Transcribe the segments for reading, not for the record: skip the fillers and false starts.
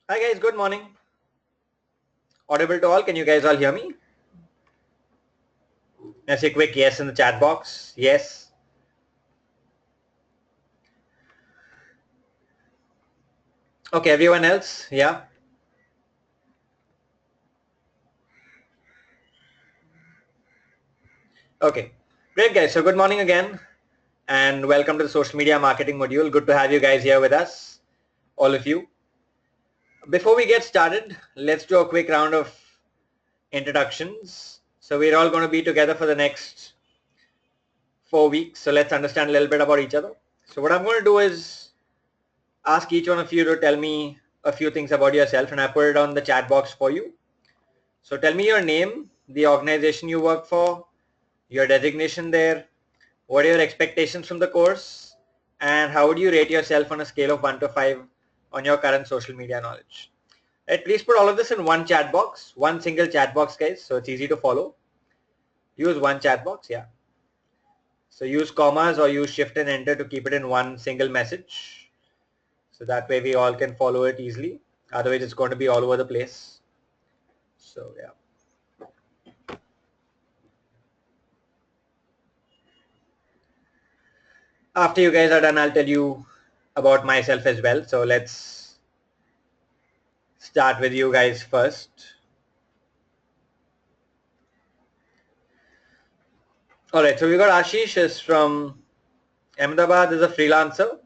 Hi guys, good morning. Audible to all. Can you guys all hear me? Let's say a quick yes in the chat box. Yes. Okay, everyone else? Yeah. Okay. Great guys. So good morning again and welcome to the social media marketing module. Good to have you guys here with us, all of you. Before we get started, let's do a quick round of introductions. So we're all going to be together for the next 4 weeks. So let's understand a little bit about each other. So what I'm going to do is ask each one of you to tell me a few things about yourself, and I put it on the chat box for you. So tell me your name, the organization you work for, your designation there, what are your expectations from the course, and how would you rate yourself on a scale of 1 to 5 on your current social media knowledge. Right, please put all of this in one chat box, one single chat box guys, so it's easy to follow. Use one chat box, yeah. So use commas or use shift and enter to keep it in one single message. So that way we all can follow it easily. Otherwise it's going to be all over the place. So yeah. After you guys are done, I'll tell you about myself as well. So let's start with you guys first. All right, so we got Ashish is from Ahmedabad, is a freelancer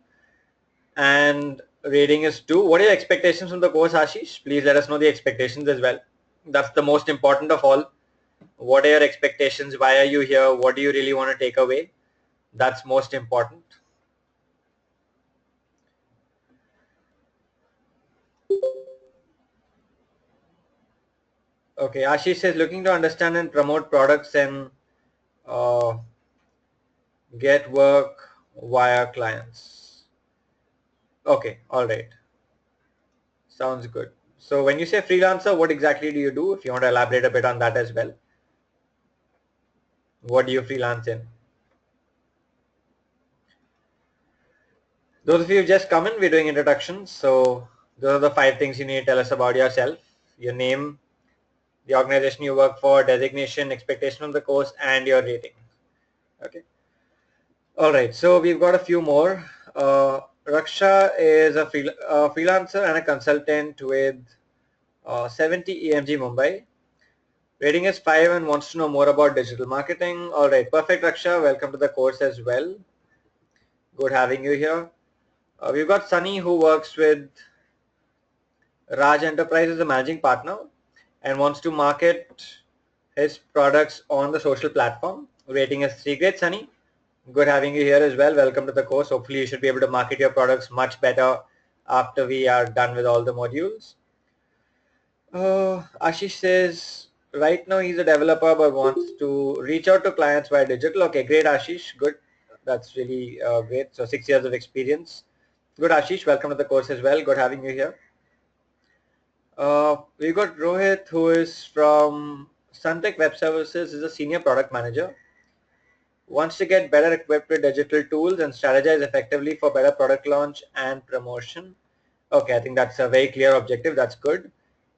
and rating is 2. What are your expectations from the course, Ashish? Please let us know the expectations as well. That's the most important of all. What are your expectations? Why are you here? What do you really want to take away? That's most important. Okay, Ashish says looking to understand and promote products and uh, get work via clients. Okay, all right. Sounds good. So when you say freelancer, what exactly do you do? If you want to elaborate a bit on that as well. What do you freelance in? Those of you who just come in, we're doing introductions. So those are the 5 things you need to tell us about yourself. Your name, the organization you work for, designation, expectation of the course, and your rating. Okay. All right. So we've got a few more. Raksha is a freelancer and a consultant with 70 EMG Mumbai. Rating is 5 and wants to know more about digital marketing. All right. Perfect, Raksha. Welcome to the course as well. Good having you here. We've got Sunny who works with Raj Enterprise as a managing partner and wants to market his products on the social platform. Rating is 3. Great, Sunny. Good having you here as well. Welcome to the course. Hopefully you should be able to market your products much better after we are done with all the modules. Ashish says right now he's a developer but wants to reach out to clients via digital. Okay, great Ashish. Good. That's really great. So 6 years of experience. Good Ashish. Welcome to the course as well. Good having you here. We got Rohit who is from Suntech Web Services, is a senior product manager. Wants to get better equipped with digital tools and strategize effectively for better product launch and promotion. Okay, I think that's a very clear objective. That's good.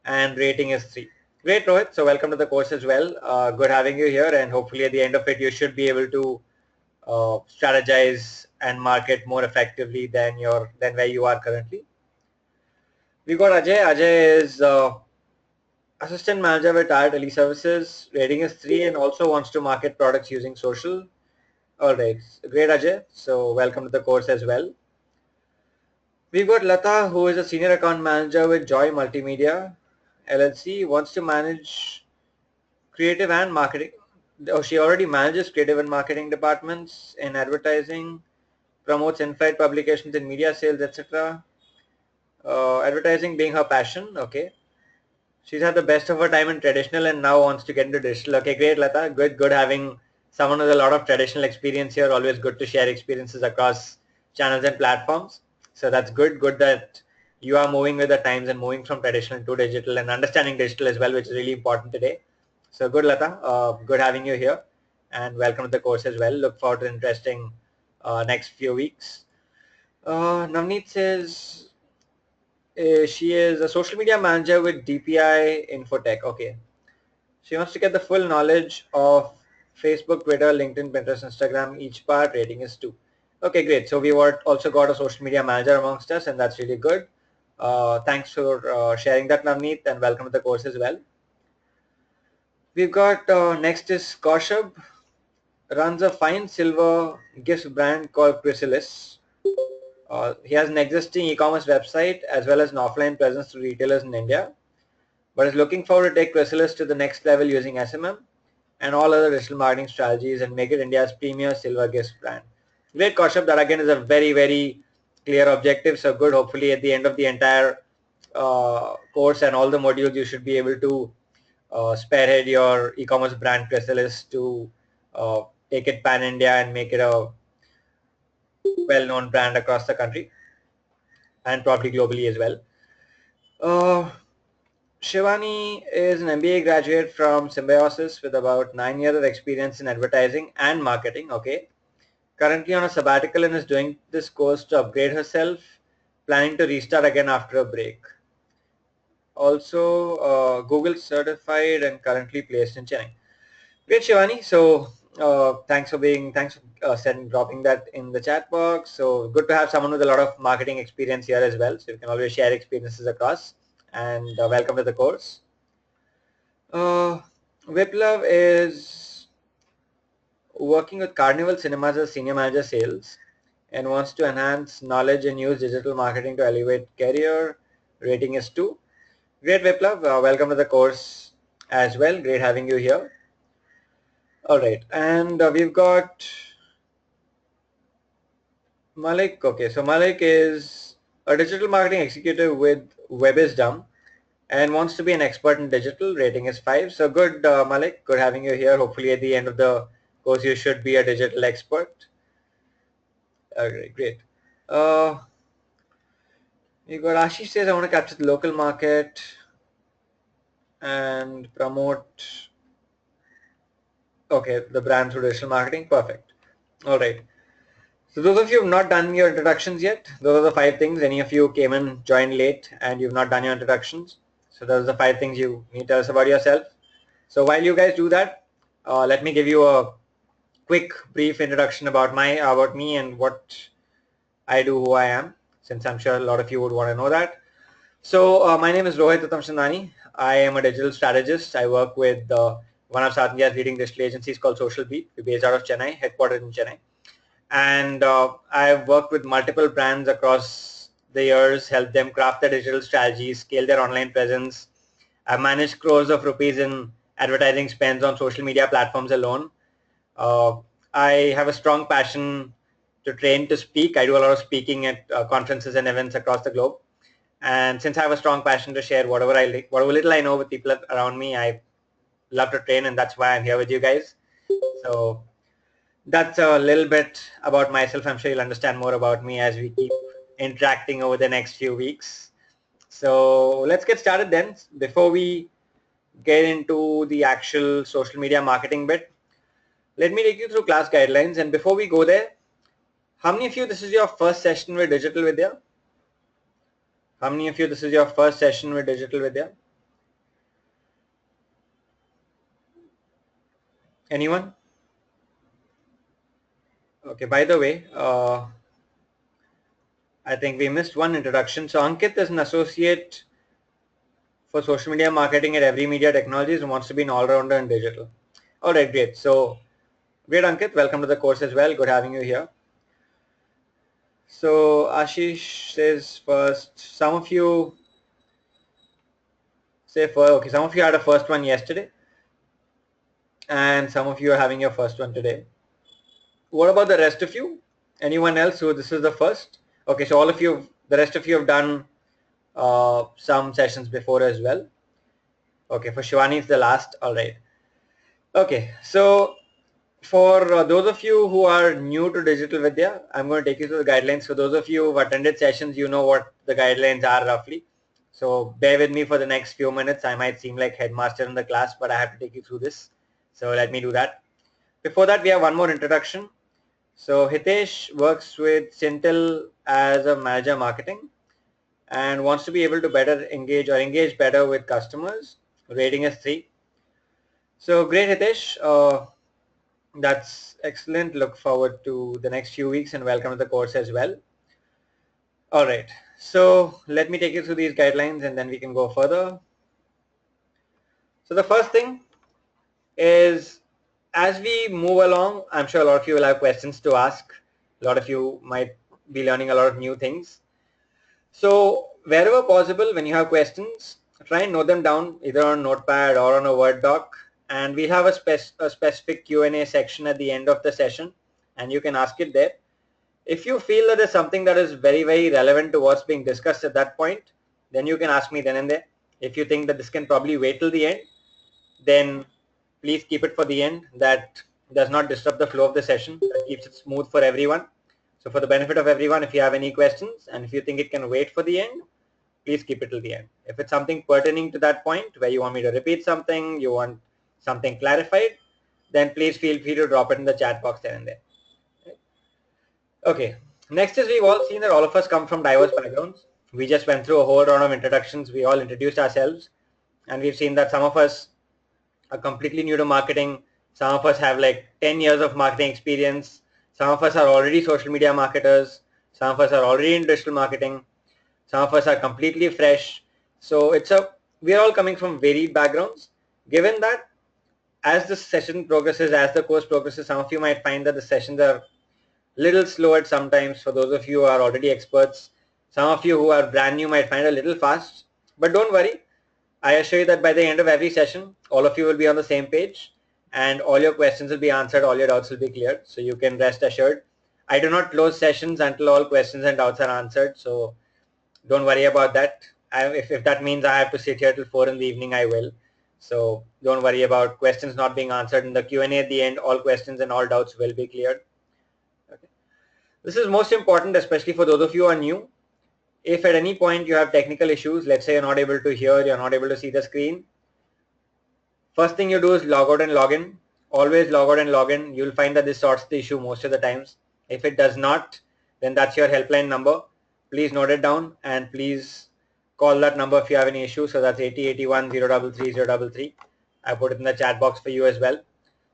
And rating is 3. Great, Rohit. So welcome to the course as well. Good having you here, and hopefully at the end of it, you should be able to strategize and market more effectively than where you are currently. We got Ajay. Ajay is assistant manager with Tire Tele Services. Rating is 3 and also wants to market products using social. All right, great Ajay. So welcome to the course as well. We've got Lata who is a senior account manager with Joy Multimedia LLC. Wants to manage creative and marketing. Oh, she already manages creative and marketing departments in advertising, promotes in-flight publications in media sales, etc. Advertising being her passion. Okay. She's had the best of her time in traditional and now wants to get into digital. Okay, great, Lata. Good having someone with a lot of traditional experience here. Always good to share experiences across channels and platforms. So that's good. Good that you are moving with the times and moving from traditional to digital and understanding digital as well, which is really important today. So good, Lata. Good having you here and welcome to the course as well. Look forward to interesting next few weeks. Navneet says She is a social media manager with DPI Infotech. Okay. She wants to get the full knowledge of Facebook, Twitter, LinkedIn, Pinterest, Instagram. Each part rating is 2. Okay, great. So we also got a social media manager amongst us, and that's really good. Thanks for sharing that, Navneet, and welcome to the course as well. We've got next is Kaushab, runs a fine silver gifts brand called Chrysalis. He has an existing e-commerce website as well as an offline presence to retailers in India, but is looking forward to take Chrysalis to the next level using SMM and all other digital marketing strategies and make it India's premier silver gifts brand. Great, Kaushab. That again is a very, very clear objective. So good. Hopefully at the end of the entire course and all the modules, you should be able to spearhead your e-commerce brand Chrysalis to take it pan-India and make it a well-known brand across the country and probably globally as well. Shivani is an MBA graduate from Symbiosis with about 9 years of experience in advertising and marketing. Okay. Currently on a sabbatical and is doing this course to upgrade herself, planning to restart again after a break. Also, Google certified and currently placed in Chennai. Great, Shivani. So thanks for dropping that in the chat box. So good to have someone with a lot of marketing experience here as well. So you can always share experiences across. And welcome to the course. Viplav is working with Carnival Cinemas as senior manager sales and wants to enhance knowledge and use digital marketing to elevate career. Rating is 2. Great, Viplav. Welcome to the course as well. Great having you here. All right, and we've got Malik. Okay, so Malik is a digital marketing executive with Webisdom and wants to be an expert in digital. Rating is 5. So good, Malik. Good having you here. Hopefully at the end of the course you should be a digital expert. Okay, great. You got Ashish says I want to capture the local market and promote the brand through digital marketing. Perfect. All right. So those of you who have not done your introductions yet, those are the 5 things. Any of you came and joined late and you've not done your introductions. So those are the 5 things you need to tell us about yourself. So while you guys do that, let me give you a quick brief introduction about me and what I do, who I am, since I'm sure a lot of you would want to know that. So my name is Rohit Uttamchandani. I am a digital strategist. I work with one of South India's leading digital agencies called Social Beat. We're based out of Chennai, headquartered in Chennai. And I've worked with multiple brands across the years, helped them craft their digital strategies, scale their online presence. I've managed crores of rupees in advertising spends on social media platforms alone. I have a strong passion to train to speak. I do a lot of speaking at conferences and events across the globe. And since I have a strong passion to share whatever little I know with people around me, I love to train, and that's why I'm here with you guys. So that's a little bit about myself. I'm sure you'll understand more about me as we keep interacting over the next few weeks. So let's get started then. Before we get into the actual social media marketing bit, let me take you through class guidelines. And before we go there, how many of you this is your first session with Digital Vidya? How many of you this is your first session with Digital Vidya? Anyone? Okay, by the way, I think we missed one introduction. So Ankit is an associate for social media marketing at Every Media Technologies and wants to be an all-rounder in digital. All right, great. So great, Ankit. Welcome to the course as well. Good having you here. So Ashish says first, some of you say first, okay, some of you had a first one yesterday and some of you are having your first one today. What about the rest of you? Anyone else who this is the first? Okay, so all of you, the rest of you have done some sessions before as well. Okay, for Shivani it's the last. All right. Okay, so for those of you who are new to Digital Vidya, I'm going to take you through the guidelines. For those of you who have attended sessions, you know what the guidelines are roughly. So bear with me for the next few minutes. I might seem like headmaster in the class, but I have to take you through this. So let me do that. Before that, we have one more introduction. So Hitesh works with Cintel as a manager marketing, and wants to be able to better engage or engage better with customers. Rating is 3. So great, Hitesh. That's excellent. Look forward to the next few weeks and welcome to the course as well. All right. So let me take you through these guidelines and then we can go further. So the first thing is, as we move along, I'm sure a lot of you will have questions to ask. A lot of you might be learning a lot of new things. So wherever possible, when you have questions, try and note them down either on Notepad or on a Word doc. And we have a specific Q&A section at the end of the session, and you can ask it there. If you feel that there's something that is very, very relevant to what's being discussed at that point, then you can ask me then and there. If you think that this can probably wait till the end, then please keep it for the end. That does not disrupt the flow of the session. That keeps it smooth for everyone. So for the benefit of everyone, if you have any questions and if you think it can wait for the end, please keep it till the end. If it's something pertaining to that point where you want me to repeat something, you want something clarified, then please feel free to drop it in the chat box there and there. Okay, next is, we've all seen that all of us come from diverse backgrounds. We just went through a whole round of introductions. We all introduced ourselves, and we've seen that some of us are completely new to marketing. Some of us have like 10 years of marketing experience. Some of us are already social media marketers. Some of us are already in digital marketing. Some of us are completely fresh. So we're all coming from varied backgrounds. Given that, as the session progresses, as the course progresses, some of you might find that the sessions are little slow at sometimes. For those of you who are already experts, some of you who are brand new might find it a little fast, but don't worry. I assure you that by the end of every session, all of you will be on the same page and all your questions will be answered, all your doubts will be cleared. So you can rest assured. I do not close sessions until all questions and doubts are answered. So don't worry about that. If that means I have to sit here till 4 in the evening, I will. So don't worry about questions not being answered. In the Q&A at the end, all questions and all doubts will be cleared. Okay. This is most important, especially for those of you who are new. If at any point you have technical issues, let's say you're not able to hear, you're not able to see the screen, first thing you do is log out and log in. Always log out and log in. You'll find that this sorts the issue most of the times. If it does not, then that's your helpline number. Please note it down and please call that number if you have any issues. So that's 8081 033 033. I put it in the chat box for you as well.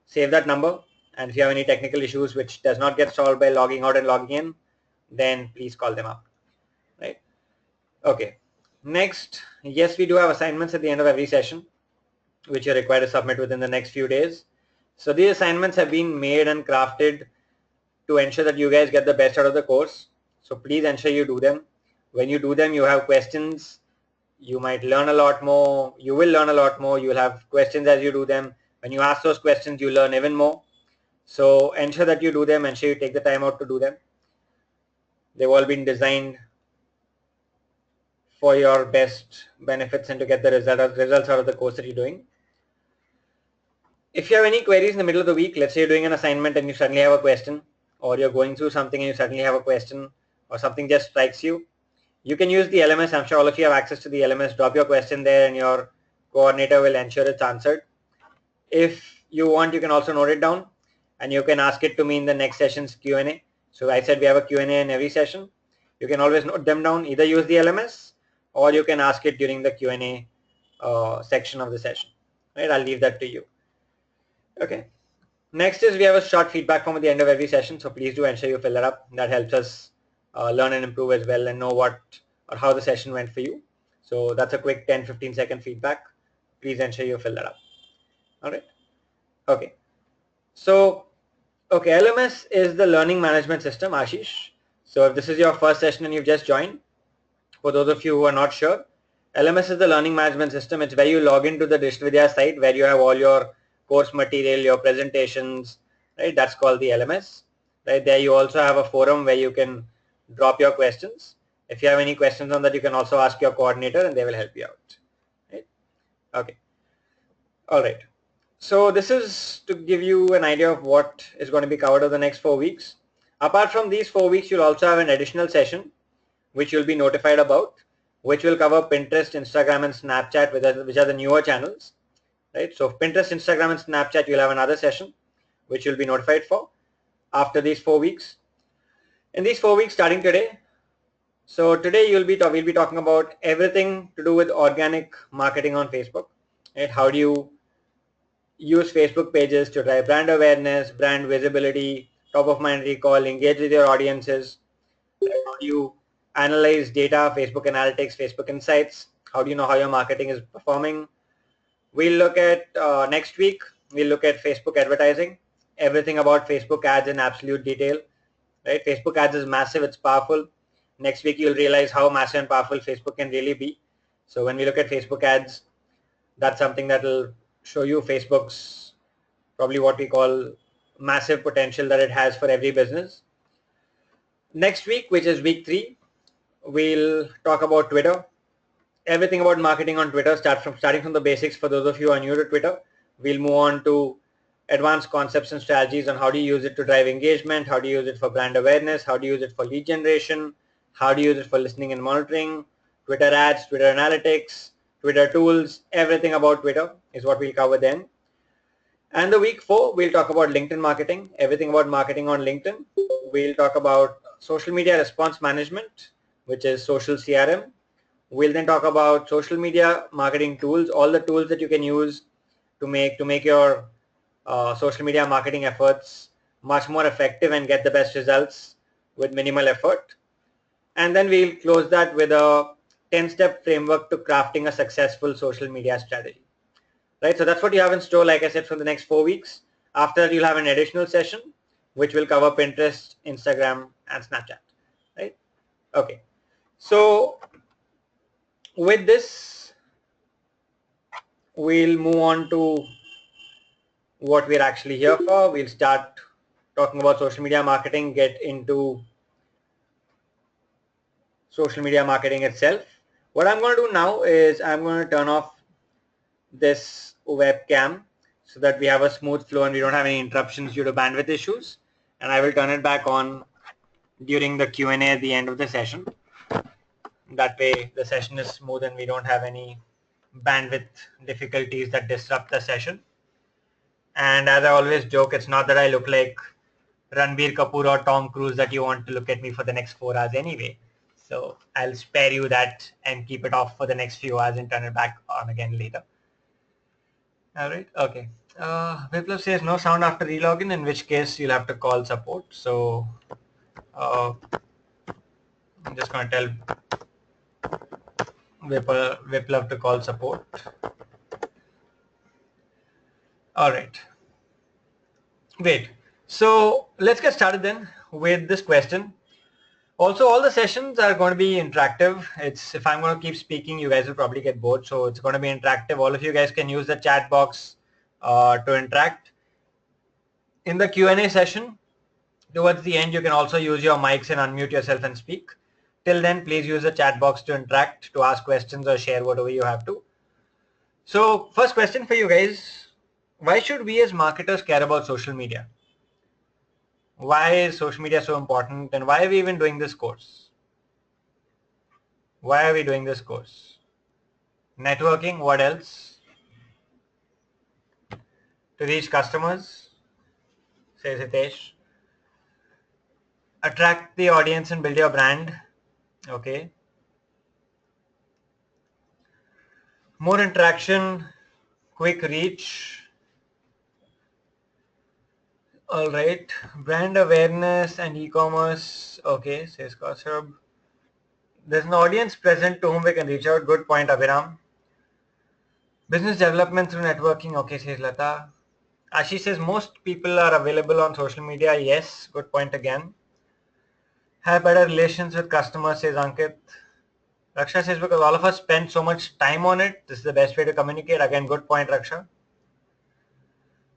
Save that number, and if you have any technical issues which does not get solved by logging out and logging in, then please call them up. Right? Okay. Next, yes, we do have assignments at the end of every session, which you're required to submit within the next few days. So these assignments have been made and crafted to ensure that you guys get the best out of the course. So please ensure you do them. When you do them, you have questions. You might learn a lot more. You will learn a lot more. You will have questions as you do them. When you ask those questions, you learn even more. So ensure that you do them. Ensure you take the time out to do them. They've all been designed for your best benefits and to get the results out of the course that you're doing. If you have any queries in the middle of the week, let's say you're doing an assignment and you suddenly have a question, or you're going through something and you suddenly have a question, or something just strikes you, you can use the LMS. I'm sure all of you have access to the LMS. Drop your question there and your coordinator will ensure it's answered. If you want, you can also note it down and you can ask it to me in the next session's Q&A. So I said we have a Q&A in every session. You can always note them down, either use the LMS or you can ask it during the Q&A section of the session. Right? I'll leave that to you. Okay. Next is, we have a short feedback form at the end of every session. So please do ensure you fill that up. That helps us learn and improve as well and know what or how the session went for you. So that's a quick 10-15 second feedback. Please ensure you fill that up. All right. Okay. So, okay, LMS is the learning management system, Ashish. So if this is your first session and you've just joined, for those of you who are not sure, LMS is the learning management system. It's where you log into the Digital Vidya site where you have all your course material, your presentations, right? That's called the LMS. Right there, you also have a forum where you can drop your questions. If you have any questions on that, you can also ask your coordinator and they will help you out. Right? Okay. All right. So this is to give you an idea of what is going to be covered over the next 4 weeks. Apart from these 4 weeks, you'll also have an additional session which you'll be notified about, which will cover Pinterest, Instagram, and Snapchat, which are the newer channels. Right? So Pinterest, Instagram, and Snapchat, you'll have another session which you'll be notified for after these 4 weeks. In these 4 weeks starting today, So today we'll be talking about everything to do with organic marketing on Facebook. Right? How do you use Facebook pages to drive brand awareness, brand visibility, top of mind recall, engage with your audiences? How do you analyze data, Facebook analytics, Facebook insights? How do you know how your marketing is performing? We'll look at next week, we'll look at Facebook advertising, everything about Facebook ads in absolute detail. Right? Facebook ads is massive, it's powerful. Next week you'll realize how massive and powerful Facebook can really be. So when we look at Facebook ads, that's something that will show you Facebook's probably what we call massive potential that it has for every business. Next week, which is week 3, we'll talk about Twitter. Everything about marketing on Twitter, starting from the basics for those of you who are new to Twitter. We'll move on to advanced concepts and strategies on how do you use it to drive engagement, how do you use it for brand awareness, how do you use it for lead generation, how do you use it for listening and monitoring, Twitter ads, Twitter analytics, Twitter tools, everything about Twitter is what we'll cover then. And the week 4, we'll talk about LinkedIn marketing, everything about marketing on LinkedIn. We'll talk about social media response management, which is social CRM. We'll then talk about social media marketing tools, all the tools that you can use to make your social media marketing efforts much more effective and get the best results with minimal effort. And then we'll close that with a 10-step framework to crafting a successful social media strategy. Right, so that's what you have in store, like I said, for the next 4 weeks. After that, you'll have an additional session, which will cover Pinterest, Instagram, and Snapchat. Right? Okay. So with this, we'll move on to what we're actually here for. We'll start talking about social media marketing, get into social media marketing itself. What I'm going to do now is I'm going to turn off this webcam so that we have a smooth flow and we don't have any interruptions due to bandwidth issues, and I will turn it back on during the Q&A at the end of the session. That way the session is smooth and we don't have any bandwidth difficulties that disrupt the session. And as I always joke, it's not that I look like Ranbir Kapoor or Tom Cruise that you want to look at me for the next 4 hours anyway. So I'll spare you that and keep it off for the next few hours and turn it back on again later. All right. Okay. Viplav says no sound after relogin, in which case you'll have to call support. So I'm just going to tell Viplav to call support. All right. Great. So let's get started then with this question. Also, all the sessions are going to be interactive. If I'm going to keep speaking, you guys will probably get bored. So it's going to be interactive. All of you guys can use the chat box to interact. In the Q&A session, towards the end, you can also use your mics and unmute yourself and speak. Till then, please use the chat box to interact, to ask questions or share whatever you have to. So first question for you guys, why should we as marketers care about social media? Why is social media so important, and why are we even doing this course? Why are we doing this course? Networking, what else? To reach customers, says Hitesh. Attract the audience and build your brand. Okay. More interaction, quick reach. All right. Brand awareness and e-commerce. Okay, says Kausab. There's an audience present to whom we can reach out. Good point, Abhiram. Business development through networking. Okay, says Lata. Ashish says most people are available on social media. Yes, good point again. Have better relations with customers, says Ankit. Raksha says because all of us spend so much time on it, this is the best way to communicate. Again, good point, Raksha.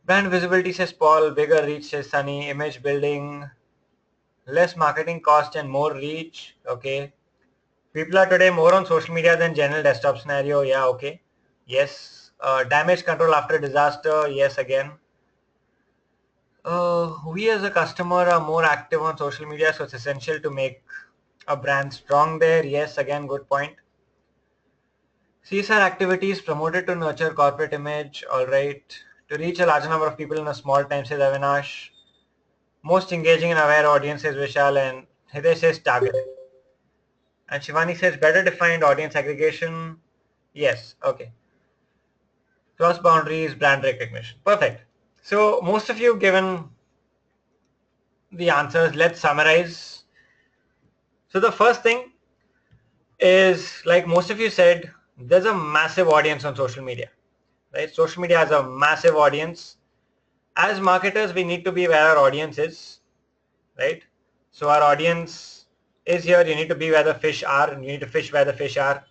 Brand visibility, says Paul. Bigger reach, says Sunny. Image building. Less marketing cost and more reach. Okay. People are today more on social media than general desktop scenario. Yeah, okay. Yes. Damage control after disaster. Yes, again. We as a customer are more active on social media, so it's essential to make a brand strong there. Yes, again, good point. CSR activities promoted to nurture corporate image. All right. To reach a larger number of people in a small time, says Avinash. Most engaging and aware audience, says Vishal, and Hitesh says targeted. And Shivani says better defined audience aggregation. Yes, okay. Cross boundaries, brand recognition. Perfect. So most of you given the answers. Let's summarize. So the first thing is, like most of you said, there's a massive audience on social media, right? Social media has a massive audience. As marketers, we need to be where our audience is, right? So our audience is here. You need to be where the fish are, and you need to fish where the fish are.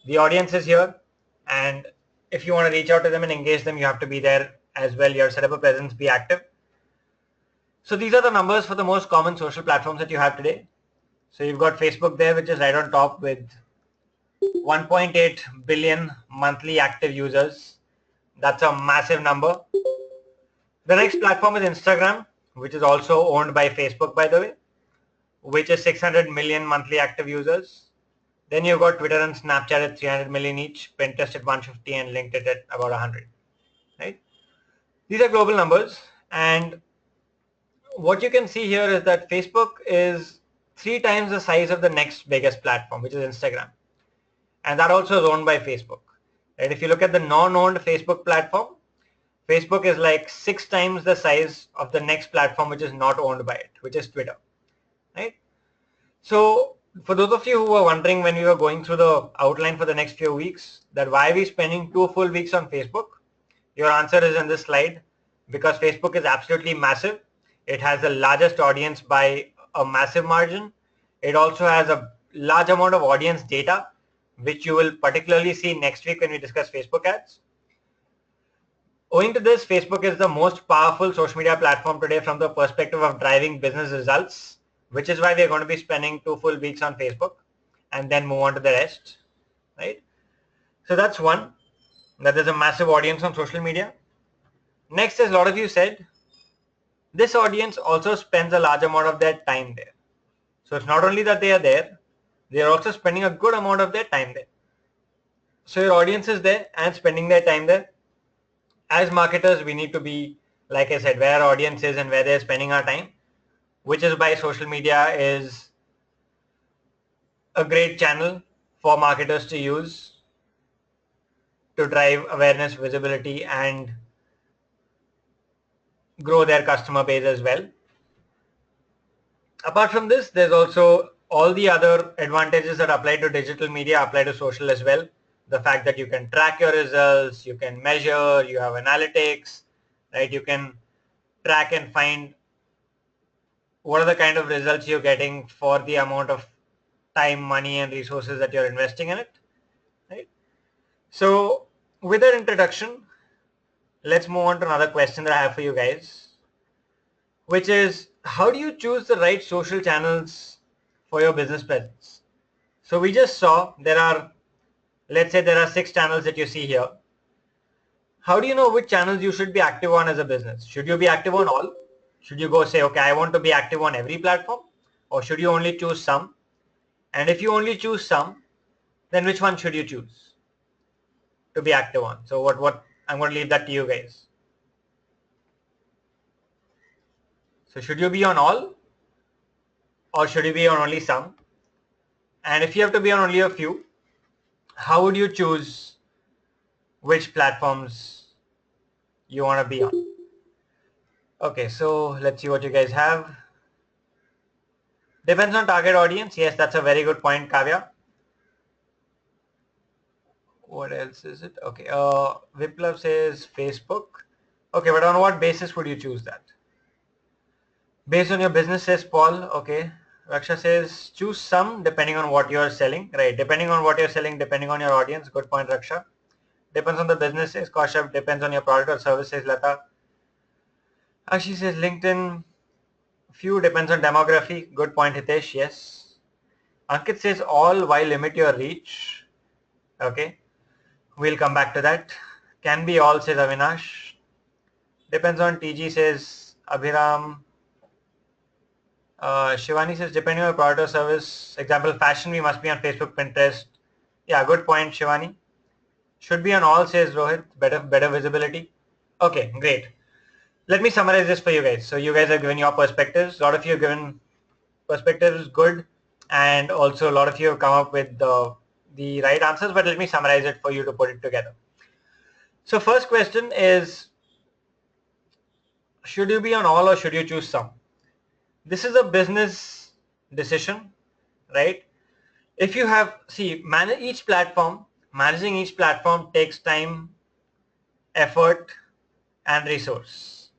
The audience is here, and if you want to reach out to them and engage them, you have to be there as well. You have to set up a presence, be active. So these are the numbers for the most common social platforms that you have today. So you've got Facebook there, which is right on top with 1.8 billion monthly active users. That's a massive number. The next platform is Instagram, which is also owned by Facebook, by the way, which is 600 million monthly active users. Then you've got Twitter and Snapchat at 300 million each, Pinterest at 150, and LinkedIn at about 100, right? These are global numbers, and what you can see here is that Facebook is 3 times the size of the next biggest platform, which is Instagram. And that also is owned by Facebook. Right? If you look at the non-owned Facebook platform, Facebook is like 6 times the size of the next platform which is not owned by it, which is Twitter. Right? So for those of you who were wondering when we were going through the outline for the next few weeks, that why are we spending 2 full weeks on Facebook? Your answer is in this slide, because Facebook is absolutely massive. It has the largest audience by a massive margin. It also has a large amount of audience data, which you will particularly see next week when we discuss Facebook ads. Owing to this, Facebook is the most powerful social media platform today from the perspective of driving business results, which is why we're going to be spending 2 full weeks on Facebook and then move on to the rest, right? So that's one, that there's a massive audience on social media. Next, as a lot of you said, this audience also spends a large amount of their time there. So it's not only that they are there, they are also spending a good amount of their time there. So your audience is there and spending their time there. As marketers, we need to be, like I said, where our audience is and where they're spending our time, which is why social media is a great channel for marketers to use to drive awareness, visibility, and grow their customer base as well. Apart from this, there's also all the other advantages that apply to digital media apply to social as well. The fact that you can track your results, you can measure, you have analytics, right? You can track and find what are the kind of results you're getting for the amount of time, money, and resources that you're investing in it, right? So with that introduction, let's move on to another question that I have for you guys, which is, how do you choose the right social channels for your business presence? So we just saw let's say there are 6 channels that you see here. How do you know which channels you should be active on as a business? Should you be active on all? Should you go say, okay, I want to be active on every platform? Or should you only choose some? And if you only choose some, then which one should you choose to be active on? So what I'm going to leave that to you guys. So should you be on all, or should you be on only some? And if you have to be on only a few, how would you choose which platforms you want to be on? Okay, so let's see what you guys have. Depends on target audience. Yes, that's a very good point, Kavya. What else is it? Okay, Viplav says Facebook. Okay, but on what basis would you choose that? Based on your business, says Paul. Okay. Raksha says choose some depending on what you're selling. Right. Depending on what you're selling, depending on your audience. Good point, Raksha. Depends on the business, says Kaushab. Depends on your product or service, says Lata. Ashi says LinkedIn. Few depends on demography. Good point, Hitesh. Yes. Ankit says all while limit your reach. Okay. We'll come back to that. Can be all, says Avinash. Depends on TG, says Abhiram. Shivani says depending on your product or service, example fashion, we must be on Facebook, Pinterest. Yeah, good point, Shivani. Should be on all, says Rohit. Better visibility. Okay, great. Let me summarize this for you guys. So you guys have given your perspectives. A lot of you have given perspectives, good. and also a lot of you have come up with the right answers, but let me summarize it for you to put it together. So first question is, should you be on all or should you choose some? This is a business decision, right? If you have, managing each platform takes time, effort, and resource.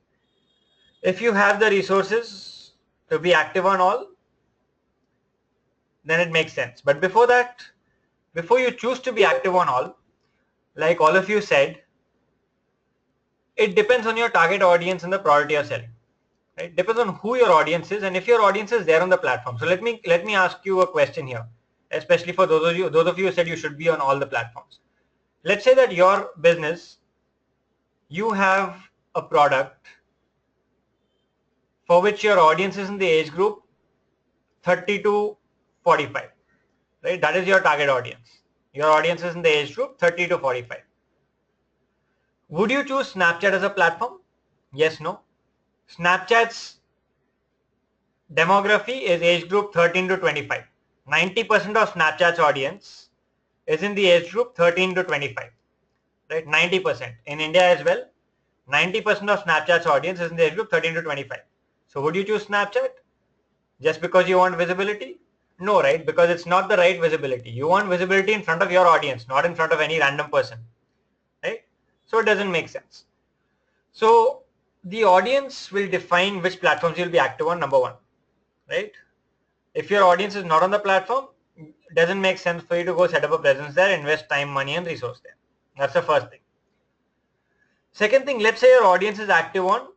If you have the resources to be active on all, then it makes sense. But before that, before you choose to be active on all, like all of you said, it depends on your target audience and the product you're selling. Right? Depends on who your audience is and if your audience is there on the platform. So let me ask you a question here, especially for those of you who said you should be on all the platforms. Let's say that your business, you have a product for which your audience is in the age group 30 to 45, right? That is your target audience. Your audience is in the age group 30 to 45. Would you choose Snapchat as a platform? Yes, no. Snapchat's demography is age group 13 to 25. 90% of Snapchat's audience is in the age group 13 to 25, right? 90%. In India as well, 90% of Snapchat's audience is in the age group 13 to 25. So would you choose Snapchat just because you want visibility? No, right? Because it's not the right visibility. You want visibility in front of your audience, not in front of any random person, right? So it doesn't make sense. So the audience will define which platforms you'll be active on, number one, right? If your audience is not on the platform, it doesn't make sense for you to go set up a presence there, invest time, money, and resource there. That's the first thing. Second thing, let's say your audience is active on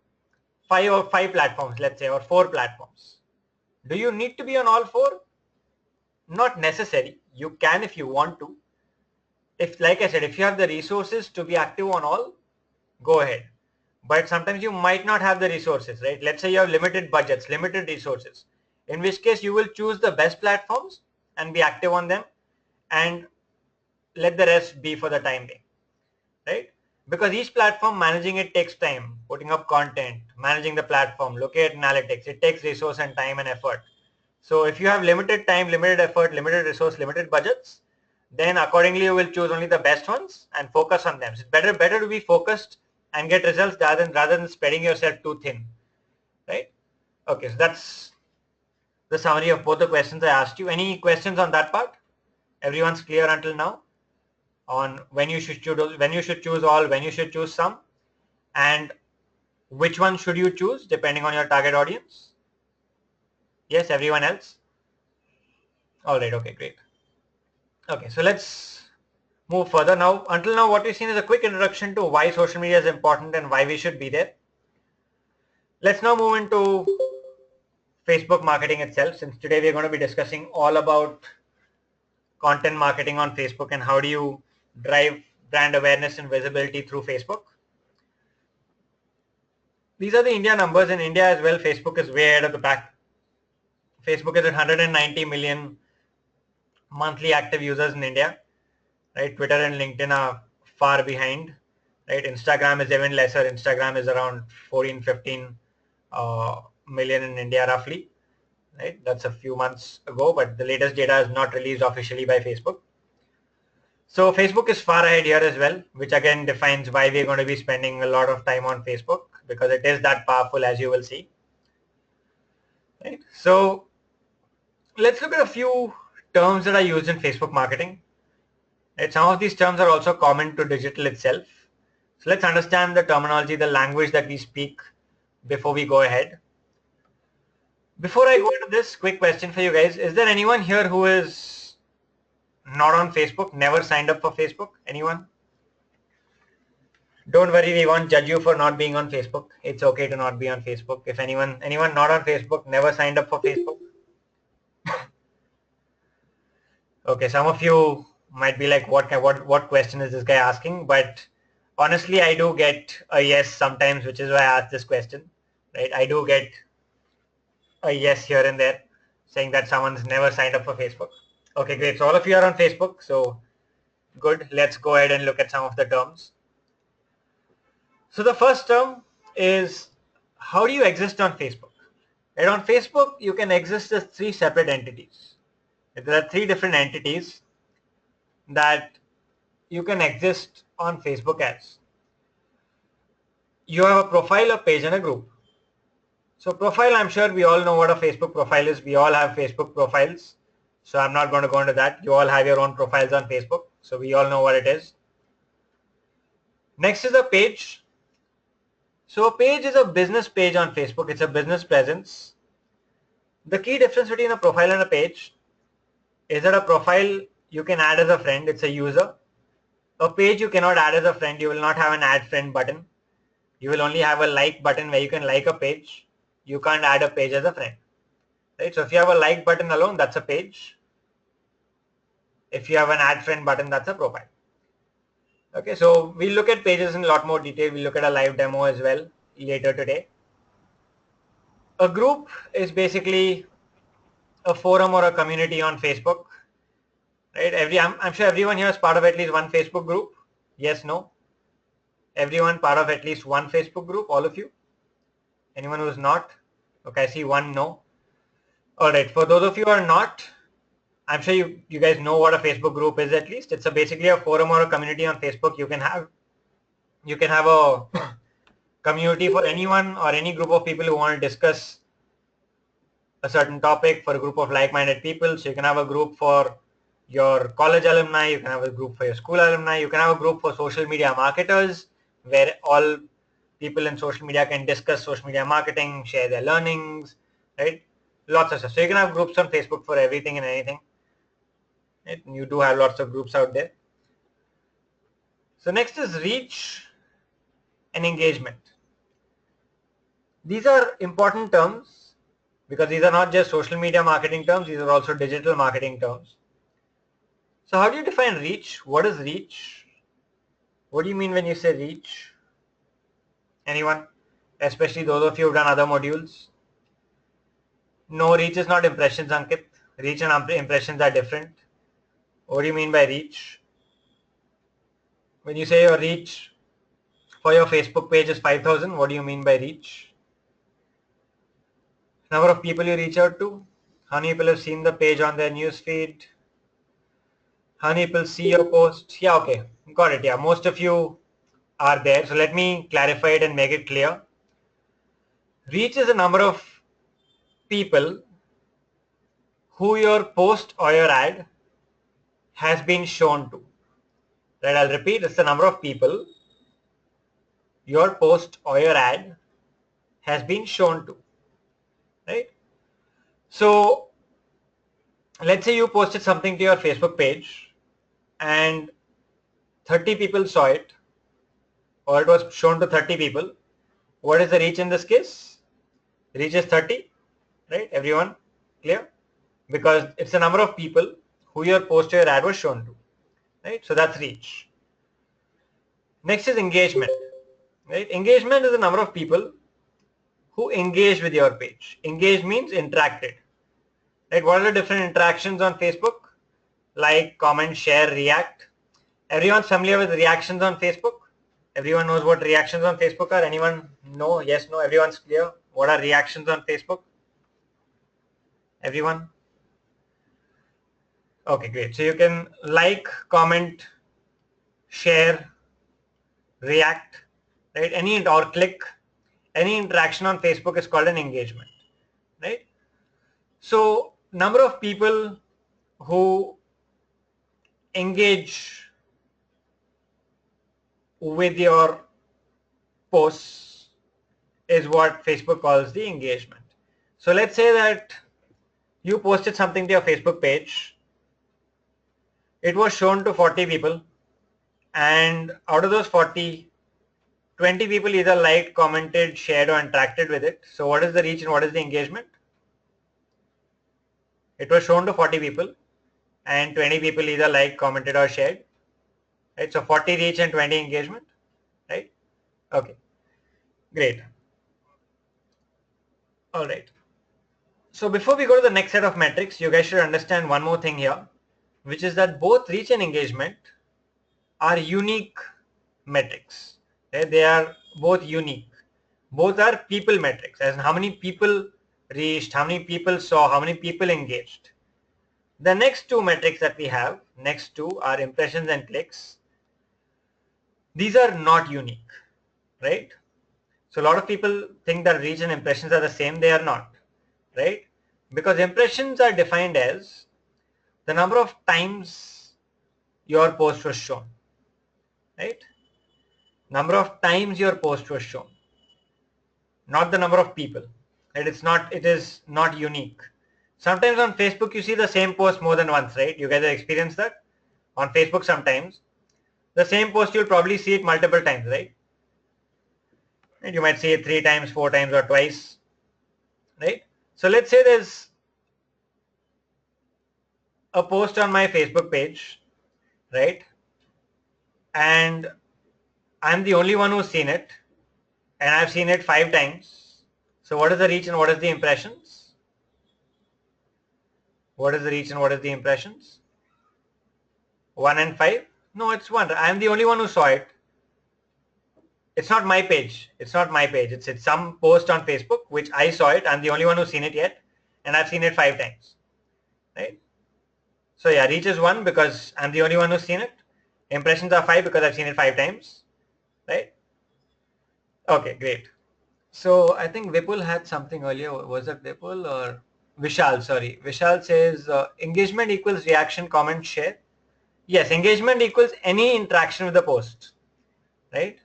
five platforms, let's say, or 4 platforms. Do you need to be on all 4? Not necessary. You can if you want to. If, like I said, if you have the resources to be active on all, go ahead. But sometimes you might not have the resources, right? Let's say you have limited budgets, limited resources, in which case you will choose the best platforms and be active on them and let the rest be for the time being, right? Because each platform, managing it takes time, putting up content, managing the platform, looking at analytics, it takes resource and time and effort. So if you have limited time, limited effort, limited resource, limited budgets, then accordingly you will choose only the best ones and focus on them. So it's better to be focused and get results rather than spreading yourself too thin, right? Okay, so that's the summary of both the questions I asked you. Any questions on that part? Everyone's clear until now on when you should choose all, when you should choose some, and which one should you choose depending on your target audience? Yes, everyone else? All right, okay, great. Okay, so let's move further now. Until now, what we've seen is a quick introduction to why social media is important and why we should be there. Let's now move into Facebook marketing itself, since today we're going to be discussing all about content marketing on Facebook and how do you drive brand awareness and visibility through Facebook. These are the India numbers. In India as well, Facebook is way ahead of the pack. Facebook is at 190 million monthly active users in India, right? Twitter and LinkedIn are far behind, right? Instagram is even lesser. Instagram is around 14, 15 million in India roughly, right? That's a few months ago, but the latest data is not released officially by Facebook. So Facebook is far ahead here as well, which again defines why we're going to be spending a lot of time on Facebook, because it is that powerful, as you will see. Right? So let's look at a few terms that are used in Facebook marketing. Right? Some of these terms are also common to digital itself. So let's understand the terminology, the language that we speak before we go ahead. Before I go into this, quick question for you guys. Is there anyone here who is not on Facebook, never signed up for Facebook? Anyone? Don't worry, we won't judge you for not being on Facebook. It's okay to not be on Facebook. If anyone not on Facebook, never signed up for Facebook. Okay, some of you might be like, what question is this guy asking? But honestly, I do get a yes sometimes, which is why I asked this question. Right? I do get a yes here and there saying that someone's never signed up for Facebook. Okay, great. So all of you are on Facebook. So good. Let's go ahead and look at some of the terms. So the first term is, how do you exist on Facebook? Right, on Facebook, you can exist as 3 separate entities. There are three different entities that you can exist on Facebook as. You have a profile, a page, and a group. So profile, I'm sure we all know what a Facebook profile is. We all have Facebook profiles. So I'm not going to go into that. You all have your own profiles on Facebook. So we all know what it is. Next is a page. So a page is a business page on Facebook. It's a business presence. The key difference between a profile and a page is that a profile you can add as a friend. It's a user. A page you cannot add as a friend. You will not have an add friend button. You will only have a like button where you can like a page. You can't add a page as a friend. Right? So if you have a like button alone, that's a page. If you have an add friend button, that's a profile. Okay, so we'll look at pages in a lot more detail. We'll look at a live demo as well later today. A group is basically a forum or a community on Facebook. Right? I'm sure everyone here is part of at least one Facebook group. Yes, no? Everyone part of at least one Facebook group, all of you? Anyone who's not? Okay, I see one no. All right, for those of you who are not, I'm sure you guys know what a Facebook group is at least. It's basically a forum or a community on Facebook. You can have a community for anyone or any group of people who want to discuss a certain topic for a group of like-minded people. So you can have a group for your college alumni, you can have a group for your school alumni, you can have a group for social media marketers where all people in social media can discuss social media marketing, share their learnings, right? Lots of stuff. So you can have groups on Facebook for everything and anything. Right? You do have lots of groups out there. So next is reach and engagement. These are important terms because these are not just social media marketing terms, these are also digital marketing terms. So how do you define reach? What is reach? What do you mean when you say reach? Anyone? Especially those of you who've done other modules. No, reach is not impressions, Ankit. Reach and impressions are different. What do you mean by reach? When you say your reach for your Facebook page is 5,000, what do you mean by reach? Number of people you reach out to? How many people have seen the page on their news feed? How many people see your post? Yeah, okay. Got it. Yeah, most of you are there. So let me clarify it and make it clear. Reach is the number of people who your post or your ad has been shown to. Right, I'll repeat, it's the number of people your post or your ad has been shown to. Right? So let's say you posted something to your Facebook page and 30 people saw it, or it was shown to 30 people. What is the reach in this case? Reach is 30, right? Everyone clear? Because it's the number of people who your post or your ad was shown to, right? So that's reach. Next is engagement, right? Engagement is the number of people who engage with your page. Engage means interacted, right? What are the different interactions on Facebook? Like, comment, share, react. Everyone's familiar with reactions on Facebook? Everyone knows what reactions on Facebook are? Anyone? No? Yes, no? Everyone's clear? What are reactions on Facebook? Everyone? Okay, great. So you can like, comment, share, react, right? Or click. Any interaction on Facebook is called an engagement, right? So number of people who engage with your posts is what Facebook calls the engagement. So let's say that you posted something to your Facebook page. It was shown to 40 people, and out of those 40, 20 people either liked, commented, shared, or interacted with it. So what is the reach and what is the engagement? It was shown to 40 people and 20 people either liked, commented, or shared. Right? So 40 reach and 20 engagement. Right? Okay. Great. All right. So before we go to the next set of metrics, you guys should understand one more thing here, which is that both reach and engagement are unique metrics. Okay? They are both unique. Both are people metrics, as in how many people reached, how many people saw, how many people engaged. The next two metrics that we have, next two are impressions and clicks. These are not unique, right? So a lot of people think that reach and impressions are the same. They are not, right? Because impressions are defined as the number of times your post was shown, right? Number of times your post was shown, not the number of people. Right? It is not unique. Sometimes on Facebook you see the same post more than once, right? You guys have experienced that? On Facebook sometimes, the same post you'll probably see it multiple times, right? And you might see it 3 times, 4 times or twice, right? So let's say there's a post on my Facebook page, right? And I'm the only one who's seen it, and I've seen it 5 times. So what is the reach and what is the impressions? What is the reach and what is the impressions? 1 and 5? No, it's 1. I'm the only one who saw it. It's not my page. It's not my page. It's some post on Facebook which I saw it. I'm the only one who's seen it yet, and I've seen it 5 times, right? So yeah, reach is 1 because I'm the only one who's seen it. Impressions are 5 because I've seen it 5 times, right? Okay, great. So I think Vipul had something earlier. Was that Vipul or Vishal? Sorry. Vishal says engagement equals reaction, comment, share. Yes, engagement equals any interaction with the post, right?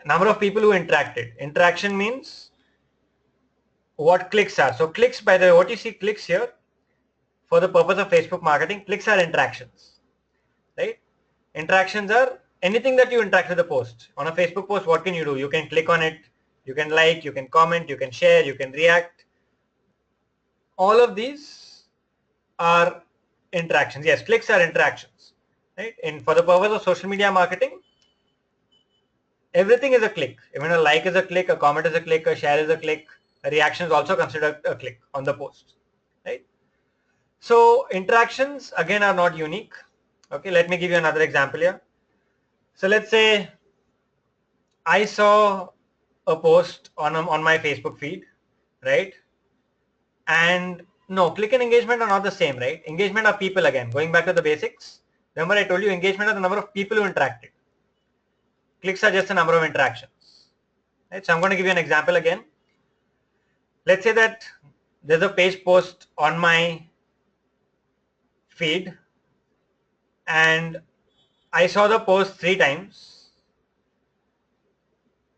Number of people who interacted. Interaction means what clicks are. So clicks, by the way, what you see clicks here, for the purpose of Facebook marketing, clicks are interactions, right? Interactions are anything that you interact with the post. On a Facebook post, what can you do? You can click on it, you can like, you can comment, you can share, you can react. All of these are interactions. Yes, clicks are interactions, right? And for the purpose of social media marketing, everything is a click. Even a like is a click, a comment is a click, a share is a click, a reaction is also considered a click on the post, right? So interactions again are not unique. Okay, let me give you another example here. So let's say I saw a post on my Facebook feed, right? And no, click and engagement are not the same, right? Engagement are people again. Going back to the basics. Remember I told you engagement are the number of people who interacted. Clicks are just the number of interactions. Right? So I'm going to give you an example again. Let's say that there's a page post on my feed and I saw the post 3 times.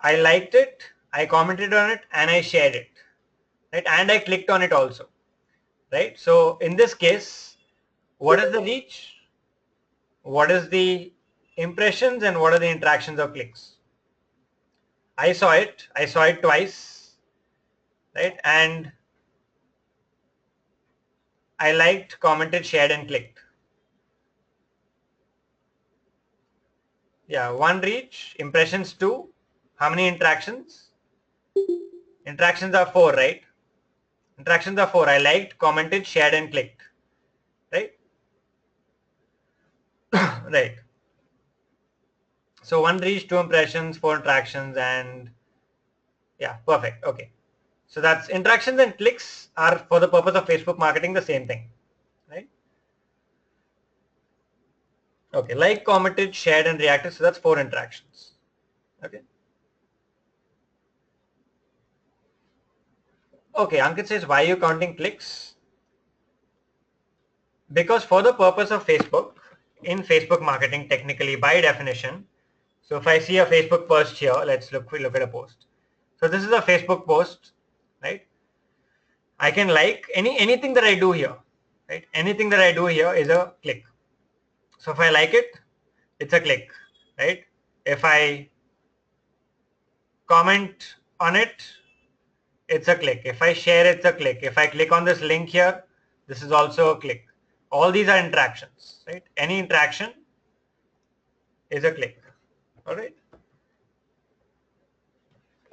I liked it, I commented on it, and I shared it. Right? And I clicked on it also. Right? So in this case, what is the reach? What is the impressions and what are the interactions or clicks? I saw it twice, right? And I liked, commented, shared, and clicked. Yeah, 1 reach, impressions 2. How many interactions? Interactions are 4, right? Interactions are 4. I liked, commented, shared, and clicked, right? Right. So 1 reach, 2 impressions, 4 interactions, and yeah, perfect. Okay. So that's interactions and clicks are for the purpose of Facebook marketing the same thing, right? Okay, like, commented, shared, and reacted. So that's 4 interactions. Okay. Okay, Ankit says, why are you counting clicks? Because for the purpose of Facebook, in Facebook marketing, technically by definition, so if I see a Facebook post here, let's look at a post. So this is a Facebook post, right? I can like anything that I do here, right? Anything that I do here is a click. So if I like it, it's a click, right? If I comment on it, it's a click. If I share, it's a click. If I click on this link here, this is also a click. All these are interactions, right? Any interaction is a click. All right.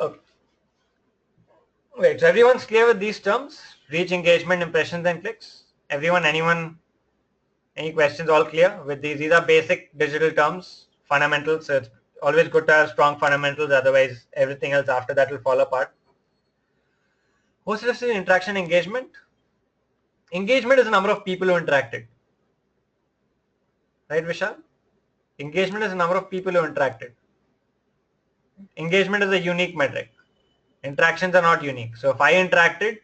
Okay. Wait, so everyone's clear with these terms? Reach, engagement, impressions, and clicks? Everyone, anyone, any questions? All clear with these? These are basic digital terms, fundamentals. So it's always good to have strong fundamentals. Otherwise, everything else after that will fall apart. What's this in interaction engagement? Engagement is the number of people who interacted. Right, Vishal? Engagement is the number of people who interacted. Engagement is a unique metric. Interactions are not unique. So if I interacted,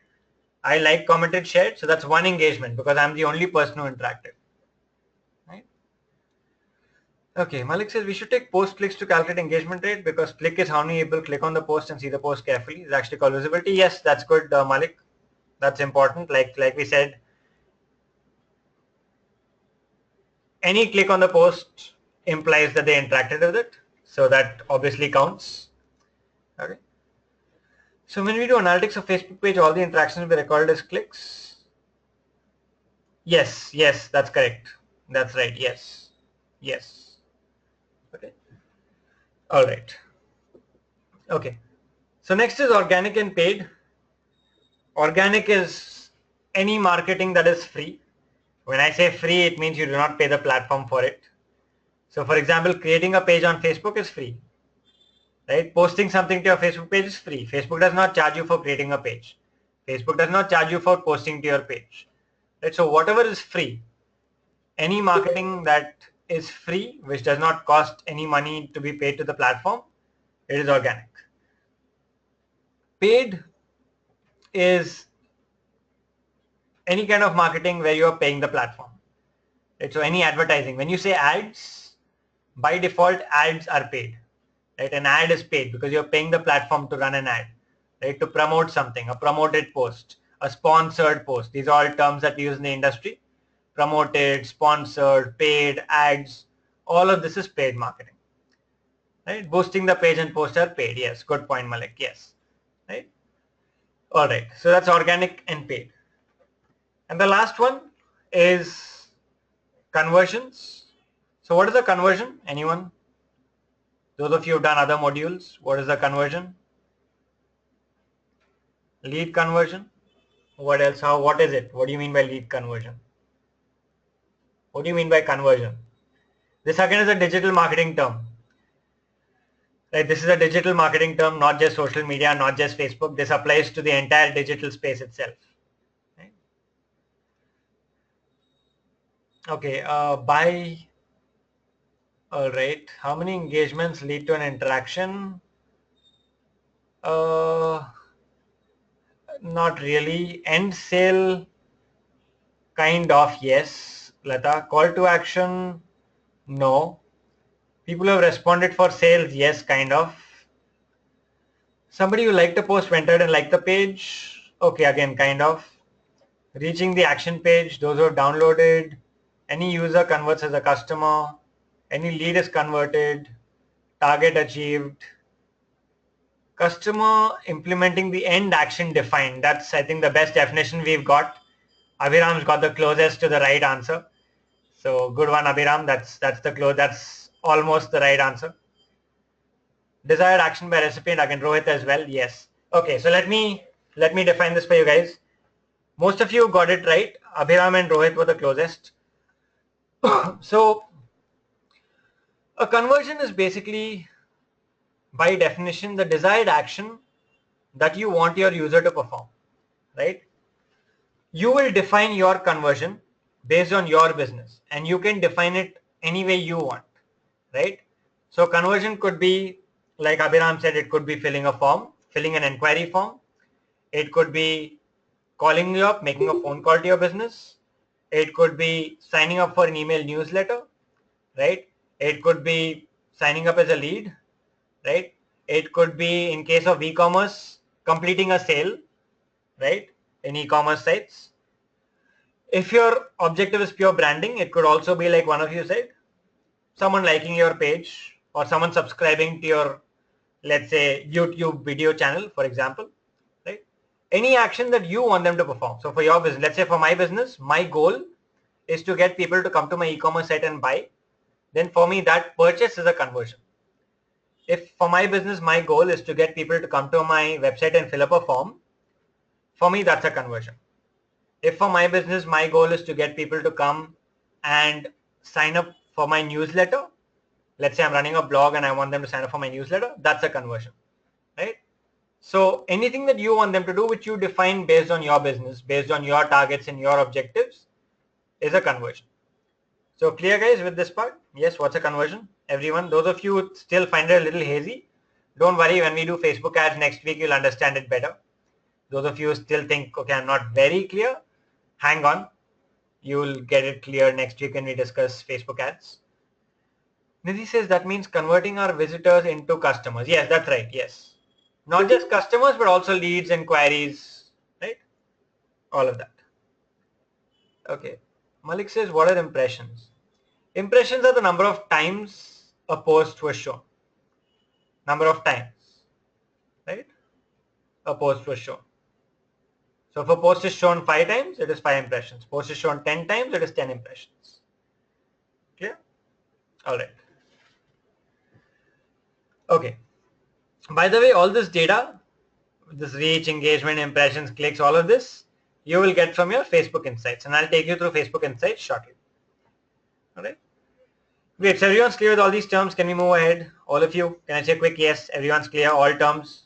I liked, commented, shared, so that's one engagement because I'm the only person who interacted. Right? Okay, Malik says we should take post clicks to calculate engagement rate because click is how many people click on the post and see the post carefully. It's actually called visibility. Yes, that's good, Malik. That's important. Like we said, any click on the post implies that they interacted with it. So that obviously counts. Okay. So when we do analytics of Facebook page, all the interactions will be recorded as clicks. Yes, yes, that's correct. That's right. Yes, yes. Okay. All right. Okay. So next is organic and paid. Organic is any marketing that is free. When I say free, it means you do not pay the platform for it. So for example, creating a page on Facebook is free. Right? Posting something to your Facebook page is free. Facebook does not charge you for creating a page. Facebook does not charge you for posting to your page. Right? So whatever is free, any marketing that is free, which does not cost any money to be paid to the platform, it is organic. Paid is any kind of marketing where you are paying the platform. Right? So any advertising, when you say ads, by default ads are paid. Right? An ad is paid because you're paying the platform to run an ad, right? To promote something, a promoted post, a sponsored post. These are all terms that we use in the industry. Promoted, sponsored, paid, ads, all of this is paid marketing. Right? Boosting the page and post are paid. Yes, good point, Malik. Yes. Right? All right. So that's organic and paid. And the last one is conversions. So what is a conversion? Anyone? Those of you who've done other modules, what is the conversion? Lead conversion. What else? What is it? What do you mean by lead conversion? What do you mean by conversion? This again is a digital marketing term. Right? This is a digital marketing term, not just social media, not just Facebook. This applies to the entire digital space itself. Right? Okay, by, all right. How many engagements lead to an interaction? Not really. End sale, kind of, yes. Lata, call to action, no. People have responded for sales, yes, kind of. Somebody who liked the post went ahead and liked the page, okay, again, kind of. Reaching the action page, those who have downloaded, any user converts as a customer, any lead is converted, target achieved, customer implementing the end action defined. That's, I think, the best definition we've got. Abhiram's got the closest to the right answer. So good one, Abhiram. That's almost the right answer. Desired action by recipient, again, Rohit as well. Yes. Okay, so let me define this for you guys. Most of you got it right. Abhiram and Rohit were the closest. So a conversion is basically, by definition, the desired action that you want your user to perform, right? You will define your conversion based on your business, and you can define it any way you want, right? So conversion could be, like Abhiram said, it could be filling a form, filling an inquiry form. It could be calling you up, making a phone call to your business. It could be signing up for an email newsletter, right? It could be signing up as a lead, right? It could be, in case of e-commerce, completing a sale, right? In e-commerce sites. If your objective is pure branding, it could also be like one of you said, someone liking your page or someone subscribing to your, let's say, YouTube video channel, for example, right? Any action that you want them to perform. So for your business, let's say for my business, my goal is to get people to come to my e-commerce site and buy. Then for me, that purchase is a conversion. If for my business, my goal is to get people to come to my website and fill up a form, for me, that's a conversion. If for my business, my goal is to get people to come and sign up for my newsletter, let's say I'm running a blog and I want them to sign up for my newsletter, that's a conversion, right? So anything that you want them to do, which you define based on your business, based on your targets and your objectives, is a conversion. So clear guys with this part? Yes, what's a conversion? Everyone, those of you who still find it a little hazy, don't worry, when we do Facebook ads next week, you'll understand it better. Those of you who still think, okay, I'm not very clear, hang on. You'll get it clear next week when we discuss Facebook ads. Nidhi says that means converting our visitors into customers. Yes, that's right. Yes. Not just customers, but also leads, inquiries, right? All of that. Okay. Malik says, what are impressions? Impressions are the number of times a post was shown. Number of times, right? A post was shown. So if a post is shown 5 times, it is 5 impressions. Post is shown 10 times, it is 10 impressions. Clear? All right. Okay. By the way, all this data, this reach, engagement, impressions, clicks, all of this, you will get from your Facebook Insights. And I'll take you through Facebook Insights shortly. All right. Great. So everyone's clear with all these terms. Can we move ahead? All of you, can I say a quick yes? Everyone's clear, all terms?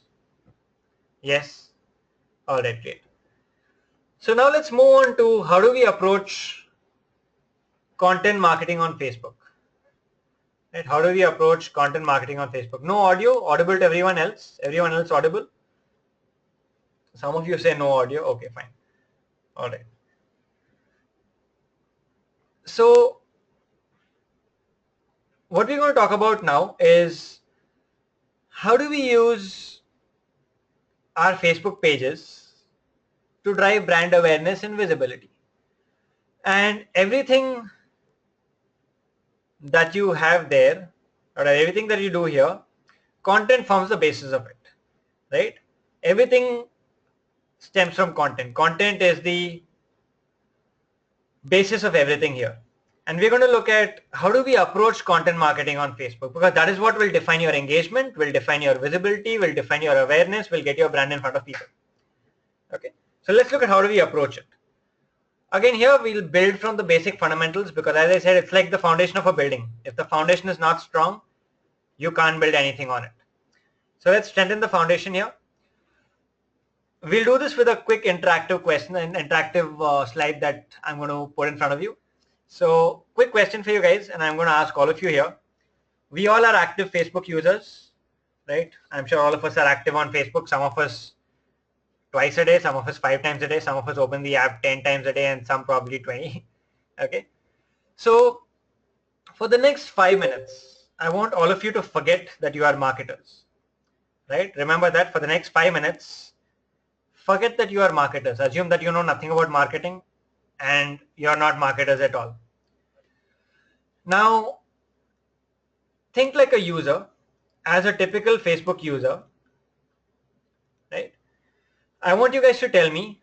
Yes. All right, great. So now let's move on to how do we approach content marketing on Facebook. Right? How do we approach content marketing on Facebook? No audio, audible to everyone else. Everyone else audible? Some of you say no audio. Okay, fine. All right. So what we're going to talk about now is how do we use our Facebook pages to drive brand awareness and visibility. And everything that you have there, or everything that you do here, content forms the basis of it, right? Everything stems from content. Content is the basis of everything here. And we're going to look at how do we approach content marketing on Facebook, because that is what will define your engagement, will define your visibility, will define your awareness, will get your brand in front of people. Okay, so let's look at how do we approach it. Again, here we'll build from the basic fundamentals, because as I said, it's like the foundation of a building. If the foundation is not strong, you can't build anything on it. So let's strengthen the foundation here. We'll do this with a quick interactive question, an interactive slide that I'm going to put in front of you. So quick question for you guys, and I'm going to ask all of you here. We all are active Facebook users, right? I'm sure all of us are active on Facebook. Some of us twice a day, some of us 5 times a day, some of us open the app 10 times a day, and some probably 20. Okay. So for the next 5 minutes, I want all of you to forget that you are marketers, right? Remember that for the next 5 minutes, forget that you are marketers. Assume that you know nothing about marketing and you're not marketers at all. Now, think like a user, as a typical Facebook user, right? I want you guys to tell me,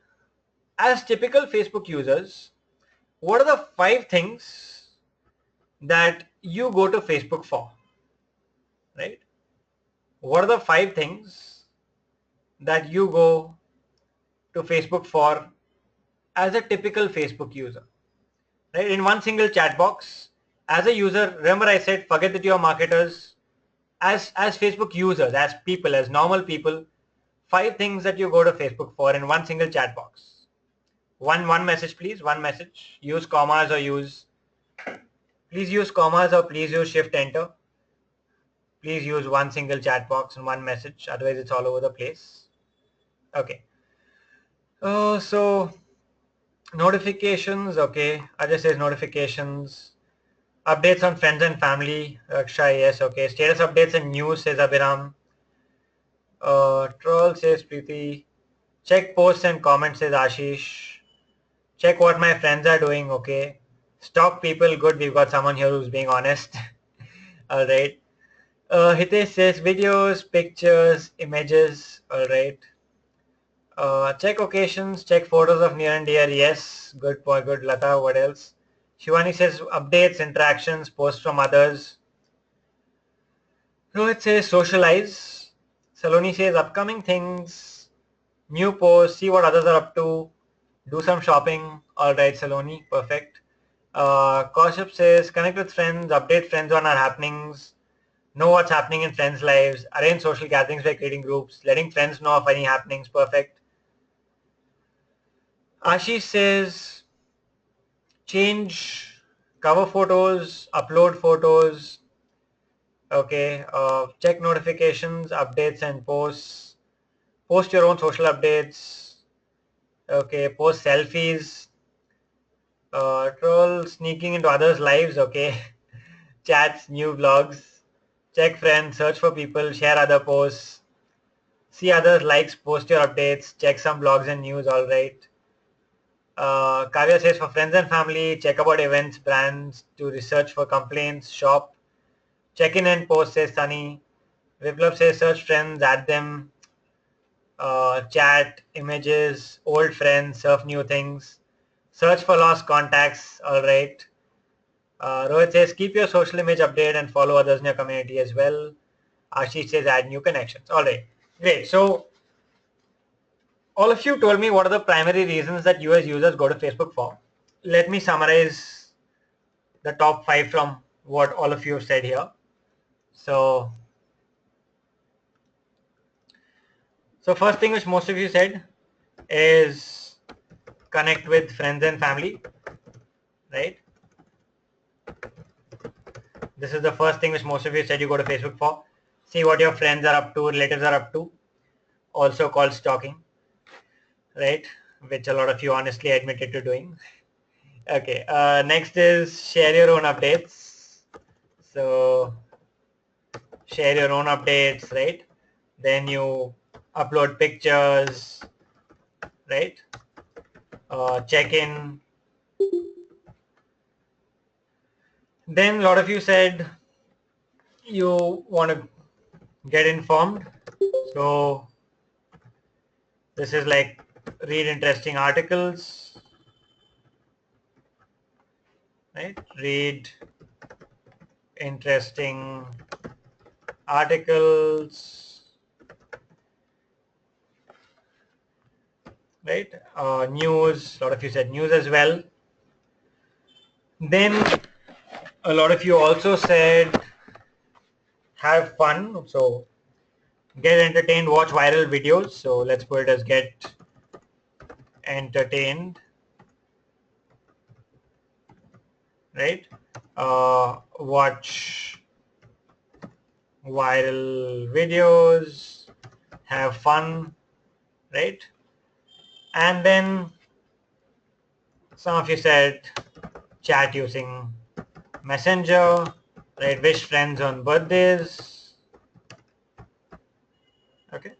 as typical Facebook users, what are the 5 things that you go to Facebook for, right? What are the 5 things that you go to Facebook for as a typical Facebook user, right? In one single chat box, as a user, remember I said forget that you are marketers. As Facebook users, as people, as normal people, 5 things that you go to Facebook for in one single chat box. One message, please. One message. Use commas or please use commas or please use shift enter. Please use one single chat box and one message. Otherwise, it's all over the place. Okay. So notifications. Okay. Ajay says notifications. Updates on friends and family. Raksha, yes. Okay. Status updates and news, says Abhiram. Troll, says Preeti. Check posts and comments, says Ashish. Check what my friends are doing. Okay. Stalk people. Good. We've got someone here who's being honest. All right. Hitesh says videos, pictures, images. All right. Check occasions. Check photos of near and dear. Yes. Good point. Good. Lata. What else? Shivani says updates, interactions, posts from others. Rohit says socialize. Saloni says upcoming things, new posts, see what others are up to, do some shopping. All right, Saloni, perfect. Kaushik says connect with friends, update friends on our happenings. know what's happening in friends' lives, arrange social gatherings by creating groups, letting friends know of any happenings, perfect. Ashish says, change cover photos, upload photos, okay, check notifications, updates and posts, post your own social updates, okay, post selfies, troll sneaking into others' lives, okay, chats, new vlogs, check friends, search for people, share other posts, see others' likes, post your updates, check some blogs and news, alright. Kavya says for friends and family, check about events, brands, to research for complaints, shop, check in and post, says Sunny. Viplab says search friends, add them, chat, images, old friends, surf new things, search for lost contacts, alright. Rohit says keep your social image updated and follow others in your community as well. Ashish says add new connections. Alright, great. So all of you told me what are the primary reasons that US users go to Facebook for. Let me summarize the top 5 from what all of you have said here. So first thing which most of you said is connect with friends and family, right? This is the first thing which most of you said you go to Facebook for. See what your friends are up to, relatives are up to, also called stalking, right? Which a lot of you honestly admitted to doing. Okay, next is share your own updates. So share your own updates, right? Then you upload pictures, right? Check in. Then a lot of you said you want to get informed. So this is like read interesting articles, right? Read interesting articles, right? News, a lot of you said news as well. Then a lot of you also said have fun. So get entertained, watch viral videos. So let's put it as get entertained, right? Watch viral videos, have fun, right? And then some of you said chat using Messenger, right? Wish friends on birthdays. Okay.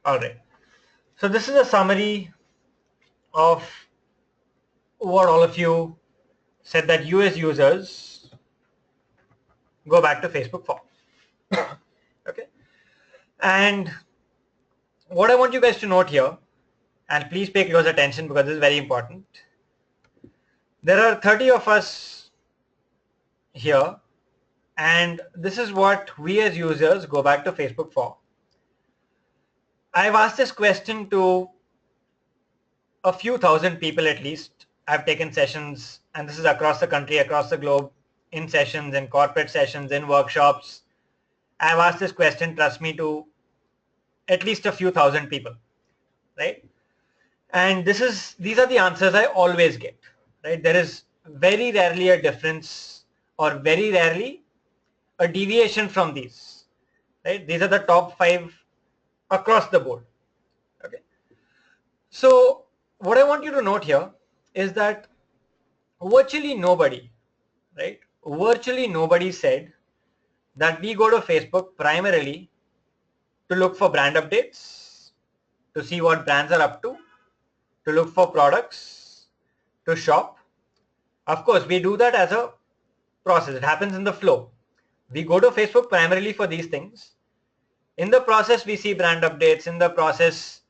All right. So this is a summary of what all of you said that US users go back to Facebook for. Okay. And what I want you guys to note here, and please pay close attention because this is very important. There are 30 of us here, and this is what we as users go back to Facebook for. I've asked this question to a few thousand people at least. I've taken sessions, and this is across the country, across the globe, in sessions, in corporate sessions, in workshops. I've asked this question, trust me, to at least a few thousand people, right? And these are the answers I always get, right? There is very rarely a difference or very rarely a deviation from these, right? These are the top 5 across the board, okay? So what I want you to note here is that virtually nobody, right? Virtually nobody said that we go to Facebook primarily to look for brand updates, to see what brands are up to look for products, to shop. Of course, we do that as a process. It happens in the flow. We go to Facebook primarily for these things. In the process, we see brand updates. In the process,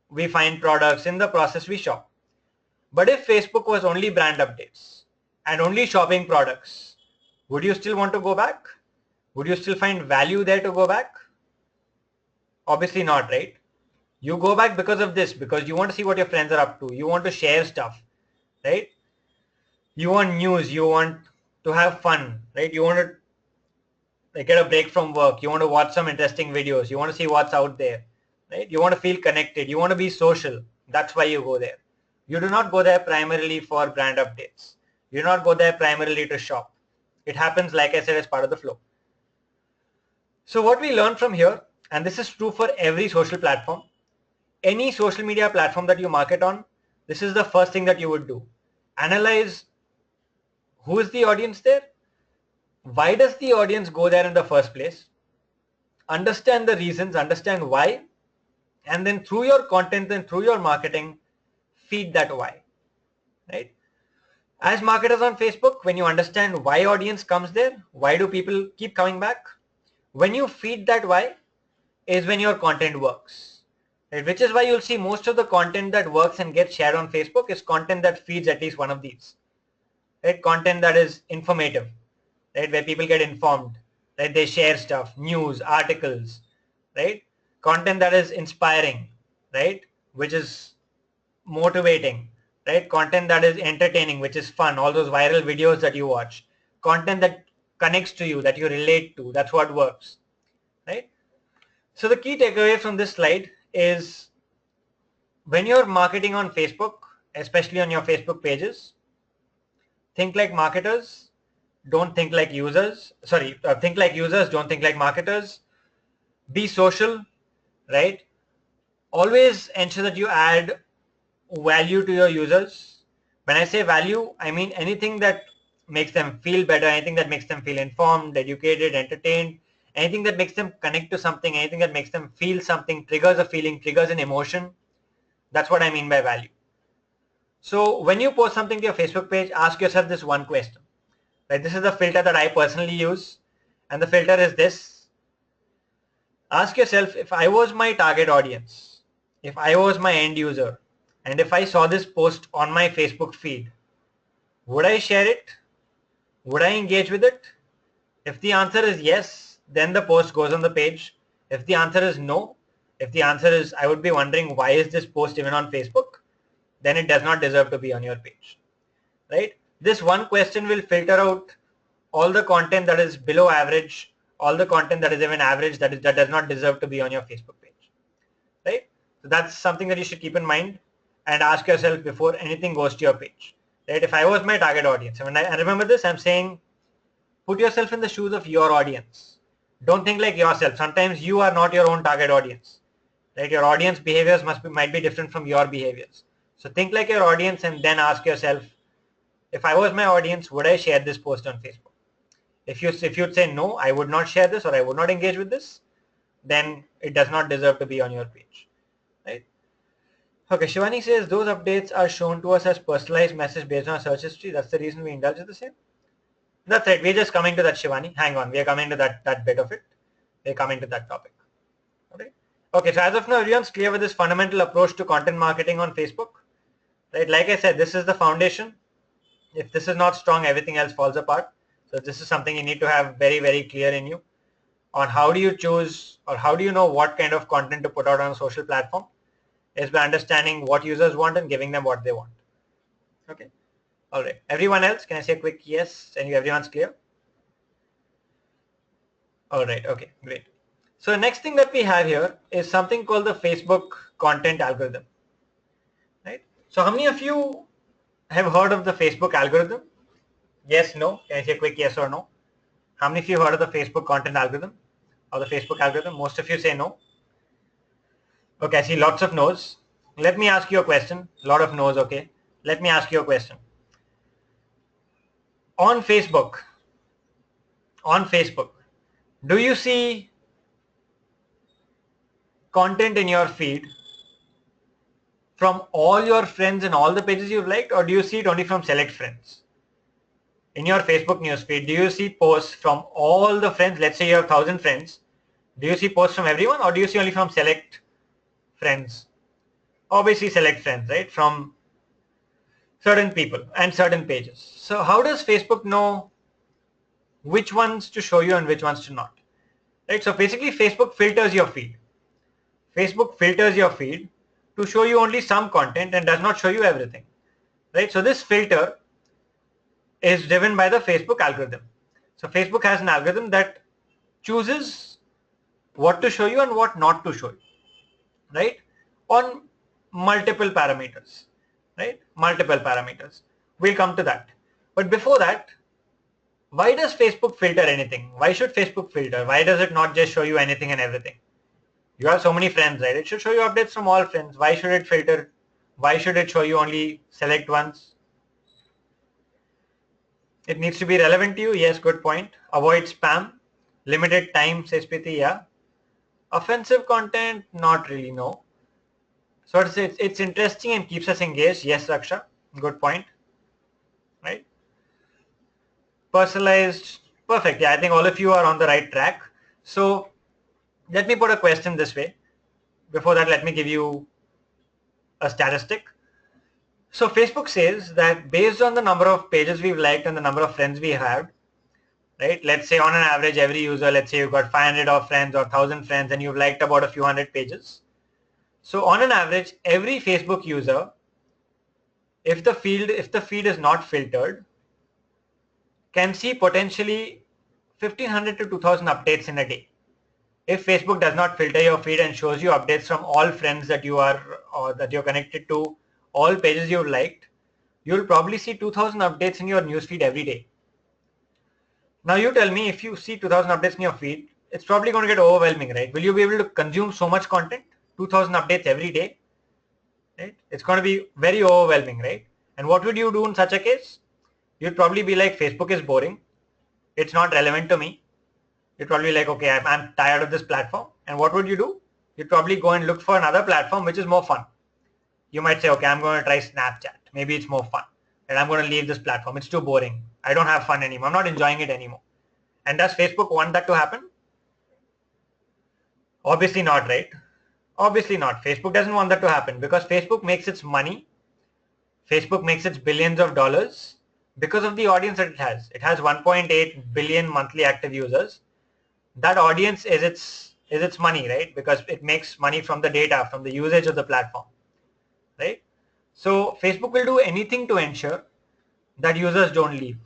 we find products. In the process, we shop. But if Facebook was only brand updates and only shopping products, would you still want to go back? Would you still find value there to go back? Obviously not, right? You go back because of this, because you want to see what your friends are up to. You want to share stuff, right? You want news. You want to have fun, right? You want to get a break from work, you want to watch some interesting videos, you want to see what's out there, right? You want to feel connected, you want to be social. That's why you go there. You do not go there primarily for brand updates. You do not go there primarily to shop. It happens, like I said, as part of the flow. So what we learn from here, and this is true for every social platform, any social media platform that you market on, this is the first thing that you would do. Analyze who is the audience there, why does the audience go there in the first place, understand the reasons, understand why, and then through your content and through your marketing, feed that why, right? As marketers on Facebook, when you understand why audience comes there, why do people keep coming back, when you feed that why is when your content works, right? Which is why you'll see most of the content that works and gets shared on Facebook is content that feeds at least one of these, right? Content that is informative, right? Where people get informed, right? They share stuff, news, articles, right? Content that is inspiring, right? Which is motivating, right? Content that is entertaining, which is fun, all those viral videos that you watch, content that connects to you, that you relate to, that's what works, right? So the key takeaway from this slide is when you're marketing on Facebook, especially on your Facebook pages, think like marketers, don't think like users. Think like users, don't think like marketers. Be social, right? Always ensure that you add value to your users. When I say value, I mean anything that makes them feel better, anything that makes them feel informed, educated, entertained, anything that makes them connect to something, anything that makes them feel something, triggers a feeling, triggers an emotion. That's what I mean by value. So when you post something to your Facebook page, ask yourself this one question. Right? This is the filter that I personally use, and the filter is this. Ask yourself, if I was my target audience, if I was my end user, and if I saw this post on my Facebook feed, would I share it? Would I engage with it? If the answer is yes, then the post goes on the page. If the answer is no, if the answer is I would be wondering why is this post even on Facebook, then it does not deserve to be on your page, right? This one question will filter out all the content that is below average, all the content that is even average, that does not deserve to be on your Facebook page, right? So that's something that you should keep in mind and ask yourself before anything goes to your page, right? If I was my target audience, and I remember this, I'm saying put yourself in the shoes of your audience. Don't think like yourself. Sometimes you are not your own target audience, right? Your audience behaviors might be different from your behaviors. So think like your audience and then ask yourself, if I was my audience, would I share this post on Facebook? If you'd say no, I would not share this or I would not engage with this, then it does not deserve to be on your page, right? Okay, Shivani says those updates are shown to us as personalized message based on our search history. That's the reason we indulge in the same. That's right. We're just coming to that, Shivani. Hang on. We are coming to that bit of it. We're coming to that topic. Okay. Okay. So as of now, everyone's clear with this fundamental approach to content marketing on Facebook, right? Like I said, this is the foundation. If this is not strong, everything else falls apart. So this is something you need to have very, very clear in you on how do you choose or how do you know what kind of content to put out on a social platform is by understanding what users want and giving them what they want. Okay. All right. Everyone else, can I say a quick yes? And everyone's clear? All right. Okay, great. So the next thing that we have here is something called the Facebook content algorithm, right? So how many of you have heard of the Facebook algorithm? Yes, no? Can I say a quick yes or no? How many of you heard of the Facebook content algorithm or the Facebook algorithm? Most of you say no. Okay, I see lots of no's. Let me ask you a question. A lot of no's, okay. Let me ask you a question. On Facebook, do you see content in your feed from all your friends and all the pages you've liked, or do you see it only from select friends? In your Facebook newsfeed, do you see posts from all the friends? Let's say you have 1,000 friends. Do you see posts from everyone, or do you see only from select friends? Obviously select friends, right? From certain people and certain pages. So how does Facebook know which ones to show you and which ones to not? Right? So basically Facebook filters your feed. Facebook filters your feed to show you only some content and does not show you everything. Right? So this filter is driven by the Facebook algorithm. So Facebook has an algorithm that chooses what to show you and what not to show you, right? On multiple parameters, right? Multiple parameters. We'll come to that. But before that, why does Facebook filter anything? Why should Facebook filter? Why does it not just show you anything and everything? You have so many friends, right? It should show you updates from all friends. Why should it filter? Why should it show you only select ones? It needs to be relevant to you. Yes, good point. Avoid spam. Limited time, says Preeti. Yeah. Offensive content, not really, no. So it's interesting and keeps us engaged. Yes, Raksha. Good point. Right. Personalized. Perfect. Yeah, I think all of you are on the right track. So let me put a question this way. Before that, let me give you a statistic. So Facebook says that based on the number of pages we've liked and the number of friends we have, right? Let's say on an average, every user, let's say you've got 500 of friends or 1,000 friends and you've liked about a few hundred pages. So on an average, every Facebook user, if the feed is not filtered, can see potentially 1,500 to 2,000 updates in a day. If Facebook does not filter your feed and shows you updates from all friends that you are or that you're connected to, all pages you've liked, you'll probably see 2,000 updates in your newsfeed every day. Now you tell me, if you see 2,000 updates in your feed, it's probably going to get overwhelming, right? Will you be able to consume so much content? 2,000 updates every day, right? It's going to be very overwhelming, right? And what would you do in such a case? You'd probably be like, Facebook is boring. It's not relevant to me. You'd probably be like, okay, I'm tired of this platform. And what would you do? You'd probably go and look for another platform which is more fun. You might say, okay, I'm going to try Snapchat. Maybe it's more fun. And I'm going to leave this platform. It's too boring. I don't have fun anymore. I'm not enjoying it anymore. And does Facebook want that to happen? Obviously not, right? Obviously not. Facebook doesn't want that to happen because Facebook makes its money. Facebook makes its billions of dollars because of the audience that it has. It has 1.8 billion monthly active users. That audience is its money, right? Because it makes money from the data, from the usage of the platform, right? So Facebook will do anything to ensure that users don't leave.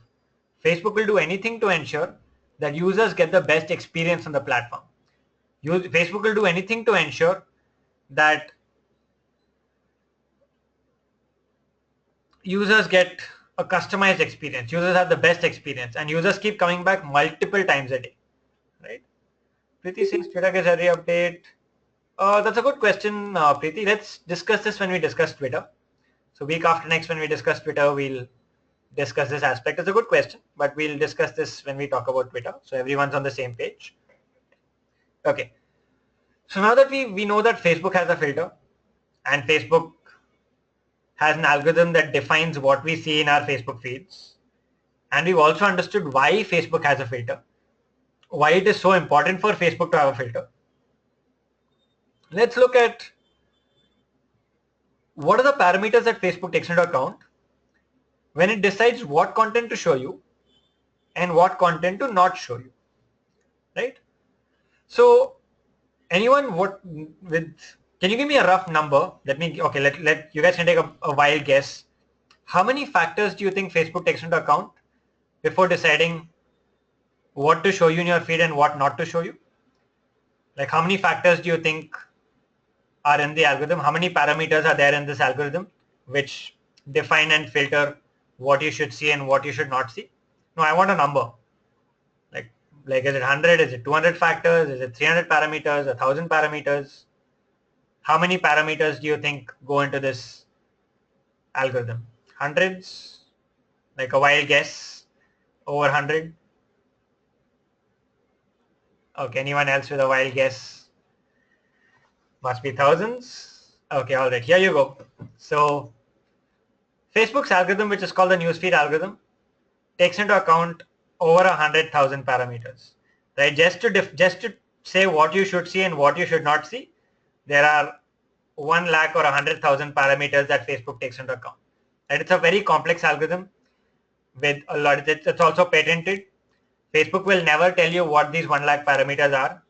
Facebook will do anything to ensure that users get the best experience on the platform. Facebook will do anything to ensure that users get a customized experience. Users have the best experience and users keep coming back multiple times a day, right? Preeti says Twitter gets every update. That's a good question, Preeti. Let's discuss this when we discuss Twitter. So week after next when we discuss Twitter, we'll discuss this aspect. It's a good question, but we'll discuss this when we talk about Twitter. So everyone's on the same page. Okay. So now that we know that Facebook has a filter and Facebook has an algorithm that defines what we see in our Facebook feeds, and we've also understood why Facebook has a filter, why it is so important for Facebook to have a filter. Let's look at what are the parameters that Facebook takes into account when it decides what content to show you and what content to not show you, right? So anyone can you give me a rough number? Let you guys can take a wild guess. How many factors do you think Facebook takes into account before deciding what to show you in your feed and what not to show you? Like how many factors do you think are in the algorithm? How many parameters are there in this algorithm which define and filter what you should see and what you should not see? No, I want a number. Like is it 100? Is it 200 factors? Is it 300 parameters? 1,000 parameters? How many parameters do you think go into this algorithm? Hundreds? Like a wild guess? Over 100? Okay, anyone else with a wild guess? Must be thousands. Okay, all right, here you go. So Facebook's algorithm, which is called the newsfeed algorithm, takes into account over 100,000 parameters, right? Just to say what you should see and what you should not see, there are 1 lakh or 100,000 parameters that Facebook takes into account. And it's a very complex algorithm with a lot. It's also patented. Facebook will never tell you what these 1 lakh parameters are,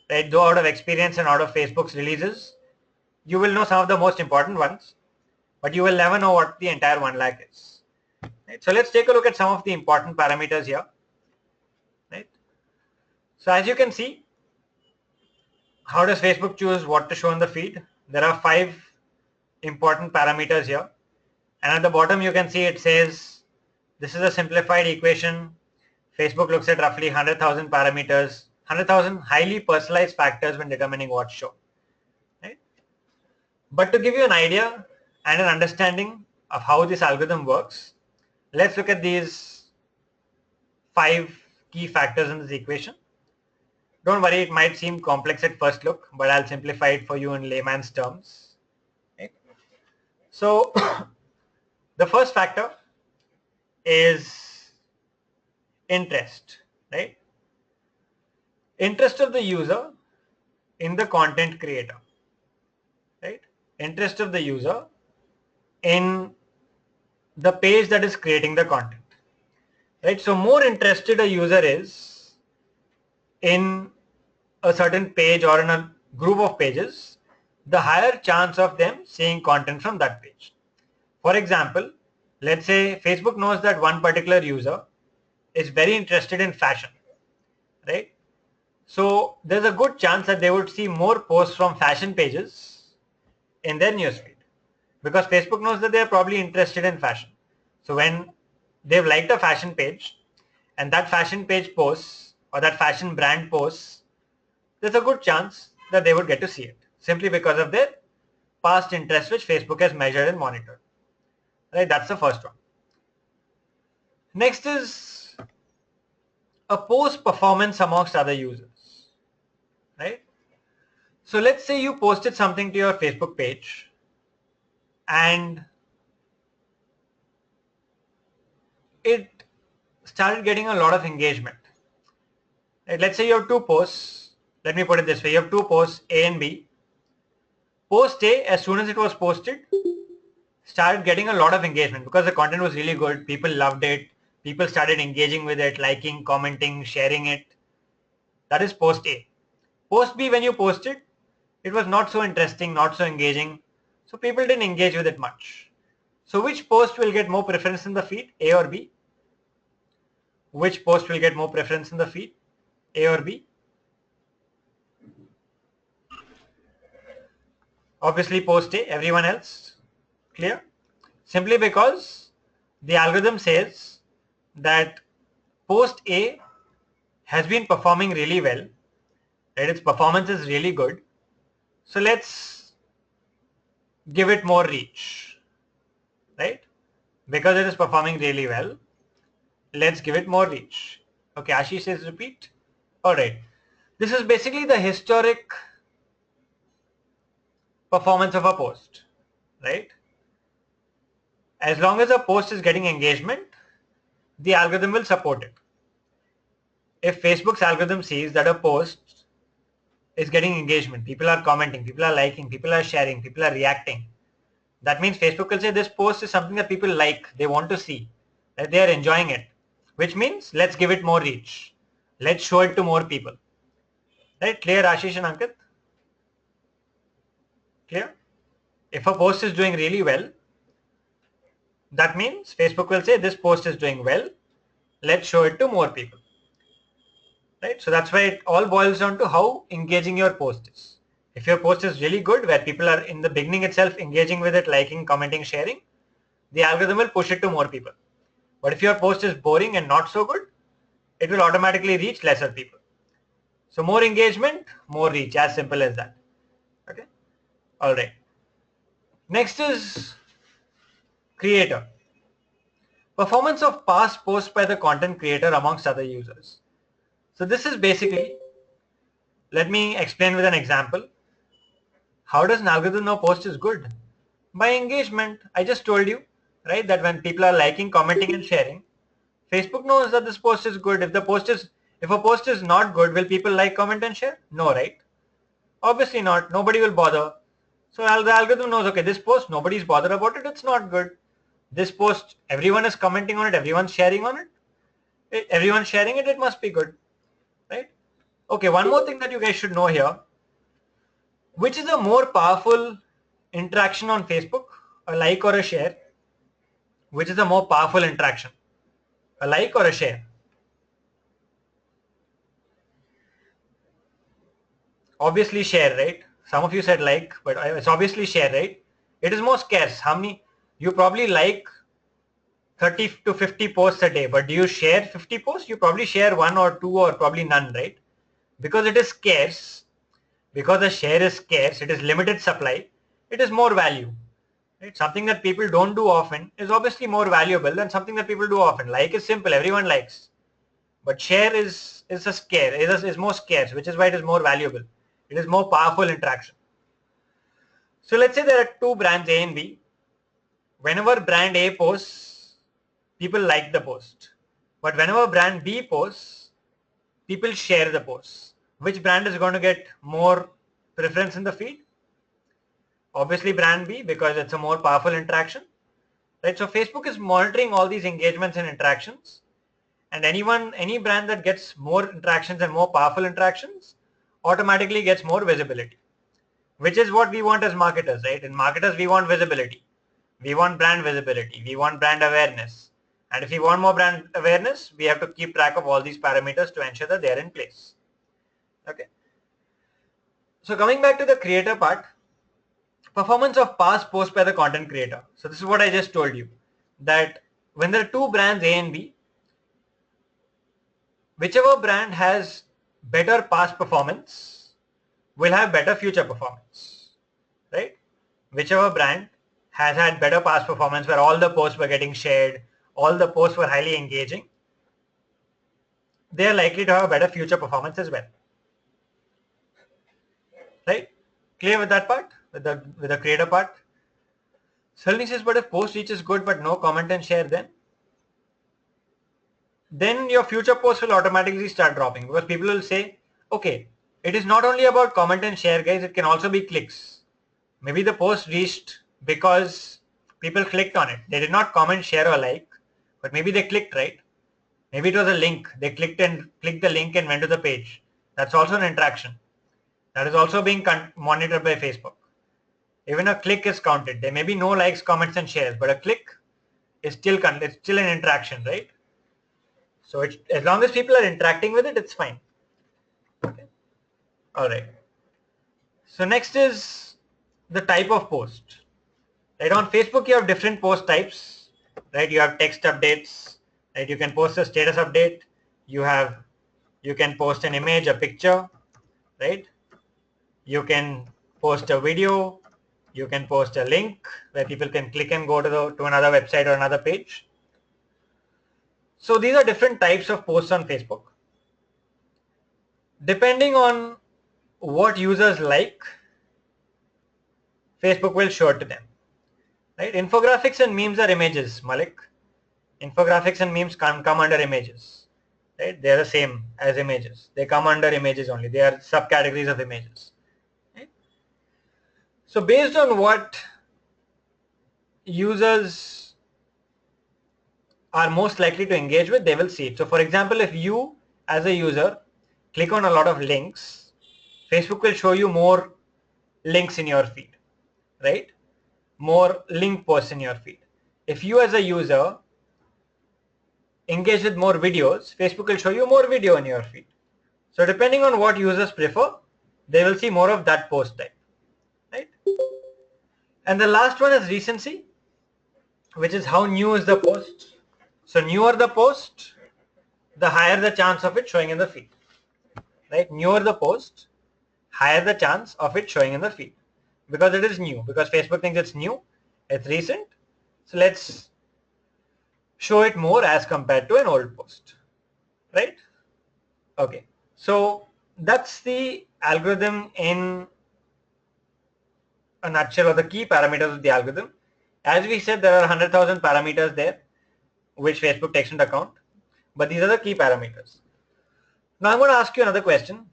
right? Though out of experience and out of Facebook's releases, you will know some of the most important ones, but you will never know what the entire 1 lakh is. Right? So let's take a look at some of the important parameters here. Right? So as you can see, how does Facebook choose what to show in the feed? There are 5 important parameters here. And at the bottom you can see it says, this is a simplified equation. Facebook looks at roughly 100,000 parameters, 100,000 highly personalized factors when determining what to show. Right? But to give you an idea and an understanding of how this algorithm works, let's look at these 5 key factors in this equation. Don't worry, it might seem complex at first look, but I'll simplify it for you in layman's terms. Okay. So the first factor is interest, right? Interest of the user in the content creator, right? Interest of the user in the page that is creating the content, right? So more interested a user is in a certain page or in a group of pages, the higher chance of them seeing content from that page. For example, let's say Facebook knows that one particular user is very interested in fashion, right? So there's a good chance that they would see more posts from fashion pages in their newsfeed because Facebook knows that they're probably interested in fashion. So when they've liked a fashion page and that fashion page posts or that fashion brand posts, there's a good chance that they would get to see it simply because of their past interest which Facebook has measured and monitored. Right, that's the first one. Next is a post performance amongst other users. Right? So let's say you posted something to your Facebook page and it started getting a lot of engagement. Right? Let's say you have 2 posts. Let me put it this way. You have 2 posts, A and B. Post A, as soon as it was posted, started getting a lot of engagement because the content was really good. People loved it. People started engaging with it, liking, commenting, sharing it. That is post A. Post B, when you posted, it was not so interesting, not so engaging. So people didn't engage with it much. So which post will get more preference in the feed, A or B? Which post will get more preference in the feed, A or B? Obviously post A, everyone else. Clear? Simply because the algorithm says that post A has been performing really well, right? Its performance is really good. So let's give it more reach, right? Because it is performing really well, let's give it more reach. Okay, Ashish says repeat. All right. This is basically the historic performance of a post, right? As long as a post is getting engagement, the algorithm will support it. If Facebook's algorithm sees that a post is getting engagement, people are commenting, people are liking, people are sharing, people are reacting, that means Facebook will say this post is something that people like, they want to see, that they are enjoying it, which means let's give it more reach. Let's show it to more people. Right? Clear, Ashish and Ankit? Clear? If a post is doing really well, that means Facebook will say this post is doing well, let's show it to more people. Right? So that's why it all boils down to how engaging your post is. If your post is really good, where people are in the beginning itself engaging with it, liking, commenting, sharing, the algorithm will push it to more people. But if your post is boring and not so good, it will automatically reach lesser people. So more engagement, more reach, as simple as that. Okay. All right. Next is creator. Performance of past posts by the content creator amongst other users. So this is basically, let me explain with an example. How does an algorithm know post is good? By engagement. I just told you, right, that when people are liking, commenting and sharing, Facebook knows that this post is good. If a post is not good, will people like, comment and share? No, right? Obviously not. Nobody will bother. So the algorithm knows, okay, this post, nobody's bothered about it. It's not good. This post, everyone is commenting on it. Everyone's sharing on it. Everyone's sharing it. It must be good, right? Okay, one more thing that you guys should know here. Which is a more powerful interaction on Facebook, a like or a share? Which is a more powerful interaction, a like or a share? obviously share, right? Some of you said like, but it's obviously share, right? It is more scarce. How many? You probably like 30 to 50 posts a day, but do you share 50 posts? You probably share one or two or probably none, right? Because it is scarce, because the share is scarce, it is limited supply, it is more value. Right? Something that people don't do often is obviously more valuable than something that people do often. Like is simple, everyone likes. But share is a scare, is more scarce, which is why it is more valuable. It is more powerful interaction. So let's say there are two brands A and B. Whenever brand A posts, people like the post. But whenever brand B posts, people share the posts. Which brand is going to get more preference in the feed? Obviously brand B, because it's a more powerful interaction. Right? So Facebook is monitoring all these engagements and interactions. And any brand that gets more interactions and more powerful interactions automatically gets more visibility, which is what we want as marketers, right? In marketers, we want visibility. We want brand visibility. We want brand awareness. And if we want more brand awareness, we have to keep track of all these parameters to ensure that they're in place. Okay. So coming back to the creator part, performance of past posts by the content creator. So this is what I just told you, that when there are two brands A and B, whichever brand has better past performance will have better future performance, right? Whichever brand has had better past performance where all the posts were getting shared, all the posts were highly engaging, they are likely to have a better future performance as well, right? Clear with that part, with the creator part? Salini says, but if post reach is good but no comment and share, then your future posts will automatically start dropping, because people will say, okay, it is not only about comment and share, guys, it can also be clicks. Maybe the post reached because people clicked on it. They did not comment, share or like, but maybe they clicked, right? Maybe it was a link. They clicked the link and went to the page. That's also an interaction. That is also being monitored by Facebook. Even a click is counted. There may be no likes, comments and shares, but a click is still an interaction, right? So as long as people are interacting with it, it's fine. Okay. All right. So next is the type of post. Right, on Facebook you have different post types. Right, you have text updates. Right, you can post a status update. You can post an image, a picture. Right, you can post a video. You can post a link where people can click and go to another website or another page. So these are different types of posts on Facebook. Depending on what users like, Facebook will show it to them. Right? Infographics and memes are images, Malik. Infographics and memes can't come under images. Right? They are the same as images. They come under images only. They are subcategories of images. Right? So based on what users are most likely to engage with, they will see it. So for example, if you as a user click on a lot of links, Facebook will show you more links in your feed, right? More link posts in your feed. If you as a user engage with more videos, Facebook will show you more video in your feed. So depending on what users prefer, they will see more of that post type, right? And the last one is recency, which is how new is the post. So newer the post, the higher the chance of it showing in the feed, right? Newer the post, higher the chance of it showing in the feed, because it is new, because Facebook thinks it's new, it's recent. So let's show it more as compared to an old post, right? Okay, so that's the algorithm in a nutshell, or the key parameters of the algorithm. As we said, there are 100,000 parameters there which Facebook takes into account, but these are the key parameters. Now I'm going to ask you another question.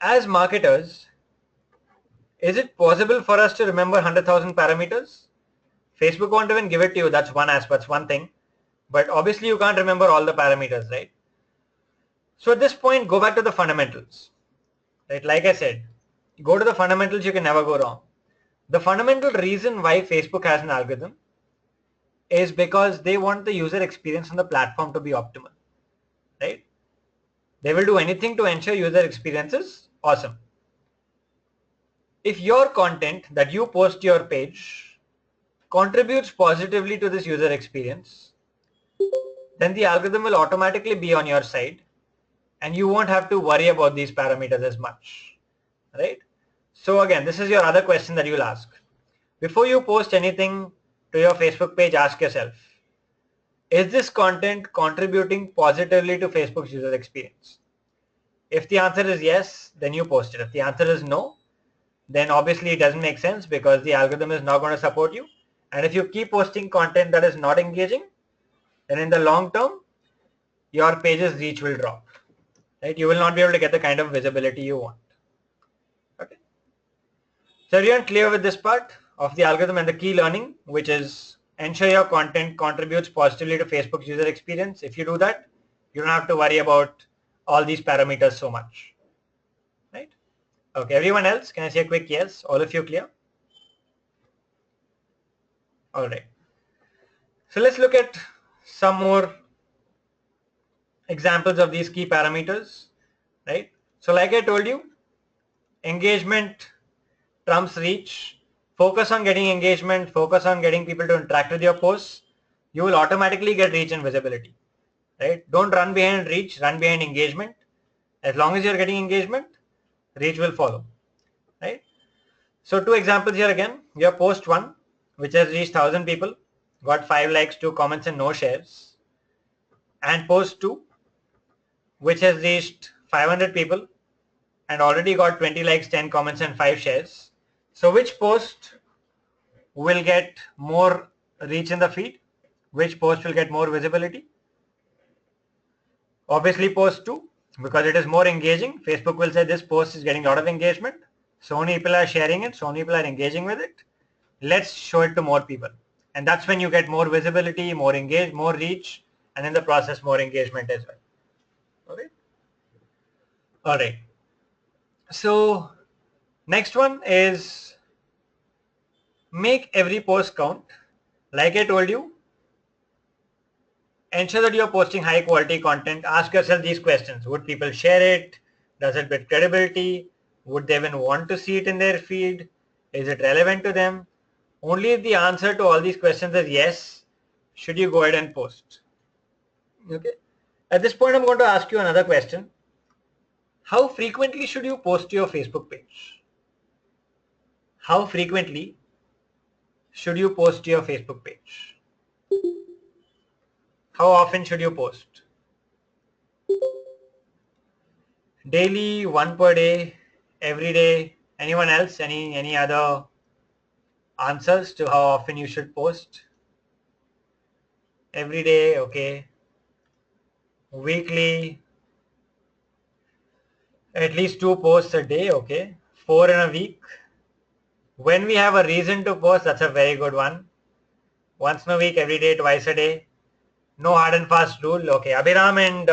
As marketers, is it possible for us to remember 100,000 parameters? Facebook won't even give it to you. That's one aspect, one thing. But obviously you can't remember all the parameters, right? So at this point, go back to the fundamentals. Right? Like I said, go to the fundamentals, you can never go wrong. The fundamental reason why Facebook has an algorithm is because they want the user experience on the platform to be optimal, right? They will do anything to ensure user experience is awesome. If your content that you post to your page contributes positively to this user experience, then the algorithm will automatically be on your side and you won't have to worry about these parameters as much, right? So again, this is your other question that you'll ask. Before you post anything to your Facebook page, ask yourself, is this content contributing positively to Facebook's user experience? If the answer is yes, then you post it. If the answer is no, then obviously it doesn't make sense because the algorithm is not going to support you. And if you keep posting content that is not engaging, then in the long term, your page's reach will drop. Right? You will not be able to get the kind of visibility you want. Okay. So everyone clear with this part of the algorithm and the key learning, which is ensure your content contributes positively to Facebook's user experience. If you do that, you don't have to worry about all these parameters so much. Right? Okay, everyone else, can I say a quick yes? All of you clear? All right. So let's look at some more examples of these key parameters, right? So like I told you, engagement trumps reach. Focus on getting engagement, focus on getting people to interact with your posts. You will automatically get reach and visibility, right? Don't run behind reach, run behind engagement. As long as you're getting engagement, reach will follow, right? So two examples here again. Your post 1, which has reached 1,000 people, got 5 likes, 2 comments and no shares. And post 2, which has reached 500 people and already got 20 likes, 10 comments and 5 shares. So which post will get more reach in the feed? Which post will get more visibility? Obviously post 2, because it is more engaging. Facebook will say this post is getting a lot of engagement. So many people are sharing it, so many people are engaging with it. Let's show it to more people. And that's when you get more visibility, more engage, more reach, and in the process more engagement as well. Okay. All right. So next one is make every post count. Like I told you, ensure that you're posting high quality content. Ask yourself these questions. Would people share it? Does it build credibility? Would they even want to see it in their feed? Is it relevant to them? Only if the answer to all these questions is yes, should you go ahead and post. Okay. At this point, I'm going to ask you another question. How frequently should you post to your Facebook page? How frequently should you post to your Facebook page? How often should you post? Daily, one per day, every day? Anyone else? Any other answers to how often you should post? Every day, okay. Weekly, at least 2 posts a day, okay. 4 in a week. When we have a reason to post, that's a very good one. Once in a week, every day, twice a day. No hard and fast rule. Okay, Abhiram and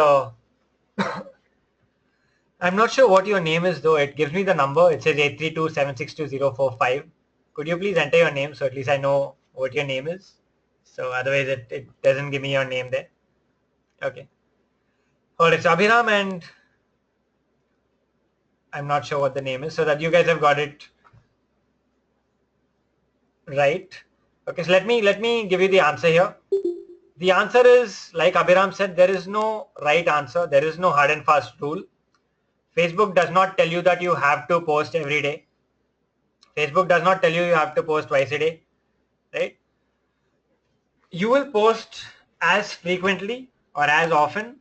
I'm not sure what your name is though. It gives me the number. It says 832-762-045. Could you please enter your name so at least I know what your name is? So otherwise it doesn't give me your name there. Okay. Alright, so Abhiram and I'm not sure what the name is, so that you guys have got it right. Okay, so let me give you the answer here. The answer is, like Abhiram said, there is no right answer. There is no hard and fast rule. Facebook does not tell you that you have to post every day. Facebook does not tell you you have to post twice a day, right? You will post as frequently or as often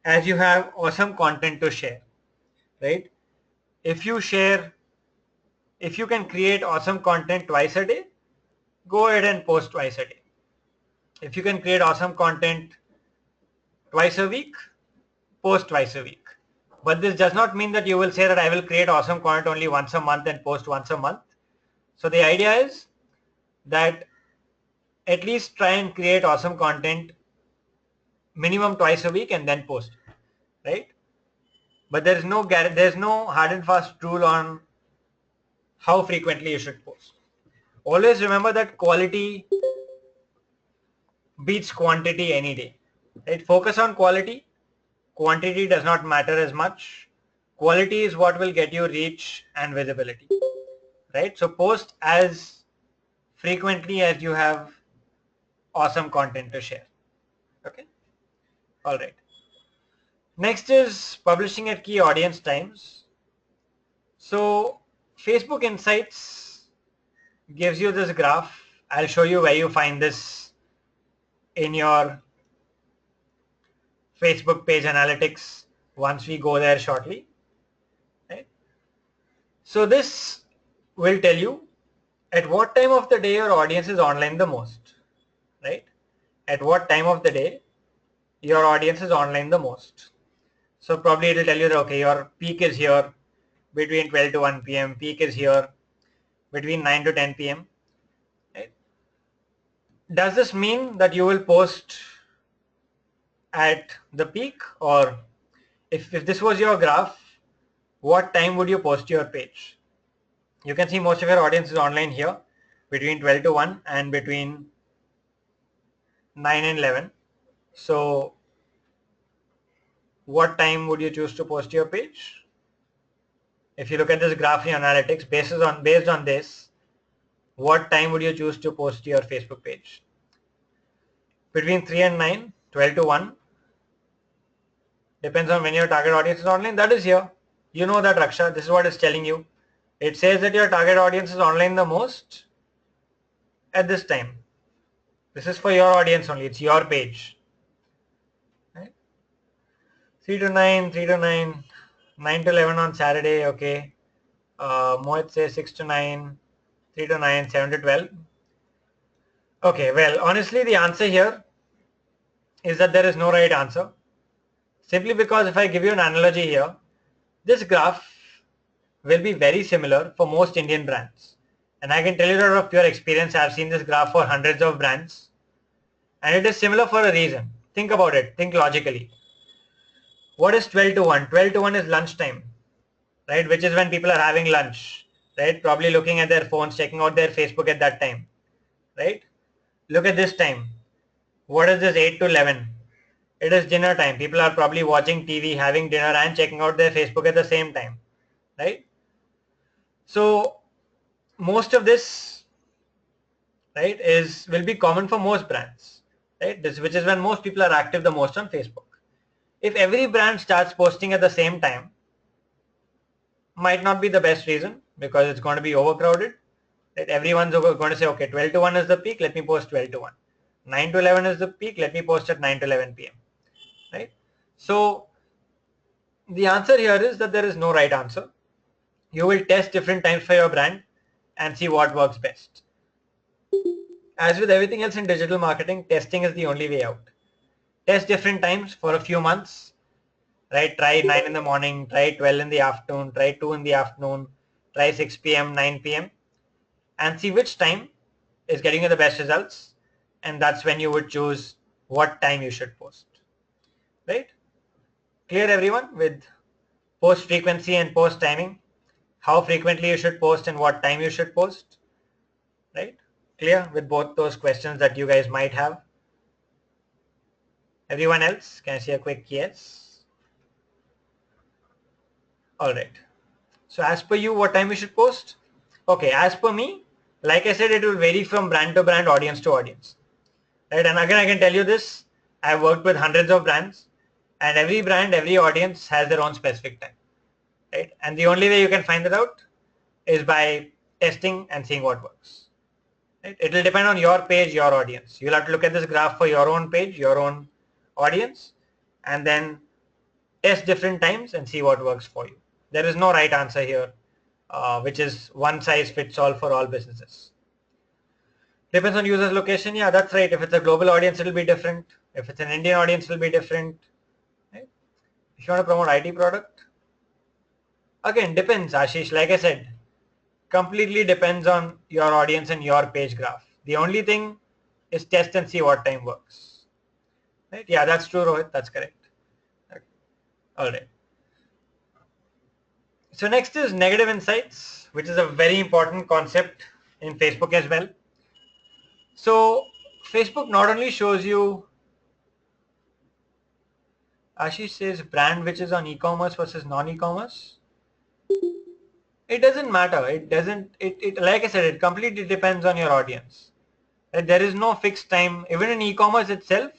as you have awesome content to share, right? If you can create awesome content twice a day, go ahead and post twice a day. If you can create awesome content twice a week, post twice a week. But this does not mean that you will say that I will create awesome content only once a month and post once a month. So the idea is that at least try and create awesome content minimum twice a week and then post, right? But there's no hard and fast rule on how frequently you should post. Always remember that quality beats quantity any day, right? Focus on quality. Quantity does not matter as much. Quality is what will get you reach and visibility, right? So post as frequently as you have awesome content to share. Okay, all right. Next is publishing at key audience times. So Facebook Insights gives you this graph. I'll show you where you find this in your Facebook page analytics once we go there shortly. Right? So this will tell you at what time of the day your audience is online the most, right? At what time of the day your audience is online the most. So probably it will tell you that, okay, your peak is here between 12 to 1 p.m. Peak is here between 9 to 10 p.m. Right? Does this mean that you will post at the peak, or if this was your graph, what time would you post to your page? You can see most of your audience is online here between 12 to 1 and between 9 and 11. So what time would you choose to post to your page? If you look at this graph in analytics, based on this, what time would you choose to post to your Facebook page? Between 3 and 9, 12 to 1, depends on when your target audience is online. That is here. You know that, Raksha. This is what it's telling you. It says that your target audience is online the most at this time. This is for your audience only. It's your page. Right? 3 to 9, 3 to 9, 9 to 11 on Saturday. Okay. Mohit says 6 to 9, 3 to 9, 7 to 12. Okay. Well, honestly, the answer here is that there is no right answer. Simply because if I give you an analogy here, this graph will be very similar for most Indian brands. And I can tell you out of pure experience, I've seen this graph for hundreds of brands. And it is similar for a reason. Think about it. Think logically. What is 12 to 1? 12 to 1 is lunchtime, right? Which is when people are having lunch, right? Probably looking at their phones, checking out their Facebook at that time, right? Look at this time. What is this 8 to 11? It is dinner time. People are probably watching TV, having dinner and checking out their Facebook at the same time, right? So most of this, right, will be common for most brands, right? Which is when most people are active the most on Facebook. If every brand starts posting at the same time, might not be the best reason because it's going to be overcrowded. Right? Everyone's going to say, okay, 12 to 1 is the peak, let me post 12 to 1. 9 to 11 is the peak, let me post at 9 to 11 p.m. Right? So the answer here is that there is no right answer. You will test different times for your brand and see what works best. As with everything else in digital marketing, testing is the only way out. Test different times for a few months, right? Try 9 in the morning, try 12 in the afternoon, try 2 in the afternoon, try 6 p.m., 9 p.m. and see which time is getting you the best results. And that's when you would choose what time you should post, right? Clear everyone with post frequency and post timing, how frequently you should post and what time you should post, right? Clear with both those questions that you guys might have. Everyone else, can I see a quick yes? All right. So as per you, what time you should post? Okay, as per me, like I said, it will vary from brand to brand, audience to audience, right? And again, I can tell you this, I've worked with hundreds of brands and every brand, every audience has their own specific time, right? And the only way you can find that out is by testing and seeing what works. Right? It will depend on your page, your audience. You'll have to look at this graph for your own page, your own audience, and then test different times and see what works for you. There is no right answer here, which is one size fits all for all businesses. Depends on user's location. Yeah, that's right. If it's a global audience, it'll be different. If it's an Indian audience, it'll be different. Right? If you want to promote IT product, again, depends, Ashish. Like I said, completely depends on your audience and your page graph. The only thing is test and see what time works. Right? Yeah, that's true, Rohit. That's correct. Okay. All right. So next is negative insights, which is a very important concept in Facebook as well. So Facebook not only shows you, Ashish says brand which is on e-commerce versus non-e-commerce. It doesn't matter. It doesn't. It like I said, it completely depends on your audience. There is no fixed time. Even in e-commerce itself,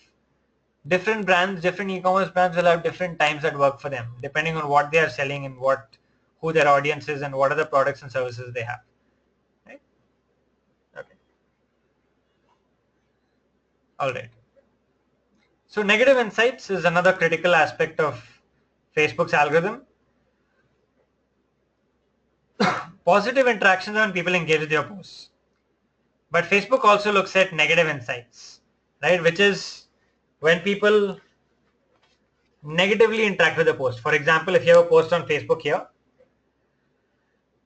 different brands, different e-commerce brands will have different times that work for them, depending on what they are selling and who their audience is and what are the products and services they have. Right? Okay. All right. So negative insights is another critical aspect of Facebook's algorithm. Positive interactions when people engage with your posts. But Facebook also looks at negative insights, right? Which is when people negatively interact with the post. For example, if you have a post on Facebook here,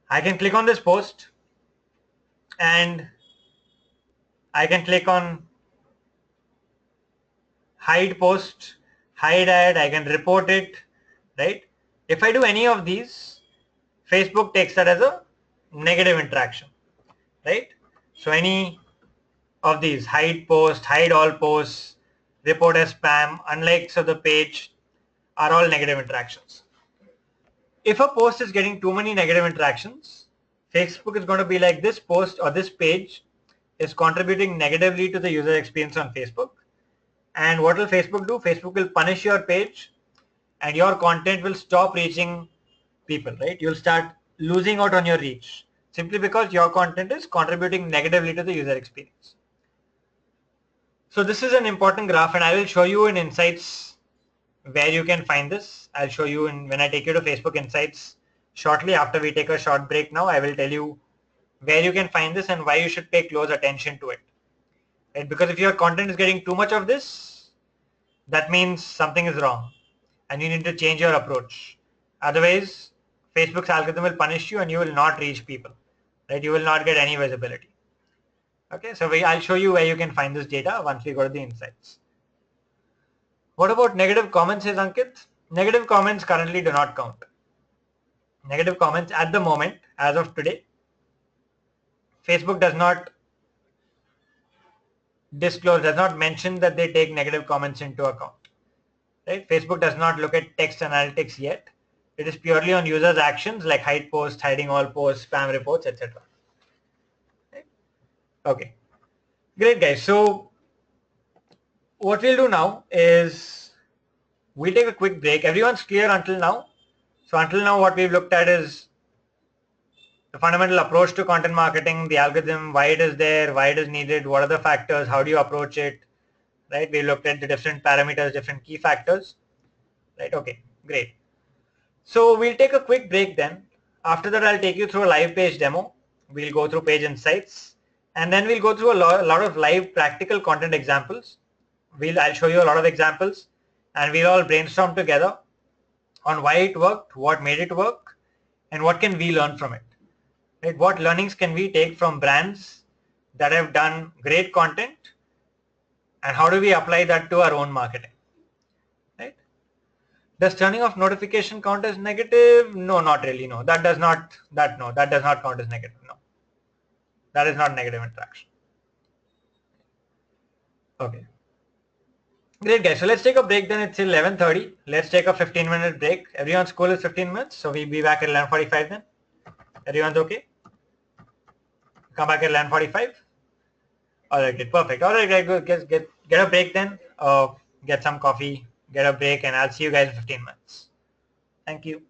I can click on this post and I can click on hide post, hide ad, I can report it, right? If I do any of these, Facebook takes that as a negative interaction, right? So any of these, hide post, hide all posts, report as spam, unlikes of the page, are all negative interactions. If a post is getting too many negative interactions, Facebook is going to be like, this post or this page is contributing negatively to the user experience on Facebook. And what will Facebook do? Facebook will punish your page and your content will stop reaching people, right? You'll start losing out on your reach simply because your content is contributing negatively to the user experience. So this is an important graph and I will show you in Insights where you can find this. I'll show you when I take you to Facebook Insights shortly after we take a short break now. I will tell you where you can find this and why you should pay close attention to it. Right? Because if your content is getting too much of this, that means something is wrong and you need to change your approach. Otherwise, Facebook's algorithm will punish you and you will not reach people. Right? You will not get any visibility. Okay, so I'll show you where you can find this data once we go to the insights. What about negative comments, says Ankit? Negative comments currently do not count. Negative comments at the moment, as of today, Facebook does not disclose, does not mention that they take negative comments into account. Right? Facebook does not look at text analytics yet. It is purely on users' actions like hide posts, hiding all posts, spam reports, etc. Right? Okay, great guys. So what we'll do now is we'll take a quick break. Everyone's clear until now? So until now what we've looked at is the fundamental approach to content marketing, the algorithm, why it is there, why it is needed, what are the factors, how do you approach it, right? We looked at the different parameters, different key factors, right? Okay, great. So we'll take a quick break then. After that, I'll take you through a live page demo. We'll go through page insights, and then we'll go through a lot of live practical content examples. I'll show you a lot of examples, and we'll all brainstorm together on why it worked, what made it work, and what can we learn from it. Right? What learnings can we take from brands that have done great content, and how do we apply that to our own marketing? Right? Does turning off notification count as negative? No, not really. No, that does not. That does not count as negative. No, that is not negative interaction. Okay. Great guys. So let's take a break then. It's 11:30. Let's take a 15-minute break. Everyone's school is 15 minutes, so we'll be back at 11:45 then. Everyone's okay? Come back at 11:45. All right, good, perfect. All right, guys, get a break then. Get some coffee, get a break, and I'll see you guys in 15 minutes. Thank you.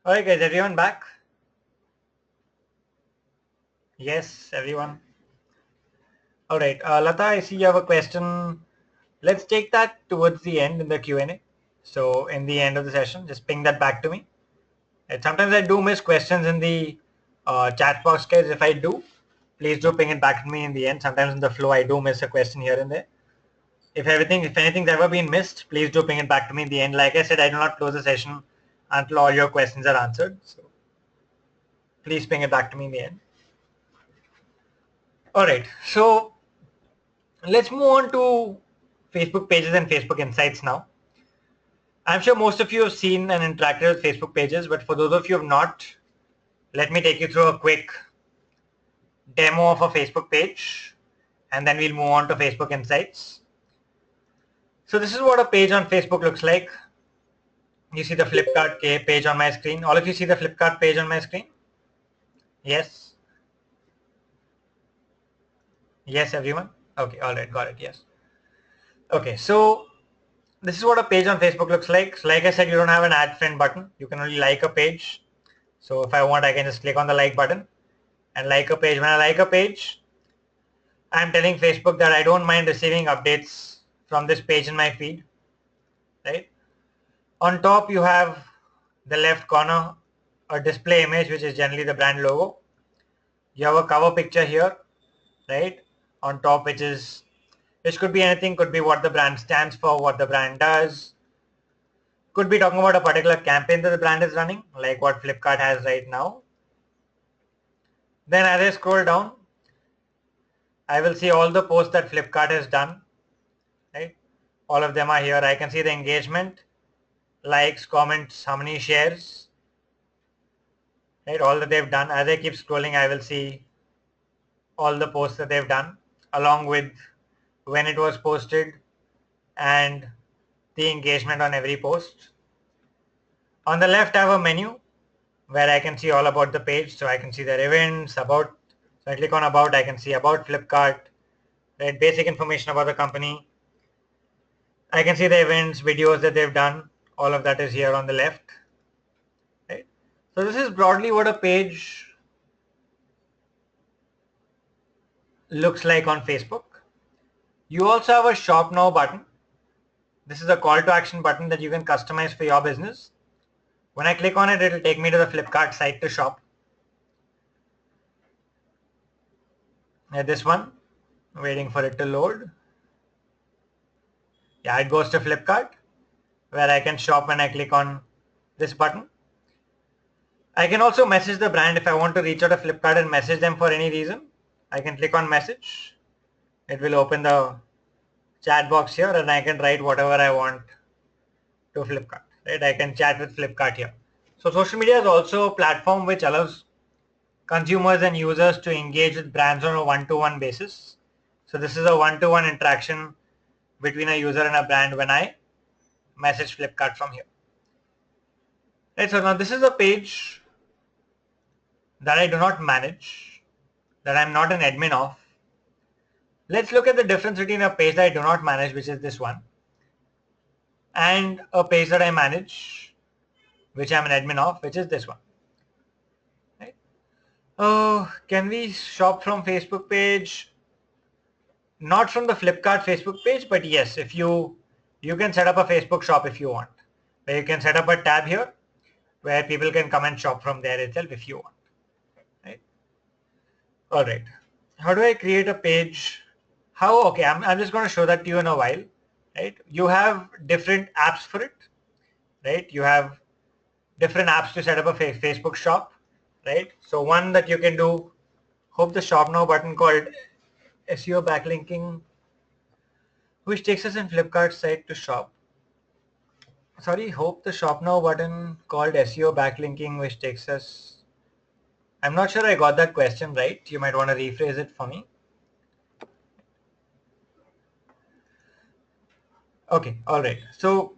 Alright guys, everyone back? Yes, everyone. Alright, Lata, I see you have a question. Let's take that towards the end in the Q&A. So in the end of the session, just ping that back to me. And sometimes I do miss questions in the chat box, guys. If I do, please do ping it back to me in the end. Sometimes in the flow, I do miss a question here and there. If anything's ever been missed, please do ping it back to me in the end. Like I said, I do not close the session until all your questions are answered. So please ping it back to me in the end. All right, so let's move on to Facebook pages and Facebook insights now. I'm sure most of you have seen and interacted with Facebook pages, but for those of you who have not, let me take you through a quick demo of a Facebook page, and then we'll move on to Facebook insights. So this is what a page on Facebook looks like. You see the Flipkart page on my screen. All of you see the Flipkart page on my screen? Yes? Yes, everyone? Okay, all right, got it, yes. Okay, so this is what a page on Facebook looks like. So like I said, you don't have an add friend button. You can only like a page. So if I want, I can just click on the like button and like a page. When I like a page, I'm telling Facebook that I don't mind receiving updates from this page in my feed, right? On top, you have the left corner, a display image, which is generally the brand logo. You have a cover picture here, right? On top, which could be anything, could be what the brand stands for, what the brand does. Could be talking about a particular campaign that the brand is running, like what Flipkart has right now. Then as I scroll down, I will see all the posts that Flipkart has done, right? All of them are here. I can see the engagement, likes, comments, how many shares, right? All that they've done. As I keep scrolling, I will see all the posts that they've done, along with when it was posted and the engagement on every post. On the left, I have a menu where I can see all about the page. So I can see their events, about. So I click on about, I can see about Flipkart, right? Basic information about the company. I can see the events, videos that they've done. All of that is here on the left, right? So this is broadly what a page looks like on Facebook. You also have a shop now button. This is a call to action button that you can customize for your business. When I click on it, it will take me to the Flipkart site to shop. This one, waiting for it to load. Yeah, it goes to Flipkart where I can shop when I click on this button. I can also message the brand if I want to reach out to Flipkart and message them for any reason. I can click on message. It will open the chat box here and I can write whatever I want to Flipkart, right? I can chat with Flipkart here. So social media is also a platform which allows consumers and users to engage with brands on a one-to-one basis. So this is a one-to-one interaction between a user and a brand when I message Flipkart from here. Right, so now this is a page that I do not manage, that I'm not an admin of. Let's look at the difference between a page that I do not manage, which is this one, and a page that I manage, which I'm an admin of, which is this one. Right? Oh, can we shop from Facebook page? Not from the Flipkart Facebook page, but yes, if you can set up a Facebook shop if you want, where you can set up a tab here where people can come and shop from there itself if you want. Right? All right. How do I create a page? How? Okay, I'm just going to show that to you in a while. Right? You have different apps for it. Right? You have different apps to set up a Facebook shop. Right? So one that you can do, hope the shop now button called SEO backlinking, which takes us in Flipkart site to shop. Sorry, hope the shop now button called SEO backlinking, which takes us. I'm not sure I got that question right. You might want to rephrase it for me. Okay, all right. So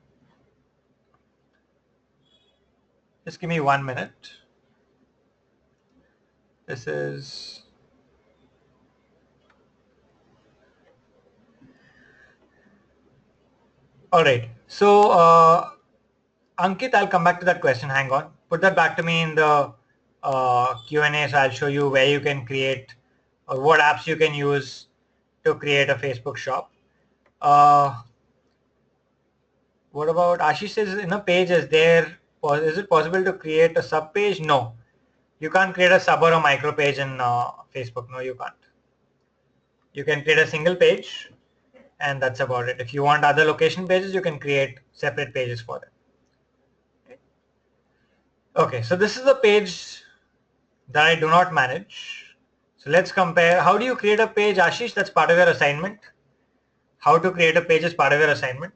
just give me 1 minute. This is. All right. So Ankit, I'll come back to that question. Hang on. put that back to me in the Q&A, so I'll show you where you can create or what apps you can use to create a Facebook shop. What about Ashish says in a page is it possible to create a sub page? No, you can't create a sub or a micro page in Facebook. No, you can't. You can create a single page and that's about it. If you want other location pages, you can create separate pages for them. Okay, so this is the page that I do not manage. So let's compare. How do you create a page, Ashish? That's part of your assignment. How to create a page is part of your assignment.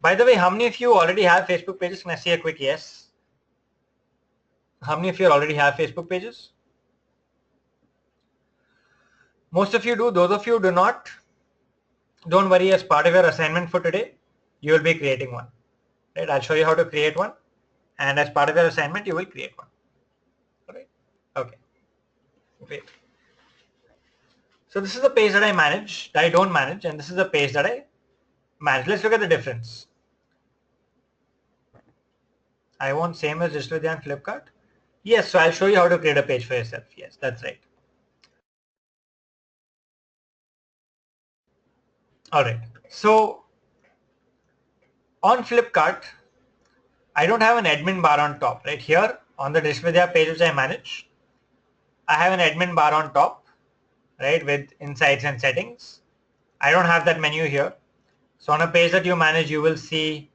By the way, how many of you already have Facebook pages? Can I see a quick yes? How many of you already have Facebook pages? Most of you do. Those of you who do not, don't worry, as part of your assignment for today, you will be creating one. Right? I'll show you how to create one. And as part of your assignment, you will create one. All right? Okay. Great. So this is the page that I manage, that I don't manage, and this is the page that I manage. Let's look at the difference. I want same as Digital Vidya and Flipkart. Yes, so I'll show you how to create a page for yourself. Yes, that's right. All right. So on Flipkart, I don't have an admin bar on top. Right here on the Digital Vidya page which I manage, I have an admin bar on top, right, with insights and settings. I don't have that menu here. So on a page that you manage, you will see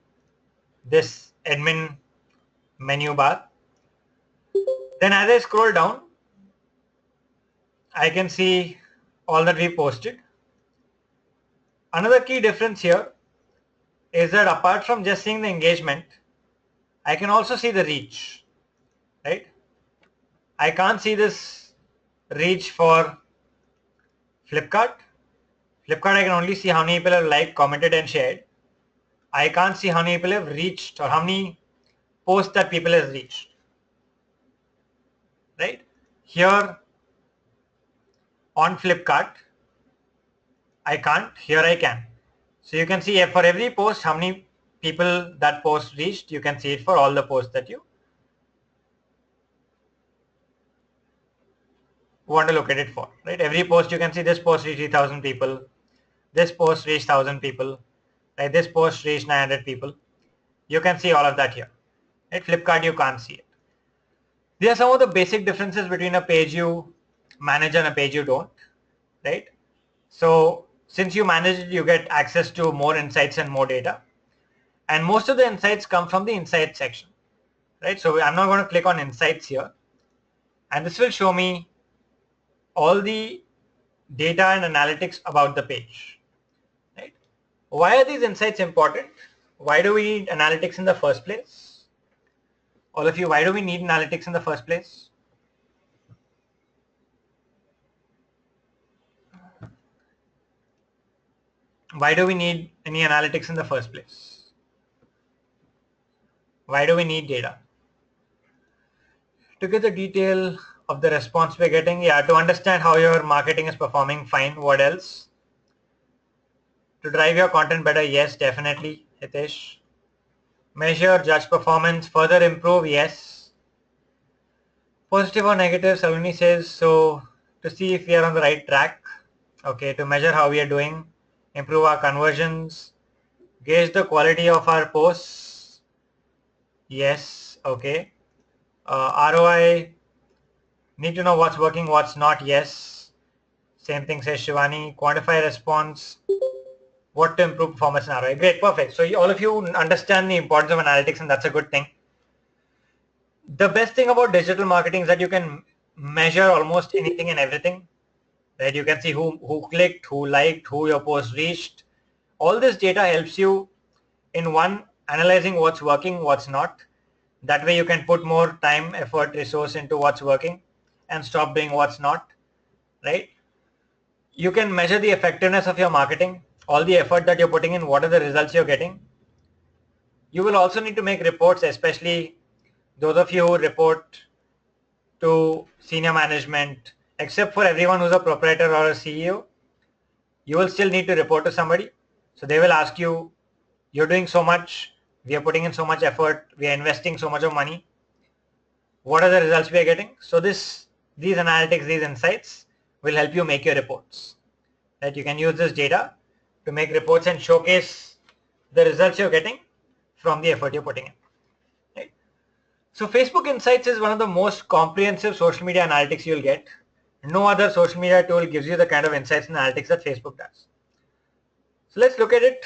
this admin menu bar. Then as I scroll down, I can see all that we posted. Another key difference here is that apart from just seeing the engagement, I can also see the reach, right? I can't see this reach for Flipkart. Flipkart, I can only see how many people have liked, commented and shared. I can't see how many people have reached or how many posts that people have reached, right? Here on Flipkart, I can't, here I can. So you can see for every post how many people that post reached. You can see it for all the posts that you want to locate it for, right? Every post you can see this post reached 3,000 people, this post reached 1,000 people, right? This post reached 900 people. You can see all of that here. At Flipkart, you can't see it. These are some of the basic differences between a page you manage and a page you don't, right? So since you manage it, you get access to more insights and more data. And most of the insights come from the insights section, right? So I'm not going to click on insights here. And this will show me all the data and analytics about the page, right? Why are these insights important? Why do we need analytics in the first place? All of you, why do we need analytics in the first place? Why do we need any analytics in the first place? Why do we need data? To get the detail of the response we're getting, yeah, to understand how your marketing is performing, fine. What else? To drive your content better, yes, definitely, Hitesh. Measure, judge performance, further improve, yes. Positive or negative, Saloni says, so to see if we are on the right track, okay, to measure how we are doing, improve our conversions, gauge the quality of our posts, yes, okay. ROI, need to know what's working, what's not, yes. Same thing says Shivani, quantify response, what to improve performance in ROI. Great, perfect. So all of you understand the importance of analytics and that's a good thing. The best thing about digital marketing is that you can measure almost anything and everything. Right? You can see who clicked, who liked, who your post reached. All this data helps you in one, analyzing what's working, what's not. That way you can put more time, effort, resource into what's working and stop doing what's not, right? You can measure the effectiveness of your marketing, all the effort that you're putting in, what are the results you're getting. You will also need to make reports, especially those of you who report to senior management, except for everyone who's a proprietor or a CEO, you will still need to report to somebody. So they will ask you, you're doing so much, we are putting in so much effort, we are investing so much of money. what are the results we are getting? So these analytics, these insights will help you make your reports. That you can use this data to make reports and showcase the results you're getting from the effort you're putting in. Right? So Facebook Insights is one of the most comprehensive social media analytics you'll get. No other social media tool gives you the kind of insights and analytics that Facebook does. So let's look at it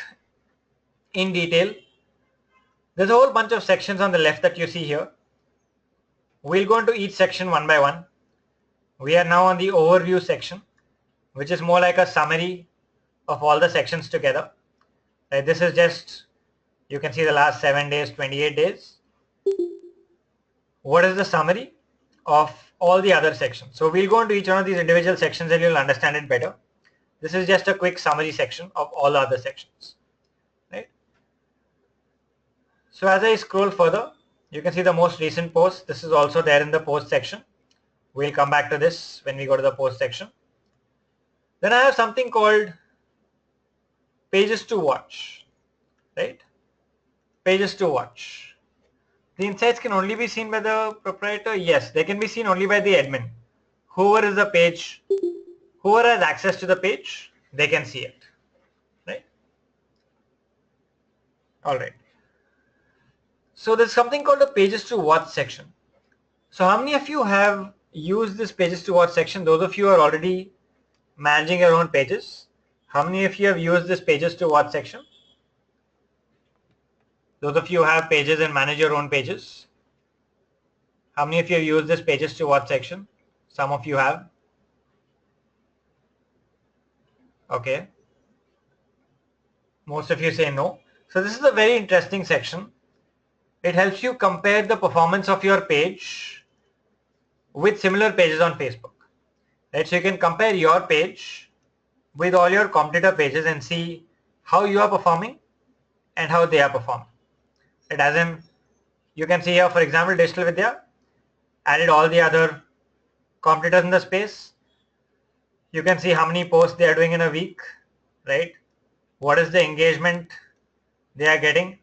in detail. There's a whole bunch of sections on the left that you see here. We'll go into each section one by one. We are now on the overview section, which is more like a summary of all the sections together. This is just, you can see the last 7 days, 28 days. What is the summary of all the other sections? So we'll go into each one of these individual sections and you'll understand it better. This is just a quick summary section of all the other sections. Right? So as I scroll further, you can see the most recent post. This is also there in the post section. We'll come back to this when we go to the post section. Then I have something called pages to watch. Right? Pages to watch. The insights can only be seen by the proprietor? Yes, they can be seen only by the admin. Whoever is the page, whoever has access to the page, they can see it. Right? Alright. So there's something called the pages to watch section. So how many of you have used this pages to watch section? Those of you who are already managing your own pages. How many of you have used this pages to watch section? Those of you who have pages and manage your own pages. How many of you have used this pages to watch section? Some of you have. Okay. Most of you say no. So this is a very interesting section. It helps you compare the performance of your page with similar pages on Facebook. Right? So you can compare your page with all your competitor pages and see how you are performing and how they are performing. It as in, you can see here, for example, Digital Vidya added all the other competitors in the space. You can see how many posts they are doing in a week, right? What is the engagement they are getting,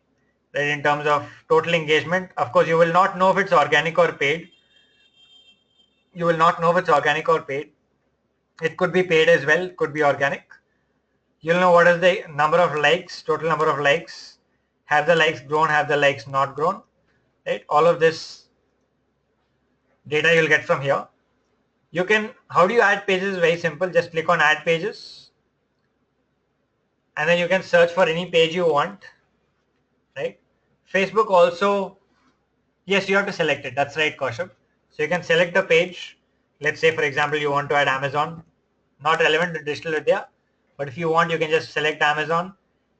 right, in terms of total engagement. Of course, you will not know if it's organic or paid. You will not know if it's organic or paid. It could be paid as well, could be organic. You'll know what is the number of likes, total number of likes. Have the likes grown, have the likes not grown, right? All of this data you'll get from here. You can, how do you add pages? Very simple. Just click on add pages. And then you can search for any page you want, right? Facebook also, yes, you have to select it. That's right, Kaushik. So you can select a page. Let's say, for example, you want to add Amazon. Not relevant to Digital Vidya, but if you want, you can just select Amazon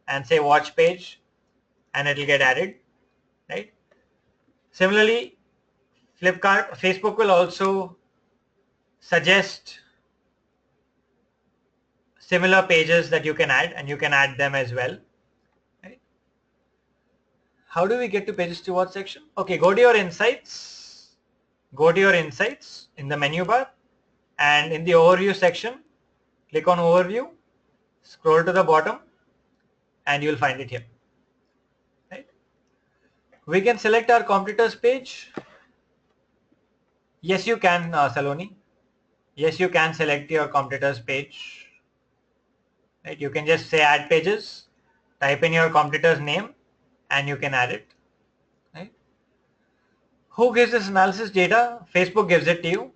and say watch page and it will get added, right? Similarly, Facebook will also suggest similar pages that you can add and you can add them as well. Right? How do we get to pages to watch section? Okay, go to your insights. Go to your insights in the menu bar and in the overview section, click on overview, scroll to the bottom and you'll find it here. Right? We can select our competitors page. Yes, you can, Saloni. Yes, you can select your competitors page. Right? You can just say add pages, type in your competitor's name and you can add it. Right? Who gives this analysis data? Facebook gives it to you.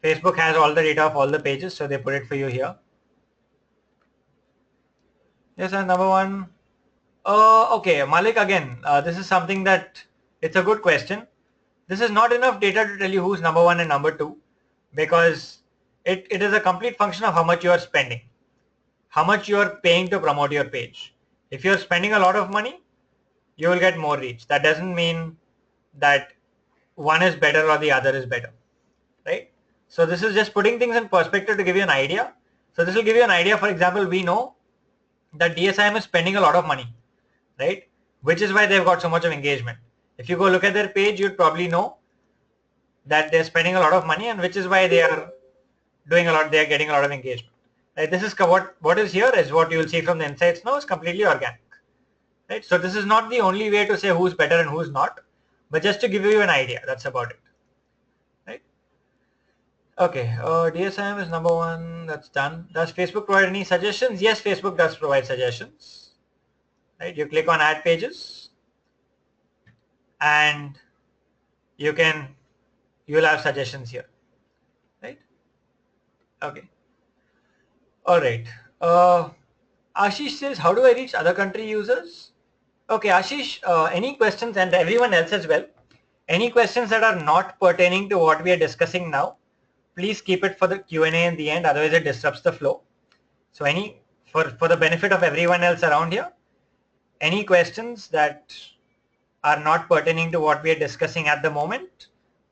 Facebook has all the data of all the pages, so they put it for you here. Yes, and number one. Okay, Malik, again, this is something that, it's a good question. This is not enough data to tell you who's number one and number two, because it is a complete function of how much you are spending, how much you are paying to promote your page. If you're spending a lot of money, you will get more reach. That doesn't mean that one is better or the other is better, right? So this is just putting things in perspective to give you an idea. So this will give you an idea. For example, we know that DSIM is spending a lot of money, right? Which is why they've got so much of engagement. If you go look at their page, you'd probably know that they're spending a lot of money, and which is why they are doing a lot, they are getting a lot of engagement. Right? This is what is here is what you will see from the insights now is completely organic. Right? So this is not the only way to say who's better and who's not, but just to give you an idea, that's about it. Okay, DSIM is number one, that's done. Does Facebook provide any suggestions? Yes, Facebook does provide suggestions. Right, you click on add pages and you'll have suggestions here, right? Okay, all right. Uh, Ashish says, how do I reach other country users? Okay, Ashish, any questions, and everyone else as well, any questions that are not pertaining to what we are discussing now, please keep it for the Q&A in the end, otherwise it disrupts the flow. So for the benefit of everyone else around here, any questions that are not pertaining to what we are discussing at the moment,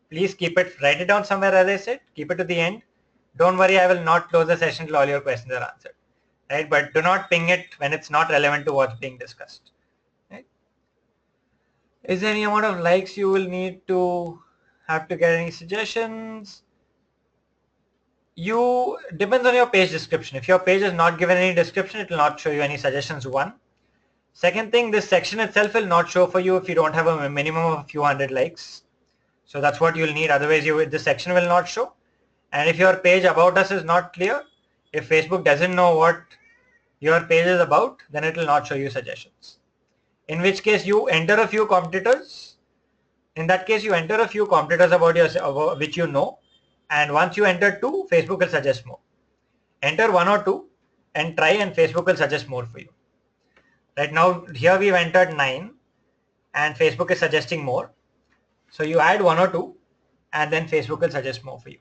please write it down somewhere, as I said, keep it to the end. Don't worry, I will not close the session till all your questions are answered, right? But do not ping it when it's not relevant to what's being discussed, right? Is there any amount of likes you will need to have to get any suggestions? You depends on your page description. If your page is not given any description, it will not show you any suggestions, one. Second thing, this section itself will not show for you if you don't have a minimum of a few hundred likes. So that's what you'll need. Otherwise, this section will not show. And if your page about us is not clear, if Facebook doesn't know what your page is about, then it will not show you suggestions. In which case, you enter a few competitors. In that case, you enter a few competitors about which you know. And once you enter two, Facebook will suggest more. Enter one or two and try, and Facebook will suggest more for you. Right now, here we've entered 9 and Facebook is suggesting more. So you add one or two and then Facebook will suggest more for you,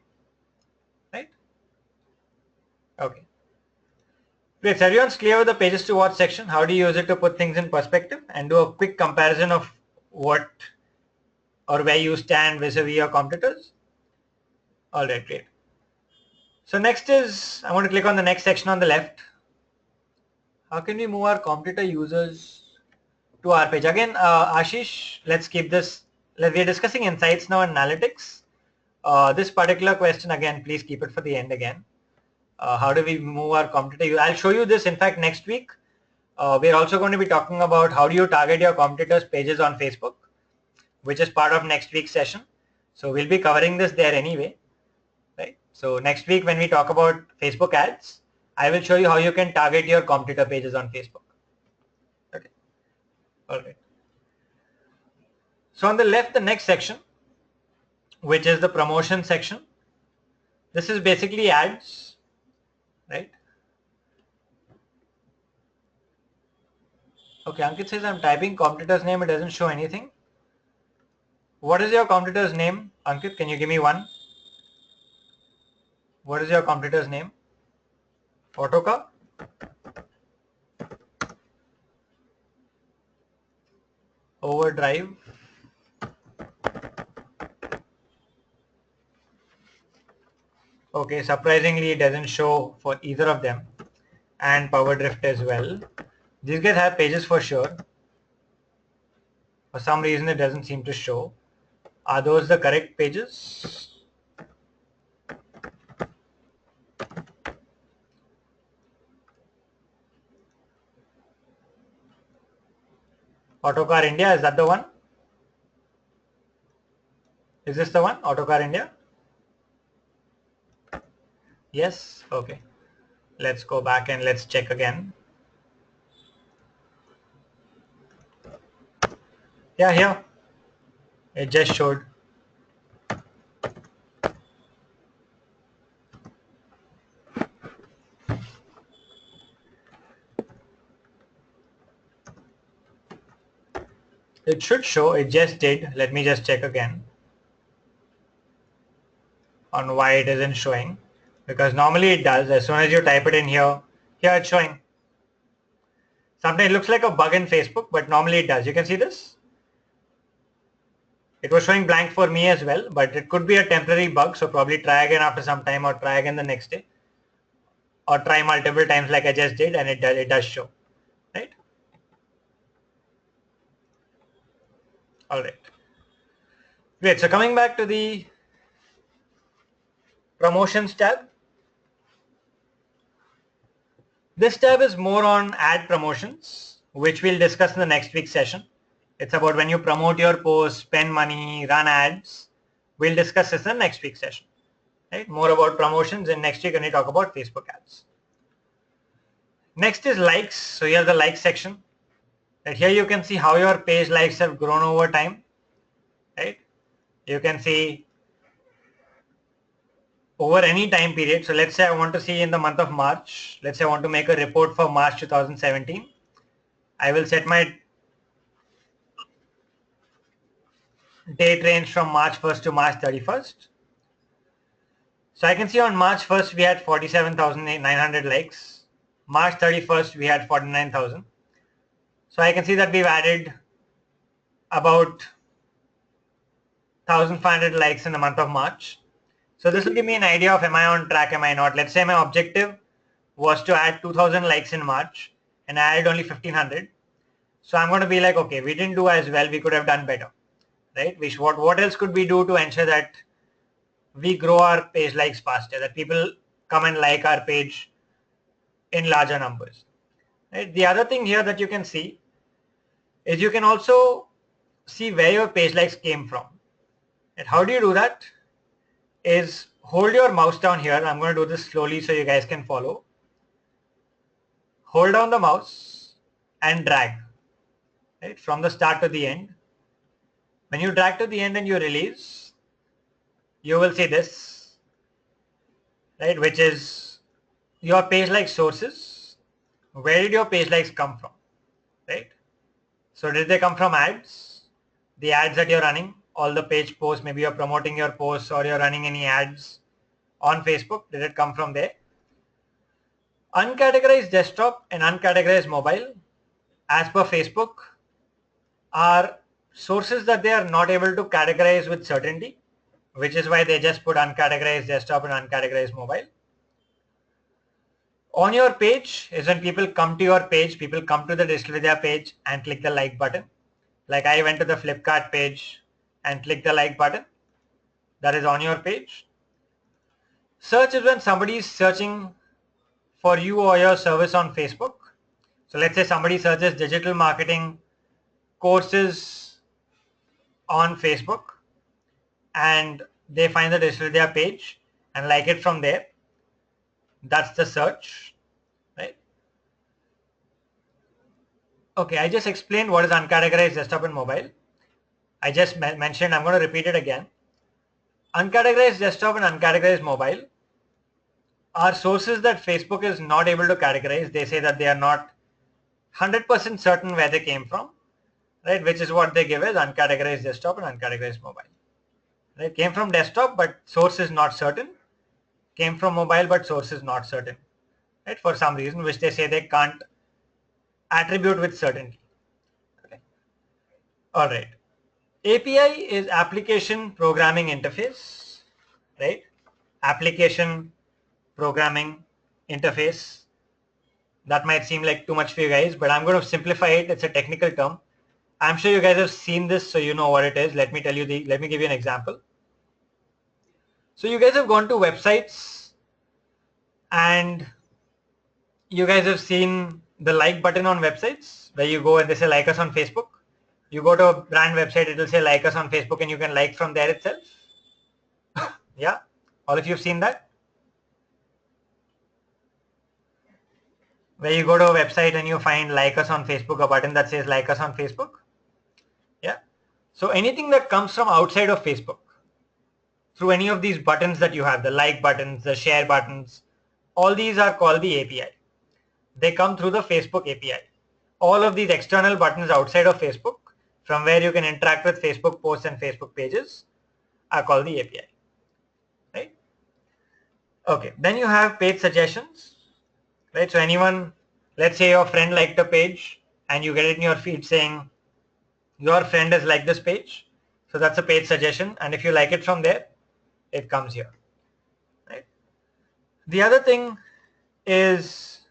right? Okay. Great. So everyone's clear with the pages to watch section. How do you use it to put things in perspective and do a quick comparison of what or where you stand vis-a-vis your competitors? All right, great. So next is, I want to click on the next section on the left. How can we move our competitor users to our page? Again, Ashish, let's keep this. We're discussing insights now and analytics. This particular question, again, please keep it for the end again. How do we move our competitor? I'll show you this. In fact, next week, we're also going to be talking about how do you target your competitors' pages on Facebook, which is part of next week's session. So we'll be covering this there anyway, right? So next week when we talk about Facebook ads, I will show you how you can target your competitor pages on Facebook. Okay. All right. So on the left, the next section, which is the promotion section. This is basically ads, right? Okay, Ankit says I'm typing competitor's name, it doesn't show anything. What is your competitor's name? Ankit, can you give me one? What is your competitor's name? Autocar? Overdrive? Okay, surprisingly it doesn't show for either of them, and Power Drift as well. These guys have pages for sure. For some reason it doesn't seem to show. Are those the correct pages? Autocar India, is that the one? Is this the one? Autocar India? Yes? Okay. Let's go back and let's check again. Yeah, here. It just showed. It should show, it just did. Let me just check again on why it isn't showing. Because normally it does. As soon as you type it in here, here it's showing. Sometimes it looks like a bug in Facebook, but normally it does. You can see this. It was showing blank for me as well, but it could be a temporary bug. So probably try again after some time or try again the next day. Or try multiple times like I just did and it does show. Right? Alright. Great. So coming back to the promotions tab. This tab is more on ad promotions, which we'll discuss in the next week's session. It's about when you promote your posts, spend money, run ads. We'll discuss this in the next week's session. right? More about promotions, and next week when we talk about Facebook ads. Next is likes. So here's the likes section. Right, here you can see how your page likes have grown over time, right? You can see over any time period. So let's say I want to see in the month of March. Let's say I want to make a report for March 2017. I will set my date range from March 1st to March 31st. So I can see on March 1st we had 47,900 likes. March 31st we had 49,000. So I can see that we've added about 1,500 likes in the month of March. So this will give me an idea of am I on track, am I not. Let's say my objective was to add 2,000 likes in March and I added only 1,500. So I'm going to be like, okay, we didn't do as well, we could have done better, right? What else could we do to ensure that we grow our page likes faster, that people come and like our page in larger numbers, right? The other thing here that you can see is you can also see where your page likes came from. And how do you do that? Is hold your mouse down here. I'm going to do this slowly so you guys can follow. Hold down the mouse and drag, right, from the start to the end. When you drag to the end and you release, you will see this, right, which is your page like sources. Where did your page likes come from, right? So did they come from ads? The ads that you're running, all the page posts, maybe you're promoting your posts or you're running any ads on Facebook. Did it come from there? Uncategorized desktop and uncategorized mobile, as per Facebook, are sources that they are not able to categorize with certainty, which is why they just put uncategorized desktop and uncategorized mobile. On your page is when people come to your page, people come to the Digital Vidya page and click the like button. Like I went to the Flipkart page and clicked the like button. That is on your page. Search is when somebody is searching for you or your service on Facebook. So let's say somebody searches digital marketing courses on Facebook and they find the Digital Vidya page and like it from there. That's the search, right? Okay, I just explained what is uncategorized desktop and mobile. I just mentioned, I'm going to repeat it again. Uncategorized desktop and uncategorized mobile are sources that Facebook is not able to categorize. They say that they are not 100% certain where they came from, right? Which is what they give as uncategorized desktop and uncategorized mobile. Right? Came from desktop, but source is not certain. Came from mobile, but source is not certain, right? For some reason, which they say they can't attribute with certainty. Okay. All right. API is application programming interface, right? Application programming interface. That might seem like too much for you guys, but I'm going to simplify it. It's a technical term. I'm sure you guys have seen this, so you know what it is. Let me give you an example. So you guys have gone to websites and you guys have seen the like button on websites where you go and they say like us on Facebook. You go to a brand website, it will say like us on Facebook and you can like from there itself. Yeah, all of you have seen that? Where you go to a website and you find like us on Facebook, a button that says like us on Facebook. Yeah. So anything that comes from outside of Facebook, through any of these buttons that you have, the like buttons, the share buttons, all these are called the API. They come through the Facebook API. All of these external buttons outside of Facebook, from where you can interact with Facebook posts and Facebook pages, are called the API. Right? Okay. Then you have page suggestions. Right? So anyone, let's say your friend liked a page and you get it in your feed saying your friend has liked this page. So that's a page suggestion. And if you like it from there, it comes here. Right? The other thing is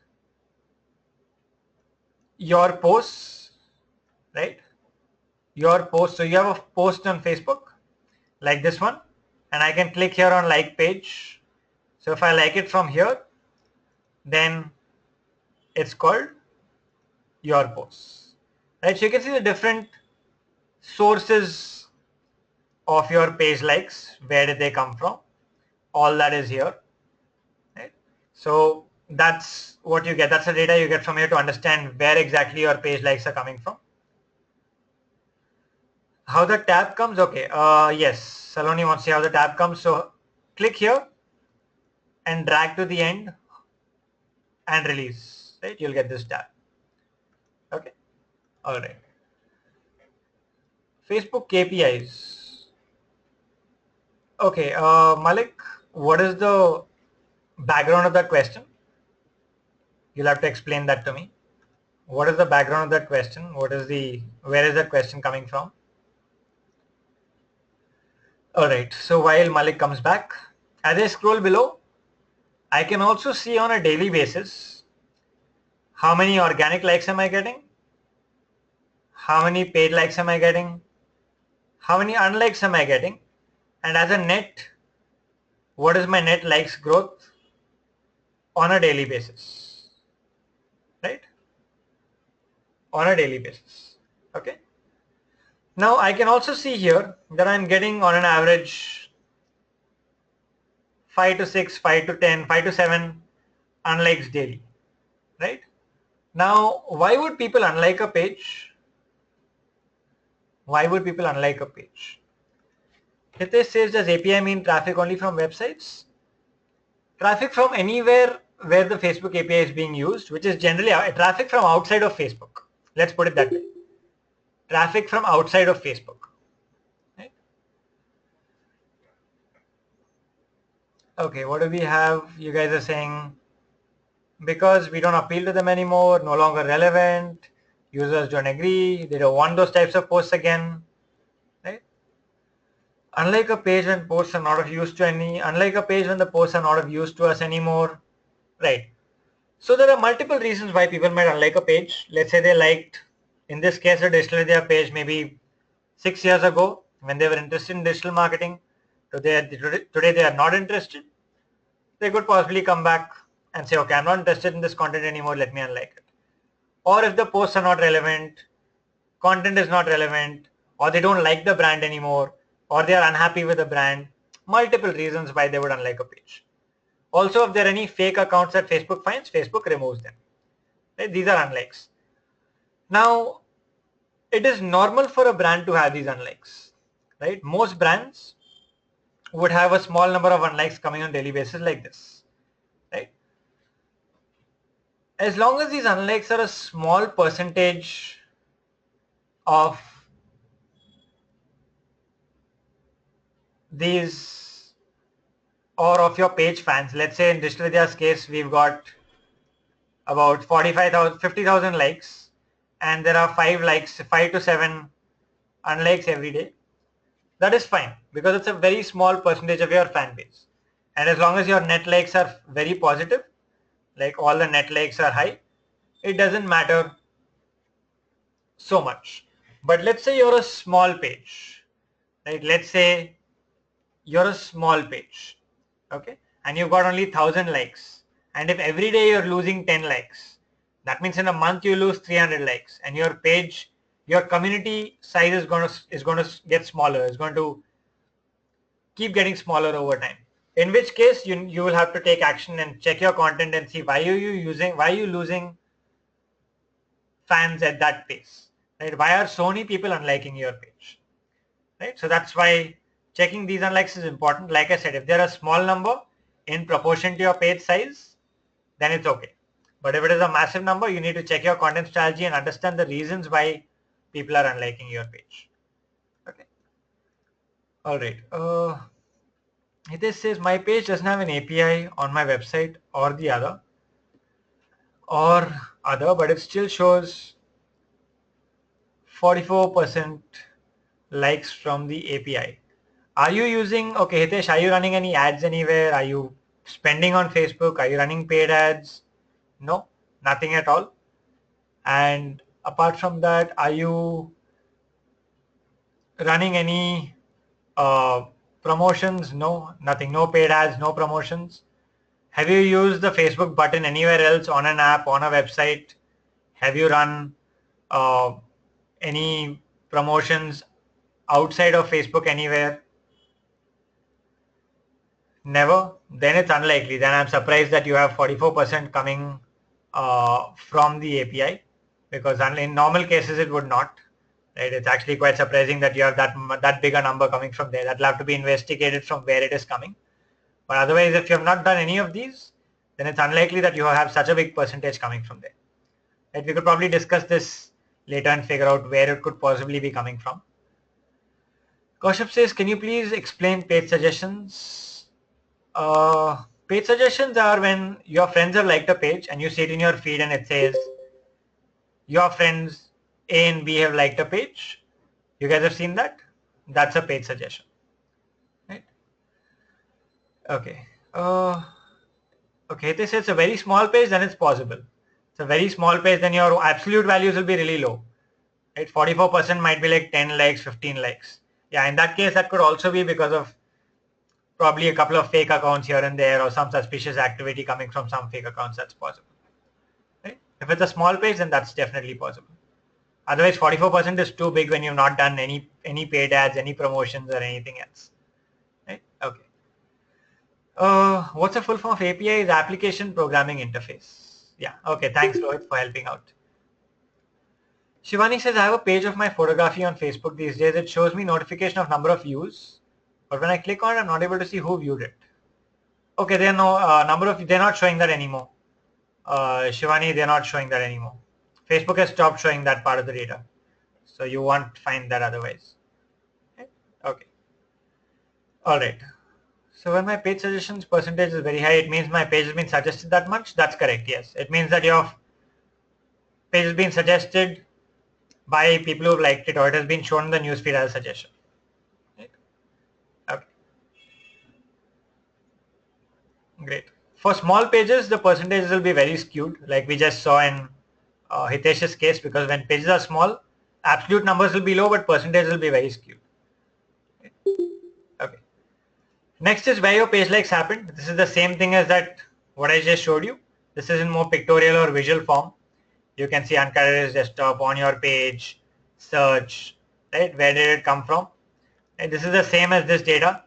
your posts, right? Your post. So you have a post on Facebook like this one, and I can click here on like page. So if I like it from here, then it's called your posts, right? So you can see the different sources of your page likes. Where did they come from? all that is here, right? So that's what you get. That's the data you get from here to understand where exactly your page likes are coming from. How the tab comes? Okay, yes, Saloni wants to see how the tab comes. So click here and drag to the end and release, right? You'll get this tab. Okay, all right. Facebook KPIs. Okay, Malik, what is the background of that question? You'll have to explain that to me. What is the background of that question? Where is that question coming from? All right, so while Malik comes back, as I scroll below, I can also see on a daily basis how many organic likes am I getting, how many paid likes am I getting, how many unlikes am I getting, and as a net, what is my net likes growth on a daily basis, right? On a daily basis, okay? Now I can also see here that I'm getting on an average 5 to 6, 5 to 10, 5 to 7 unlikes daily, right? Now, why would people unlike a page? Why would people unlike a page? Hitesh says, does API mean traffic only from websites? Traffic from anywhere where the Facebook API is being used, which is generally traffic from outside of Facebook. Let's put it that way. Traffic from outside of Facebook. Right? Okay, what do we have? You guys are saying because we don't appeal to them anymore, no longer relevant, users don't agree, they don't want those types of posts again. Right? Unlike a page when posts are not of use to unlike a page when the posts are not of use to us anymore. Right. So there are multiple reasons why people might unlike a page. Let's say they liked, in this case, a digital media page maybe 6 years ago when they were interested in digital marketing. Today they are not interested. They could possibly come back and say, okay, I'm not interested in this content anymore, let me unlike it. Or if the posts are not relevant, content is not relevant, or they don't like the brand anymore, or they are unhappy with the brand, multiple reasons why they would unlike a page. Also, if there are any fake accounts that Facebook finds, Facebook removes them. Right? These are unlikes. Now, it is normal for a brand to have these unlikes. Right? Most brands would have a small number of unlikes coming on a daily basis like this. Right? As long as these unlikes are a small percentage of these or of your page fans, let's say in Digital Vidya's case, we've got about 45,000, 50,000 likes, and there are 5 to 7 unlikes every day. That is fine because it's a very small percentage of your fan base. And as long as your net likes are very positive, like all the net likes are high, it doesn't matter so much. But let's say you're a small page, right? Let's say you're a small page, okay? And you've got only 1,000 likes. And if every day you're losing 10 likes, that means in a month you lose 300 likes and your page, your community size is going to get smaller. It's going to keep getting smaller over time. In which case you will have to take action and check your content and see why are you losing fans at that pace, right? Why are so many people unliking your page, right? So that's why checking these unlikes is important. Like I said, if they're a small number in proportion to your page size, then it's okay. But if it is a massive number, you need to check your content strategy and understand the reasons why people are unliking your page. Okay. All right. Hitesh says my page doesn't have an API on my website or other, but it still shows 44% likes from the API. Are you using, okay, Hitesh, are you running any ads anywhere? Are you spending on Facebook? Are you running paid ads? No, nothing at all. And apart from that, are you running any promotions? No, nothing. No paid ads, no promotions. Have you used the Facebook button anywhere else on an app, on a website? Have you run uh, any promotions outside of Facebook anywhere? Never? Then it's unlikely. Then I'm surprised that you have 44% coming from the API, because in normal cases it would not. Right? It's actually quite surprising that you have that big a number coming from there. That'll have to be investigated from where it is coming. But otherwise, if you have not done any of these, then it's unlikely that you have such a big percentage coming from there. Right? We could probably discuss this later and figure out where it could possibly be coming from. Kaushik says, can you please explain page suggestions? Page suggestions are when your friends have liked a page and you see it in your feed and it says your friends A and B have liked a page. You guys have seen that? That's a page suggestion. Right? Okay. Okay, this is a very small page, then it's possible. It's a very small page, then your absolute values will be really low. Right? 44% might be like 10 likes, 15 likes. Yeah, in that case, that could also be because of probably a couple of fake accounts here and there, or some suspicious activity coming from some fake accounts. That's possible. Right? If it's a small page, then that's definitely possible. Otherwise, 44% is too big when you've not done any paid ads, any promotions, or anything else. Right? Okay. What's the full form of API? Is Application Programming Interface. Yeah. Okay. Thanks, Rohit, for helping out. Shivani says, I have a page of my photography on Facebook these days. It shows me notification of number of views, but when I click on it, I'm not able to see who viewed it. Okay, there are no they're not showing that anymore. Shivani, they're not showing that anymore. Facebook has stopped showing that part of the data. So you won't find that otherwise. Okay. All right. So when my page suggestions percentage is very high, it means my page has been suggested that much? That's correct, yes. It means that your page has been suggested by people who have liked it, or it has been shown in the newsfeed as a suggestion. Right? Okay. Great. For small pages, the percentages will be very skewed, like we just saw in Hitesh's case, because when pages are small, absolute numbers will be low, but percentages will be very skewed. Okay. Next is where your page likes happened. This is the same thing as that what I just showed you. This is in more pictorial or visual form. You can see Uncategorized Desktop, on your page, search, right? Where did it come from? And this is the same as this data,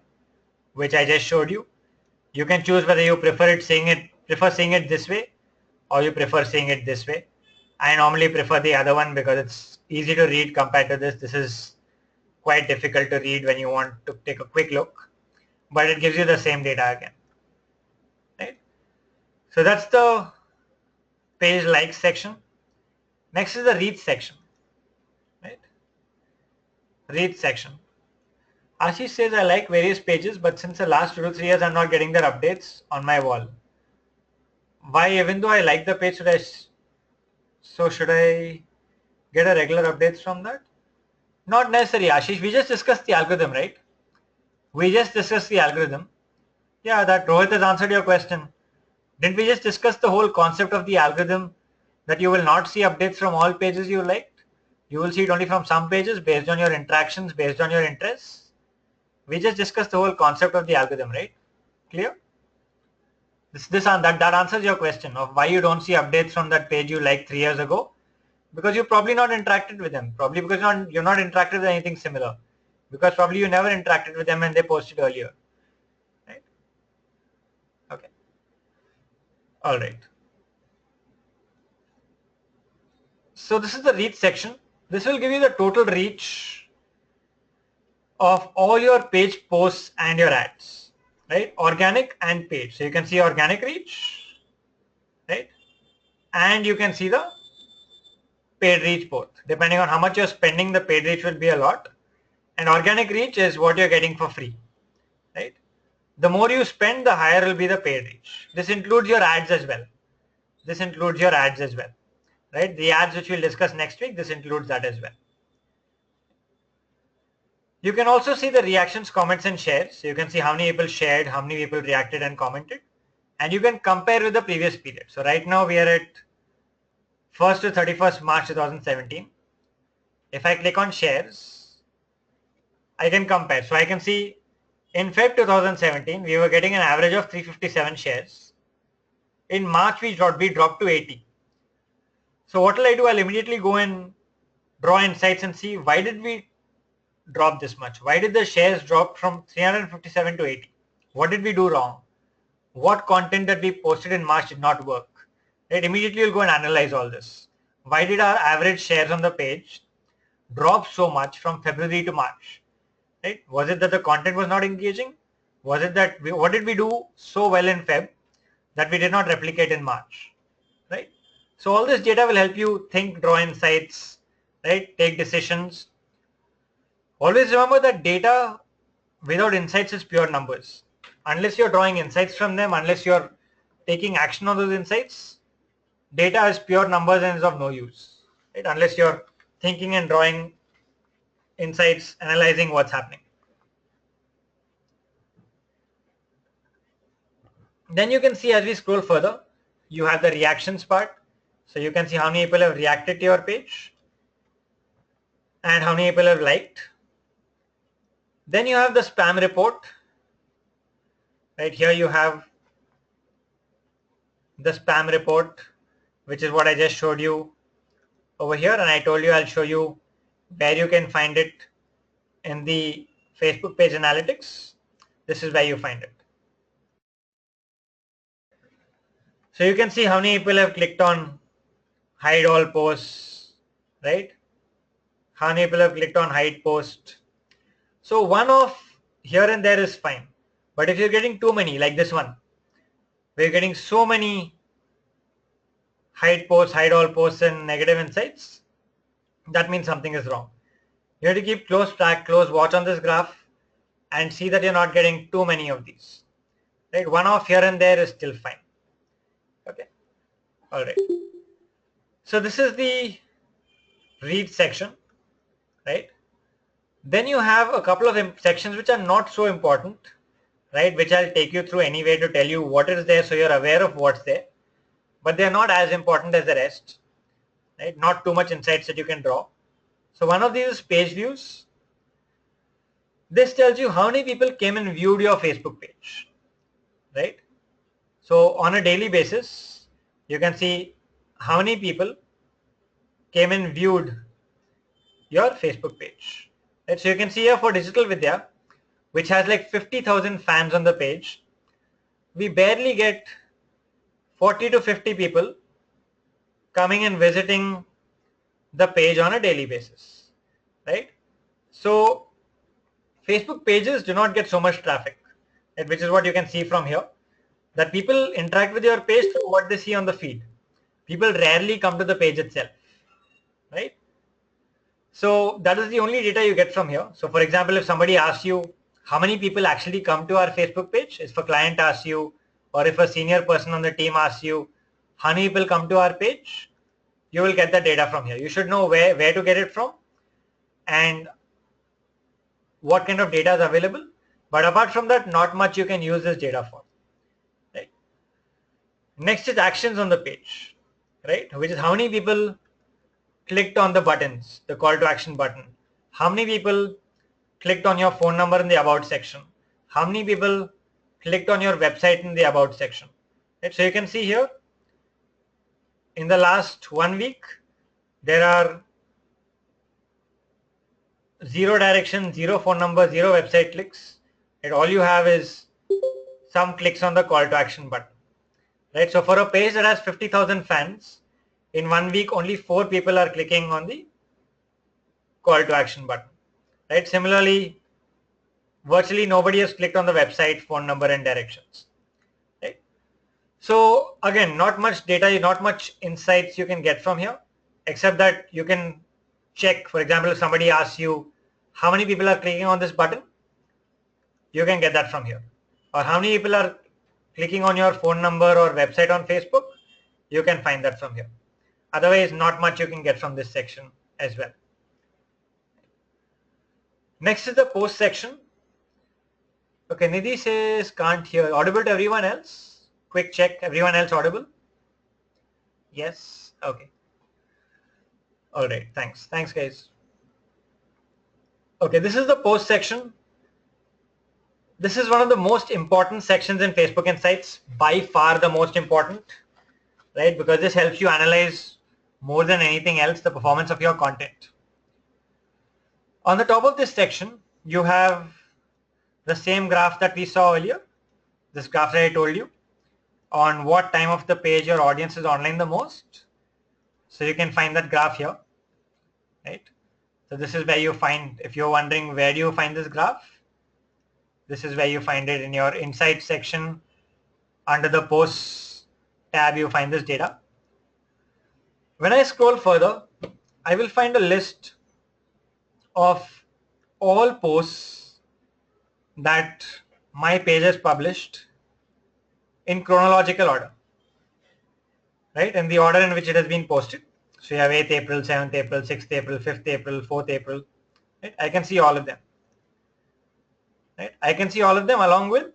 which I just showed you. You can choose whether you prefer seeing it this way, or you prefer seeing it this way. I normally prefer the other one because it's easy to read compared to this. This is quite difficult to read when you want to take a quick look, but it gives you the same data again. Right? So that's the page likes section. Next is the reach section. Right? Reach section. Ashish says, I like various pages, but since the last 2 to 3 years, I'm not getting their updates on my wall. Why, even though I like the page, should I get a regular updates from that? Not necessary, Ashish. We just discussed the algorithm, right? We just discussed the algorithm. Yeah, that Rohit has answered your question. Didn't we just discuss the whole concept of the algorithm, that you will not see updates from all pages you liked? You will see it only from some pages based on your interactions, based on your interests. We just discussed the whole concept of the algorithm, right? Clear? That answers your question of why you don't see updates from that page you liked 3 years ago. Because you've probably not interacted with them. Probably because you're not interacted with anything similar. Because probably you never interacted with them when they posted earlier. Right? Okay. All right. So this is the reach section. This will give you the total reach of all your page posts and your ads, right? Organic and paid. So you can see organic reach, right? And you can see the paid reach both. Depending on how much you're spending, the paid reach will be a lot. And organic reach is what you're getting for free, right? The more you spend, the higher will be the paid reach. This includes your ads as well. This includes your ads as well, right? The ads which we'll discuss next week, this includes that as well. You can also see the reactions, comments, and shares. So you can see how many people shared, how many people reacted and commented. And you can compare with the previous period. So right now we are at 1st to 31st March 2017. If I click on shares, I can compare. So I can see in Feb 2017, we were getting an average of 357 shares. In March, we dropped to 80. So what will I do? I'll immediately go and draw insights and see why did we drop this much? Why did the shares drop from 357 to 80? What did we do wrong? What content that we posted in March did not work? Right? Immediately you'll go and analyze all this. Why did our average shares on the page drop so much from February to March? Right? Was it that the content was not engaging? Was it that what did we do so well in Feb that we did not replicate in March? Right? So all this data will help you think, draw insights, right? Take decisions. Always remember that data without insights is pure numbers. Unless you're drawing insights from them, unless you're taking action on those insights, data is pure numbers and is of no use. Right? Unless you're thinking and drawing insights, analyzing what's happening. Then you can see as we scroll further, you have the reactions part. So you can see how many people have reacted to your page and how many people have liked. Then you have the spam report. Right here you have the spam report, which is what I just showed you over here, and I told you I'll show you where you can find it in the Facebook page analytics. This is where you find it. So you can see how many people have clicked on hide all posts, right? How many people have clicked on hide post. So one off here and there is fine. But if you're getting too many, like this one, we're getting so many hide posts, hide all posts and negative insights, that means something is wrong. You have to keep close track, close watch on this graph and see that you're not getting too many of these. Right? One off here and there is still fine. Okay. All right. So this is the read section, right? Then you have a couple of sections which are not so important, right? Which I'll take you through anyway to tell you what is there so you're aware of what's there. But they're not as important as the rest, right? Not too much insights that you can draw. So one of these is page views. This tells you how many people came and viewed your Facebook page, right? So on a daily basis, you can see how many people came and viewed your Facebook page. Right? So you can see here for Digital Vidya, which has like 50,000 fans on the page, we barely get 40 to 50 people coming and visiting the page on a daily basis, right? So Facebook pages do not get so much traffic, right? Which is what you can see from here, that people interact with your page through what they see on the feed. People rarely come to the page itself, right? So that is the only data you get from here. So for example, if somebody asks you how many people actually come to our Facebook page, if a client asks you, or if a senior person on the team asks you, how many people come to our page, you will get the data from here. You should know where to get it from and what kind of data is available. But apart from that, not much you can use this data for. Right? Next is actions on the page, right? Which is how many people clicked on the buttons, the call to action button. How many people clicked on your phone number in the about section? How many people clicked on your website in the about section? Right? So you can see here, in the last 1 week, there are 0 direction, 0 phone number, 0 website clicks. And all you have is some clicks on the call to action button. Right? So for a page that has 50,000 fans, in 1 week only 4 people are clicking on the call to action button. Right? Similarly, virtually nobody has clicked on the website, phone number and directions. Right? So again, not much data, not much insights you can get from here, except that you can check. For example, if somebody asks you how many people are clicking on this button, you can get that from here. Or how many people are clicking on your phone number or website on Facebook, you can find that from here. Otherwise, not much you can get from this section as well. Next is the post section. Okay, Nidhi says can't hear. Audible to everyone else? Quick check, everyone else audible? Yes, okay. All right, thanks. Thanks guys. Okay, this is the post section. This is one of the most important sections in Facebook Insights, by far the most important, right? Because this helps you analyze more than anything else the performance of your content. On the top of this section, you have the same graph that we saw earlier, this graph that I told you on what time of the page your audience is online the most. So you can find that graph here, right? So this is where you find, if you're wondering where do you find this graph, this is where you find it in your insights section. Under the posts tab, you find this data. When I scroll further, I will find a list of all posts that my page has published in chronological order, right? In the order in which it has been posted. So you have 8th April, 7th April, 6th April, 5th April, 4th April. Right? I can see all of them. Right? I can see all of them along with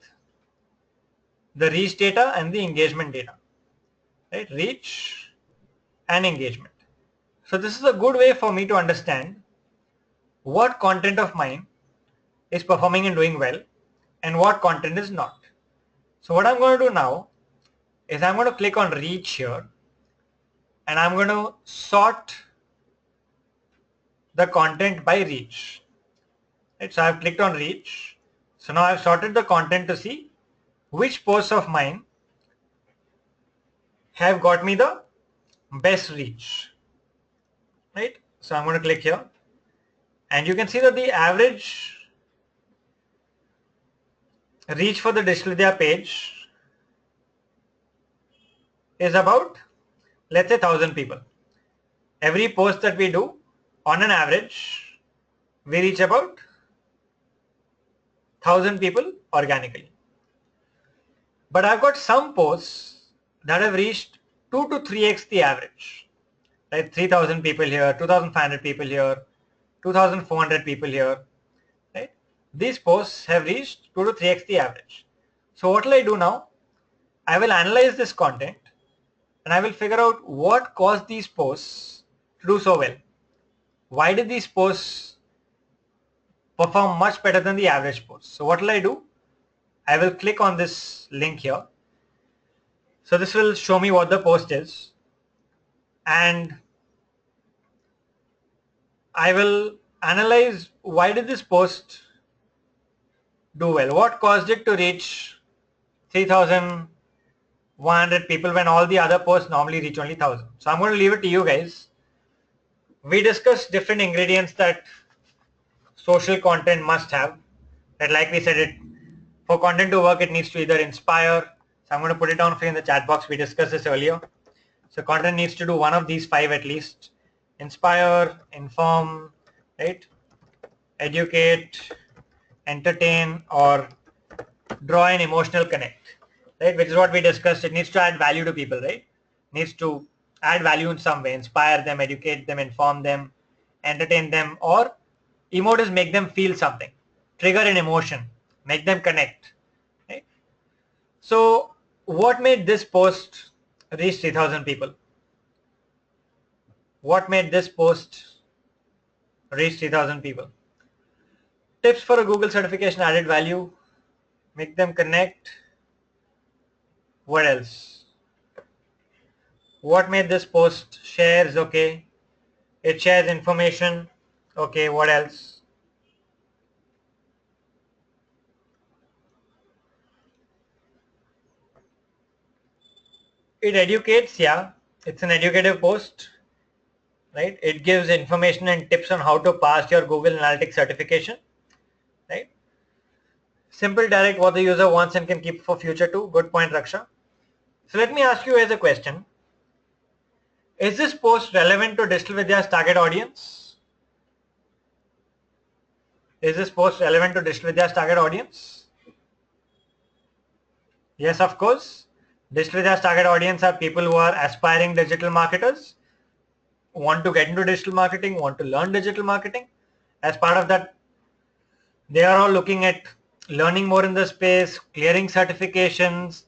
the reach data and the engagement data. Right? Reach and engagement. So this is a good way for me to understand what content of mine is performing and doing well and what content is not. So what I'm going to do now is I'm going to click on reach here and I'm going to sort the content by reach. Right? So I've clicked on reach. So now I've sorted the content to see which posts of mine have got me the best reach. Right? So I'm going to click here and you can see that the average reach for the Digital Vidya page is about, let's say, 1,000 people. Every post that we do, on an average, we reach about 1,000 people organically. But I've got some posts that have reached 2 to 3x the average. Right? 3,000 people here, 2,500 people here, 2,400 people here. Right? These posts have reached 2 to 3x the average. So what will I do now? I will analyze this content and I will figure out what caused these posts to do so well. Why did these posts perform much better than the average posts? So what will I do? I will click on this link here. So this will show me what the post is and I will analyze why did this post do well? What caused it to reach 3,100 people when all the other posts normally reach only 1,000? So I'm going to leave it to you guys. We discussed different ingredients that social content must have. That, like we said, for content to work, it needs to either inspire. So I'm going to put it down for you in the chat box. We discussed this earlier. So content needs to do one of these 5 at least. Inspire, inform, right? Educate, entertain, or draw an emotional connect, right? Which is what we discussed. It needs to add value to people, right? Needs to add value in some way, inspire them, educate them, inform them, entertain them, or emote is make them feel something, trigger an emotion, make them connect, right? So what made this post reach 3,000 people? What made this post reach 3,000 people? Tips for a Google certification, added value, make them connect. What else? What made this post? Shares, okay. It shares information, okay. What else? It educates, yeah. It's an educative post, right? It gives information and tips on how to pass your Google Analytics certification, right? Simple, direct, what the user wants and can keep for future too. Good point, Raksha. So let me ask you as a question. Is this post relevant to Digital Vidya's target audience? Is this post relevant to Digital Vidya's target audience? Yes, of course. Digital Vidya's target audience are people who are aspiring digital marketers, want to get into digital marketing, want to learn digital marketing. As part of that, they are all looking at learning more in the space, clearing certifications,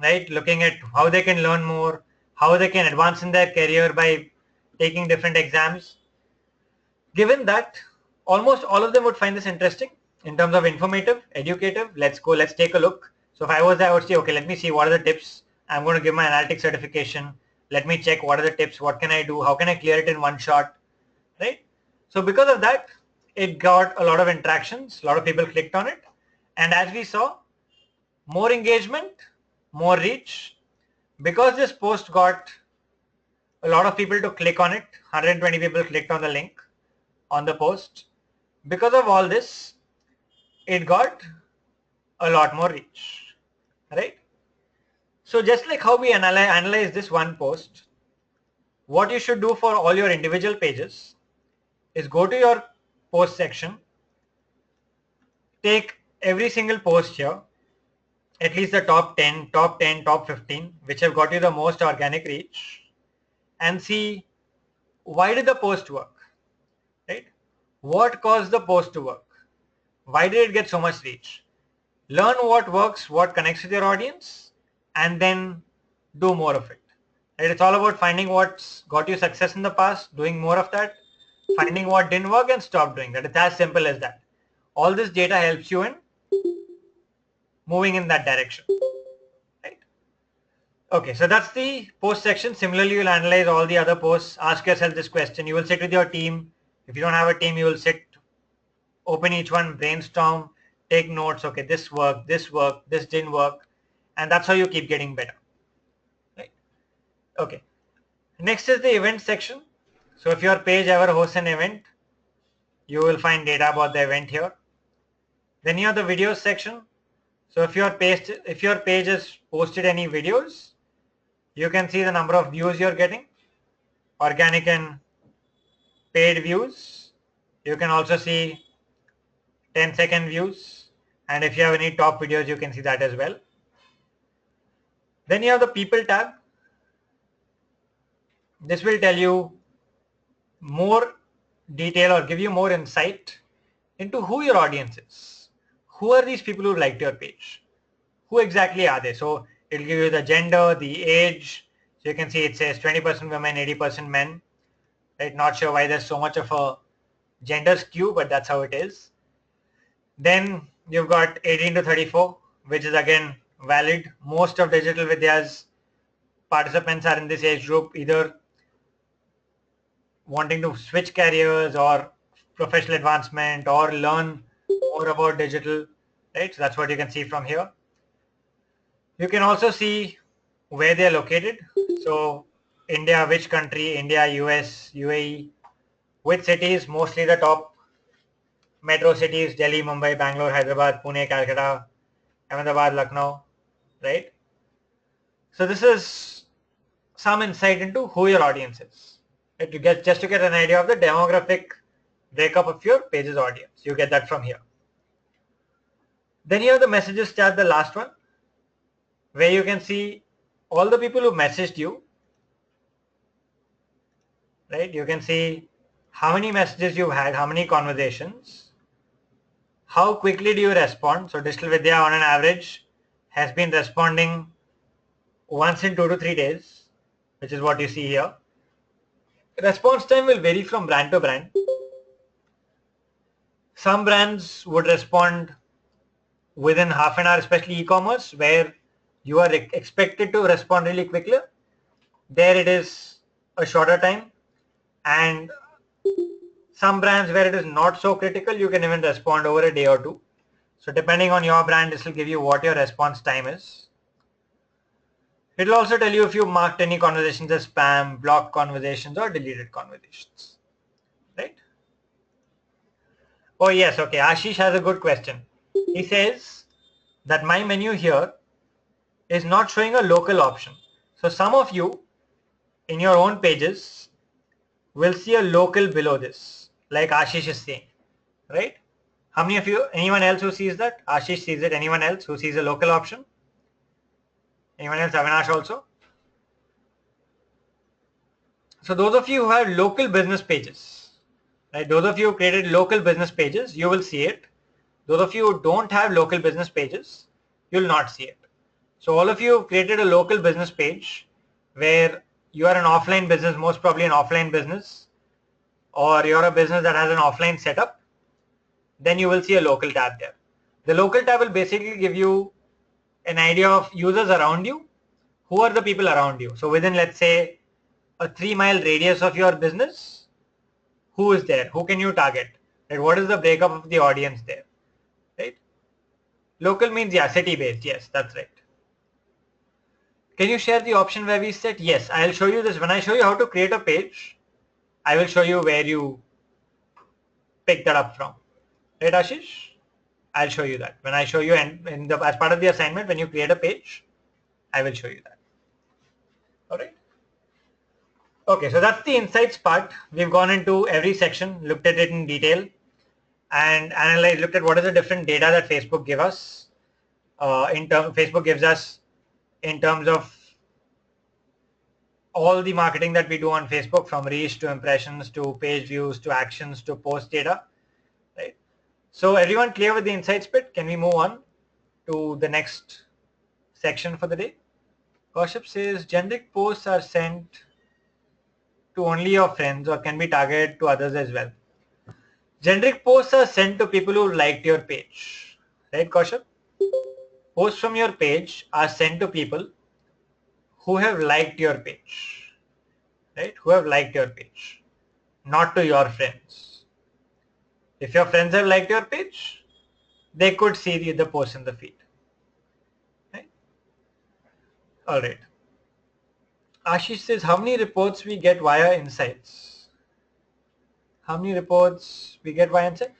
right? Looking at how they can learn more, how they can advance in their career by taking different exams. Given that, almost all of them would find this interesting in terms of informative, educative. Let's take a look. So if I was there, I would say, okay, let me see what are the tips. I'm going to give my analytics certification. Let me check what are the tips. What can I do? How can I clear it in one shot? Right? So because of that, it got a lot of interactions. A lot of people clicked on it. And as we saw, More engagement, more reach. Because this post got a lot of people to click on it, 120 people clicked on the link on the post. Because of all this, it got a lot more reach, right? So just like how we analyze this one post, what you should do for all your individual pages is go to your post section, take every single post here, at least the top 10, top 10, top 15, which have got you the most organic reach, and see why did the post work, right? What caused the post to work? Why did it get so much reach? Learn what works, what connects with your audience, and then do more of it. Right? It's all about finding what's got you success in the past, doing more of that, finding what didn't work and stop doing that. It's as simple as that. All this data helps you in moving in that direction. Right? Okay, so that's the post section. Similarly, you'll analyze all the other posts. Ask yourself this question. You will sit with your team. If you don't have a team, you will sit, open each one, brainstorm, take notes. Okay, this worked, this didn't work. And that's how you keep getting better. Right? Okay. Next is the event section. So if your page ever hosts an event, you will find data about the event here. Then you have the videos section. So if your page has posted any videos, you can see the number of views you're getting, organic and paid views. You can also see 10-second views. And if you have any top videos, you can see that as well. Then you have the people tab. This will tell you more detail or give you more insight into who your audience is. Who are these people who liked your page? Who exactly are they? So it'll give you the gender, the age. So you can see it says 20% women, 80% men. Right? Not sure why there's so much of a gender skew, but that's how it is. Then you've got 18 to 34, which is again valid. Most of Digital Vidya's participants are in this age group, either wanting to switch careers or professional advancement or learn more about digital, right? So that's what you can see from here. You can also see where they are located. So India, which country? India, US, UAE, which cities? Mostly the top metro cities: Delhi, Mumbai, Bangalore, Hyderabad, Pune, Calcutta, Ahmedabad, Lucknow, right? So this is some insight into who your audience is. Right? To get an idea of the demographic breakup of your page's audience. You get that from here. Then you have the messages tab, the last one, where you can see all the people who messaged you, right? You can see how many messages you've had, how many conversations, how quickly do you respond. So Digital Vidya on an average has been responding once in 2 to 3 days, which is what you see here. Response time will vary from brand to brand. Some brands would respond within half an hour, especially e-commerce, where you are expected to respond really quickly. There it is a shorter time. And some brands where it is not so critical, you can even respond over a day or two. So depending on your brand, this will give you what your response time is. It will also tell you if you marked any conversations as spam, blocked conversations, or deleted conversations, right? Oh yes, okay, Ashish has a good question. He says that my menu here is not showing a local option. So some of you in your own pages will see a local below this, like Ashish is saying, right? How many of you, anyone else who sees that? Ashish sees it. Anyone else who sees a local option? Anyone else? Avinash also? So those of you who have local business pages, right? Those of you who created local business pages, you will see it. Those of you who don't have local business pages, you will not see it. So all of you have created a local business page where you are an offline business, most probably an offline business, or you're a business that has an offline setup, then you will see a local tab there. The local tab will basically give you an idea of users around you. Who are the people around you? So within, let's say, a 3-mile radius of your business, who is there? Who can you target? Right? What is the breakup of the audience there? Right? Local means, yeah, city based. Yes, that's right. Can you share the option where we set? Yes, I'll show you this. When I show you how to create a page, I will show you where you pick that up from. Right, Ashish? I'll show you that. When I show you as part of the assignment, when you create a page, I will show you that. All right. Okay, so that's the insights part. We've gone into every section, looked at it in detail, and analyzed, looked at what is the different data that Facebook give us. Facebook gives us in terms of all the marketing that we do on Facebook, from reach to impressions to page views to actions to post data. Right. So everyone clear with the insights bit? Can we move on to the next section for the day? Kaushik says generic posts are sent to only your friends or can be targeted to others as well. Generic posts are sent to people who liked your page. Right, Kaushik? Posts from your page are sent to people who have liked your page. Right? Who have liked your page. Not to your friends. If your friends have liked your page, they could see the post in the feed. Right? All right. Ashish says, how many reports we get via insights? How many reports we get via insights?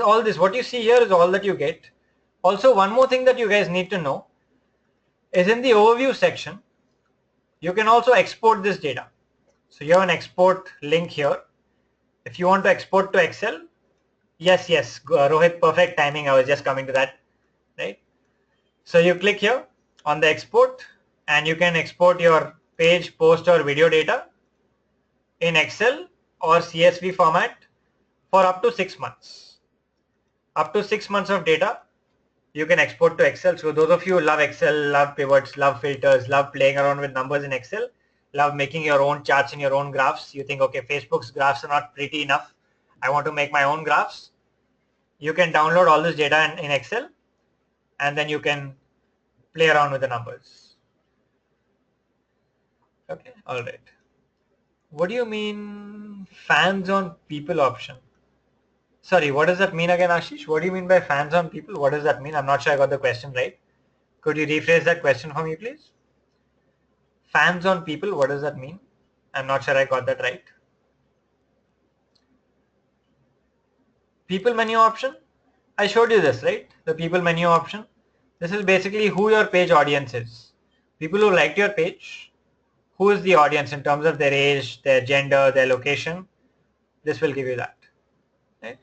All this, what you see here is all that you get. Also, one more thing that you guys need to know is in the overview section, you can also export this data. So you have an export link here. If you want to export to Excel, yes, Rohit, perfect timing. I was just coming to that, right? So you click here on the export and you can export your page, post or video data in Excel or CSV format for up to 6 months. Up to 6 months of data you can export to Excel. So those of you who love Excel, love pivots, love filters, love playing around with numbers in Excel, love making your own charts and your own graphs. You think, okay, Facebook's graphs are not pretty enough. I want to make my own graphs. You can download all this data in Excel and then you can play around with the numbers. Okay, all right. What do you mean fans on people option? Sorry, what does that mean again, Ashish? What do you mean by fans on people? What does that mean? I'm not sure I got the question right. Could you rephrase that question for me, please? Fans on people, what does that mean? I'm not sure I got that right. People menu option? I showed you this, right? The people menu option. This is basically who your page audience is. People who liked your page. Who is the audience in terms of their age, their gender, their location? This will give you that. Right?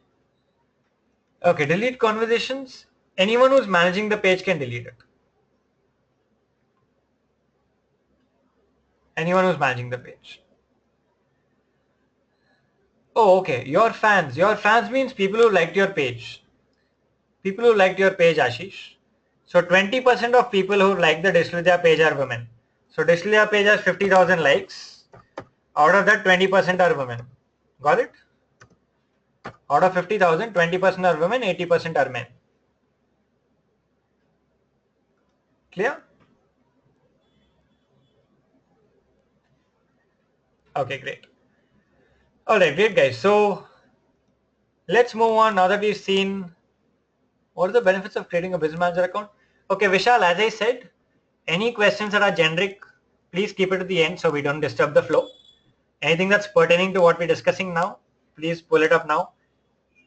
Okay, delete conversations. Anyone who's managing the page can delete it. Anyone who's managing the page. Oh, okay. Your fans. Your fans means people who liked your page. People who liked your page, Ashish. So 20% of people who like the Disclosure page are women. So Disclosure page has 50,000 likes. Out of that, 20% are women. Got it? Out of 50,000, 20% are women, 80% are men. Clear? Okay, great. All right, great guys. So let's move on now that we've seen what are the benefits of creating a business manager account. Okay, Vishal, as I said, any questions that are generic, please keep it to the end so we don't disturb the flow. Anything that's pertaining to what we're discussing now, please pull it up now.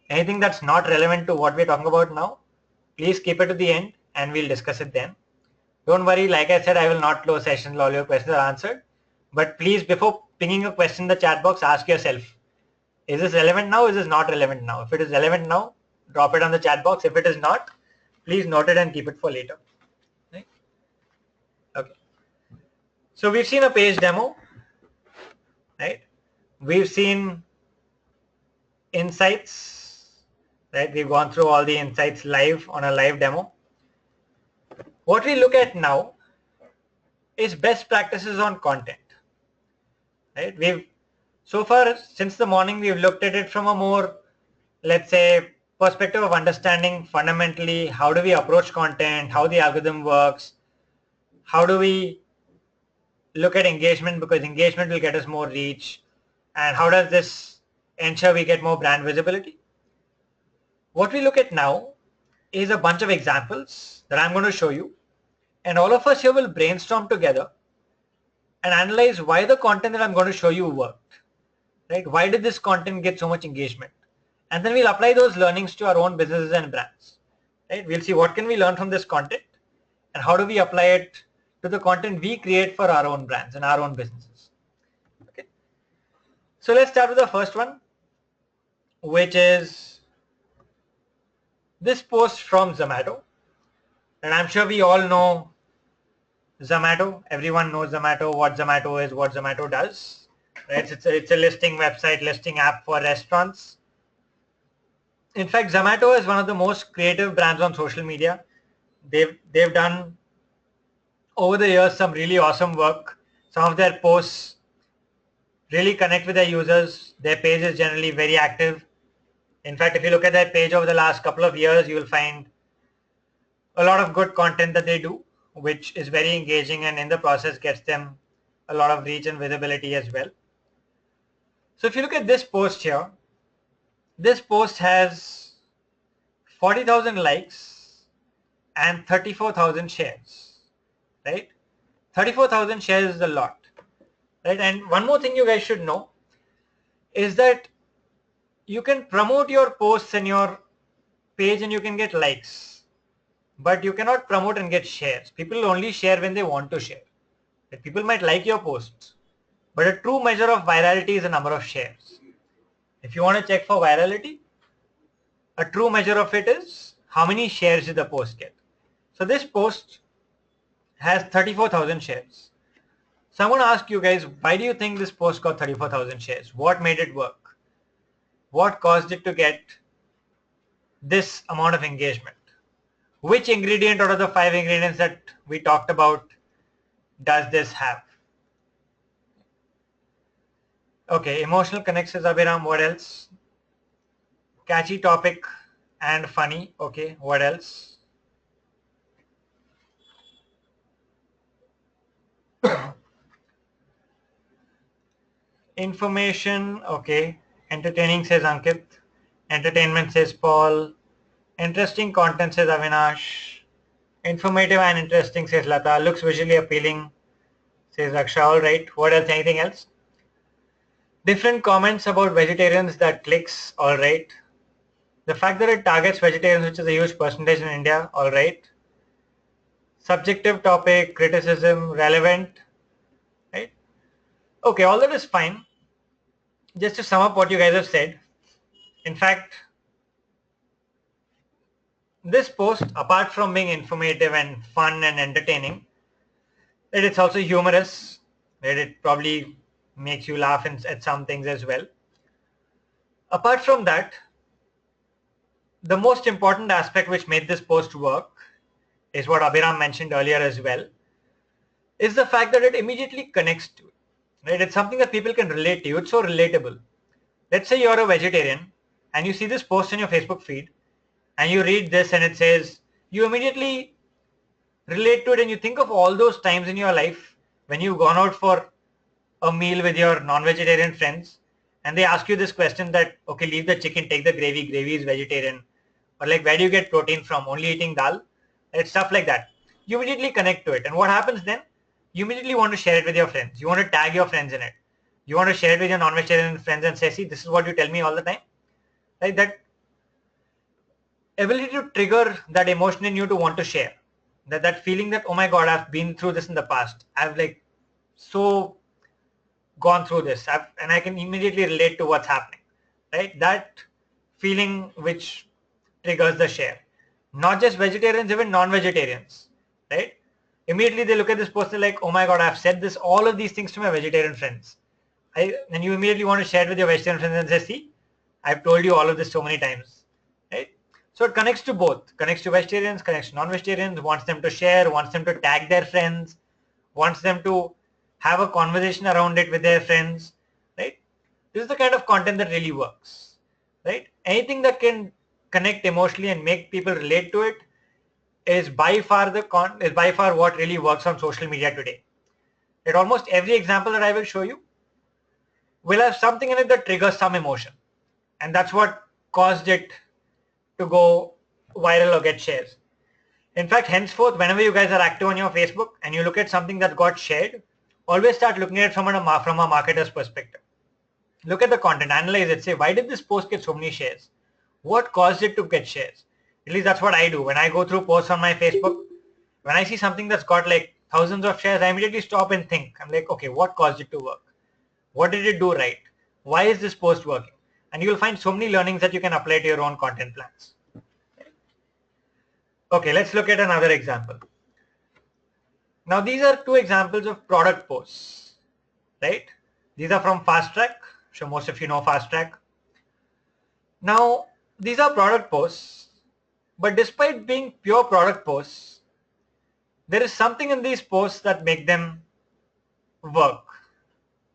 Anything that's not relevant to what we're talking about now, please keep it to the end and we'll discuss it then. Don't worry, like I said, I will not close session till all your questions are answered. But please, before pinging a question in the chat box, ask yourself, is this relevant now? Is this not relevant now? If it is relevant now, drop it on the chat box. If it is not, please note it and keep it for later. Right? Okay. So we've seen a page demo, right? We've seen insights, right? We've gone through all the insights live on a live demo. What we look at now is best practices on content, right? So far since the morning, we've looked at it from a more, let's say, perspective of understanding fundamentally how do we approach content, how the algorithm works, how do we look at engagement, because engagement will get us more reach, and how does this ensure we get more brand visibility. What we look at now is a bunch of examples that I'm going to show you, and all of us here will brainstorm together and analyze why the content that I'm going to show you worked, right? Why did this content get so much engagement? And then we'll apply those learnings to our own businesses and brands, right? We'll see what can we learn from this content and how do we apply it to the content we create for our own brands and our own businesses. Okay. So let's start with the first one, which is this post from Zomato. And I'm sure we all know Zomato. Everyone knows Zomato, what Zomato is, what Zomato does. Right? It's a listing website, listing app for restaurants. In fact, Zomato is one of the most creative brands on social media. They've done over the years some really awesome work. Some of their posts really connect with their users. Their page is generally very active. In fact, if you look at their page over the last couple of years, you will find a lot of good content that they do, which is very engaging and in the process gets them a lot of reach and visibility as well. So if you look at this post here, this post has 40,000 likes and 34,000 shares, right? 34,000 shares is a lot, right? And one more thing you guys should know is that you can promote your posts and your page and you can get likes, but you cannot promote and get shares. People only share when they want to share. People might like your posts, but a true measure of virality is the number of shares. If you want to check for virality, a true measure of it is how many shares did the post get. So this post has 34,000 shares. So I'm going to ask you guys, why do you think this post got 34,000 shares? What made it work? What caused it to get this amount of engagement? Which ingredient out of the 5 ingredients that we talked about does this have? Okay, emotional connects says Abhiram. What else? Catchy topic and funny. Okay, what else? Information. Okay. Entertaining says Ankit. Entertainment says Paul. Interesting content says Avinash. Informative and interesting says Lata. Looks visually appealing says Raksha. All right. What else? Anything else? Different comments about vegetarians that clicks. All right. The fact that it targets vegetarians, which is a huge percentage in India. All right. Subjective topic, criticism, relevant. Right. Okay. All that is fine. Just to sum up what you guys have said. In fact, this post, apart from being informative and fun and entertaining, it's also humorous. It probably makes you laugh at some things as well. Apart from that, the most important aspect which made this post work is what Abhiram mentioned earlier as well, is the fact that it immediately connects to it. Right? It's something that people can relate to. It's so relatable. Let's say you're a vegetarian and you see this post in your Facebook feed and you read this and it says, you immediately relate to it and you think of all those times in your life when you've gone out for a meal with your non-vegetarian friends and they ask you this question that, okay, leave the chicken, take the gravy is vegetarian. Or like, where do you get protein from? Only eating dal? It's stuff like that. You immediately connect to it. And what happens then? You immediately want to share it with your friends. You want to tag your friends in it. You want to share it with your non-vegetarian friends and say, see, this is what you tell me all the time. Right? That ability to trigger that emotion in you to want to share. That feeling that, oh my God, I've been through this in the past. I've like so gone through this and I can immediately relate to what's happening. Right? That feeling which triggers the share. Not just vegetarians, even non-vegetarians. Right? Immediately they look at this post, they're like, oh my God, I've said this, all of these things to my vegetarian friends. And you immediately want to share it with your vegetarian friends and say, see, I've told you all of this so many times. Right? So it connects to both, connects to vegetarians, connects to non-vegetarians, wants them to share, wants them to tag their friends, wants them to have a conversation around it with their friends, right? This is the kind of content that really works, right? Anything that can connect emotionally and make people relate to it is by far what really works on social media today. At almost every example that I will show you will have something in it that triggers some emotion, and that's what caused it to go viral or get shares. In fact, henceforth, whenever you guys are active on your Facebook and you look at something that got shared, always start looking at it from a marketer's perspective. Look at the content, analyze it, say, why did this post get so many shares? What caused it to get shares? At least that's what I do. When I go through posts on my Facebook, when I see something that's got like thousands of shares, I immediately stop and think. I'm like, okay, what caused it to work? What did it do right? Why is this post working? And you'll find so many learnings that you can apply to your own content plans. Okay, let's look at another example. Now these are two examples of product posts, right? These are from Fast Track. So most of you know Fast Track. Now these are product posts, but despite being pure product posts, there is something in these posts that make them work.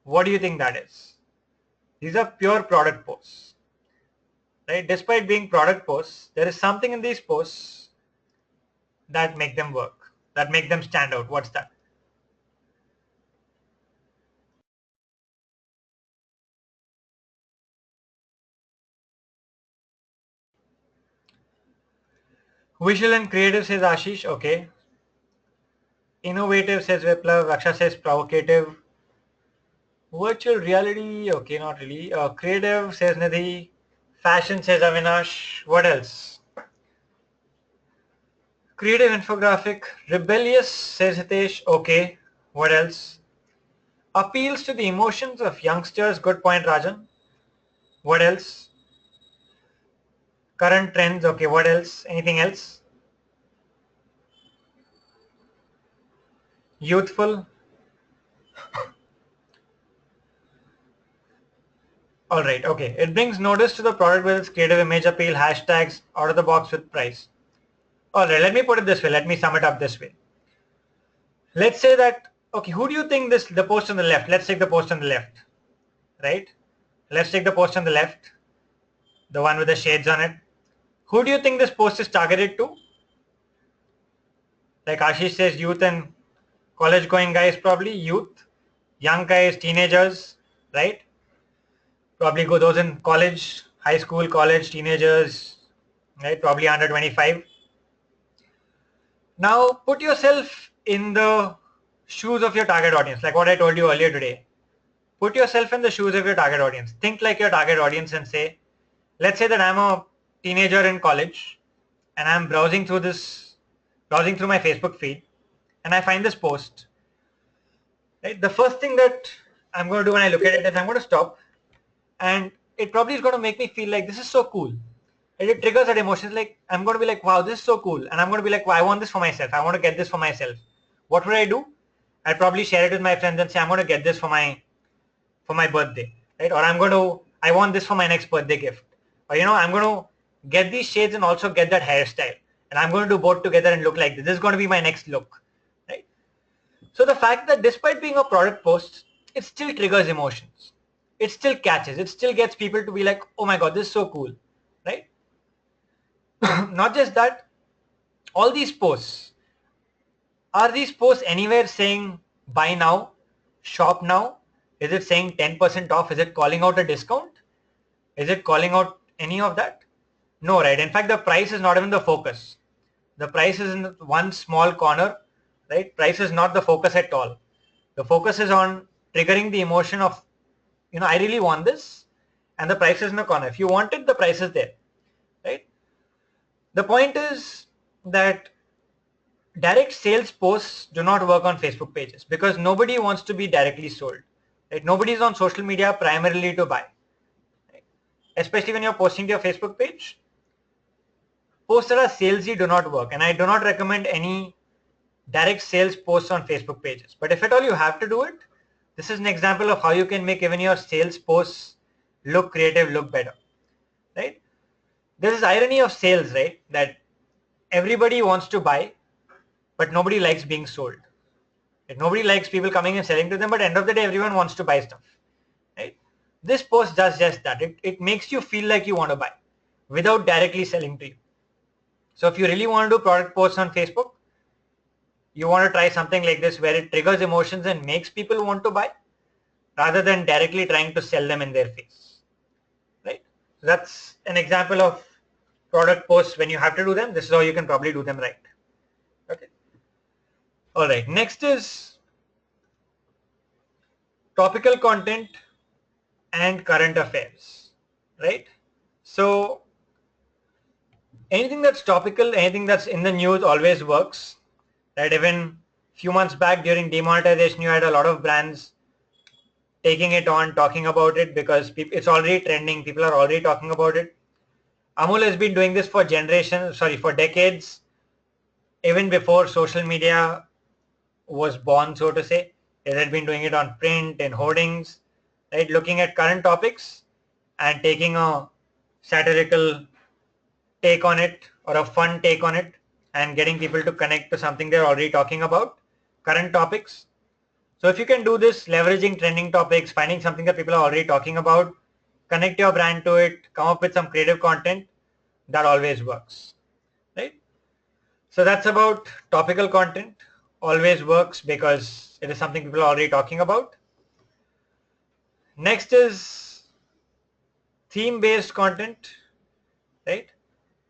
What do you think that is? These are pure product posts, right? Despite being product posts, there is something in these posts that make them work, that make them stand out. What's that? Visual and creative says Ashish. Okay. Innovative says Viplav. Raksha says provocative. Virtual reality. Okay, not really. Creative says Nidhi. Fashion says Avinash. What else? Creative infographic. Rebellious says Hitesh. Okay. What else? Appeals to the emotions of youngsters. Good point, Rajan. What else? Current trends. Okay. What else? Anything else? Youthful. All right. Okay. It brings notice to the product with its creative image appeal, hashtags, out of the box with price. All right. Let me put it this way. Let me sum it up this way. Let's say that, okay, who do you think the post on the left, let's take the post on the left, right? Let's take the post on the left, the one with the shades on it. Who do you think this post is targeted to? Like Ashish says, youth and college going guys, probably youth, young guys, teenagers, right? Probably go those in college, high school, college, teenagers, right? Probably under 25. Now put yourself in the shoes of your target audience, like what I told you earlier today. Put yourself in the shoes of your target audience. Think like your target audience and say, let's say that I'm a teenager in college and I'm browsing through my Facebook feed and I find this post. Right? The first thing that I'm going to do when I look at it is I'm going to stop, and it probably is going to make me feel like this is so cool. And it triggers that emotion. Like I'm going to be like, wow, this is so cool. And I'm going to be like, wow, I want this for myself. I want to get this for myself. What would I do? I'd probably share it with my friends and say, I'm going to get this for my birthday, right? Or I want this for my next birthday gift. Or, I'm going to get these shades and also get that hairstyle. And I'm going to do both together and look like this. This is going to be my next look, right? So the fact that despite being a product post, it still triggers emotions. It still catches. It still gets people to be like, oh my God, this is so cool, right? Not just that, all these posts, are these posts anywhere saying buy now, shop now? Is it saying 10% off? Is it calling out a discount? Is it calling out any of that? No, right? In fact, the price is not even the focus. The price is in one small corner, right? Price is not the focus at all. The focus is on triggering the emotion of, I really want this, and the price is in the corner. If you want it, the price is there, right? The point is that direct sales posts do not work on Facebook pages because nobody wants to be directly sold. Right? Nobody is on social media primarily to buy. Right? Especially when you're posting to your Facebook page, posts that are salesy do not work, and I do not recommend any direct sales posts on Facebook pages. But if at all you have to do it, this is an example of how you can make even your sales posts look creative, look better. Right? There is irony of sales, right? That everybody wants to buy, but nobody likes being sold. Nobody likes people coming and selling to them, but at the end of the day, everyone wants to buy stuff. Right? This post does just that. It makes you feel like you want to buy without directly selling to you. So if you really want to do product posts on Facebook, you want to try something like this where it triggers emotions and makes people want to buy rather than directly trying to sell them in their face. Right? So that's an example of product posts when you have to do them. This is how you can probably do them right. Okay. All right. Next is topical content and current affairs, right? So anything that's topical, anything that's in the news always works. Right? Even few months back during demonetization, you had a lot of brands taking it on, talking about it because it's already trending. People are already talking about it. Amul has been doing this for generations, sorry, for decades, even before social media was born, so to say. It had been doing it on print and hoardings, right? Looking at current topics and taking a satirical take on it or a fun take on it and getting people to connect to something they're already talking about, current topics. So if you can do this, leveraging trending topics, finding something that people are already talking about, connect your brand to it, come up with some creative content, that always works, right? So that's about topical content. Always works because it is something people are already talking about. Next is theme-based content, right?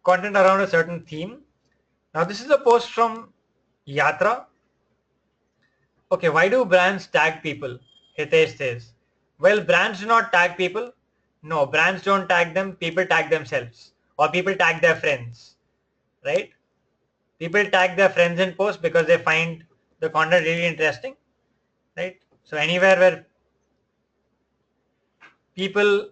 Content around a certain theme. Now this is a post from Yatra. Okay, why do brands tag people? Hitesh says. Well, brands do not tag people. No, brands don't tag them. People tag themselves or people tag their friends, right? People tag their friends in posts because they find the content really interesting, right? So anywhere where people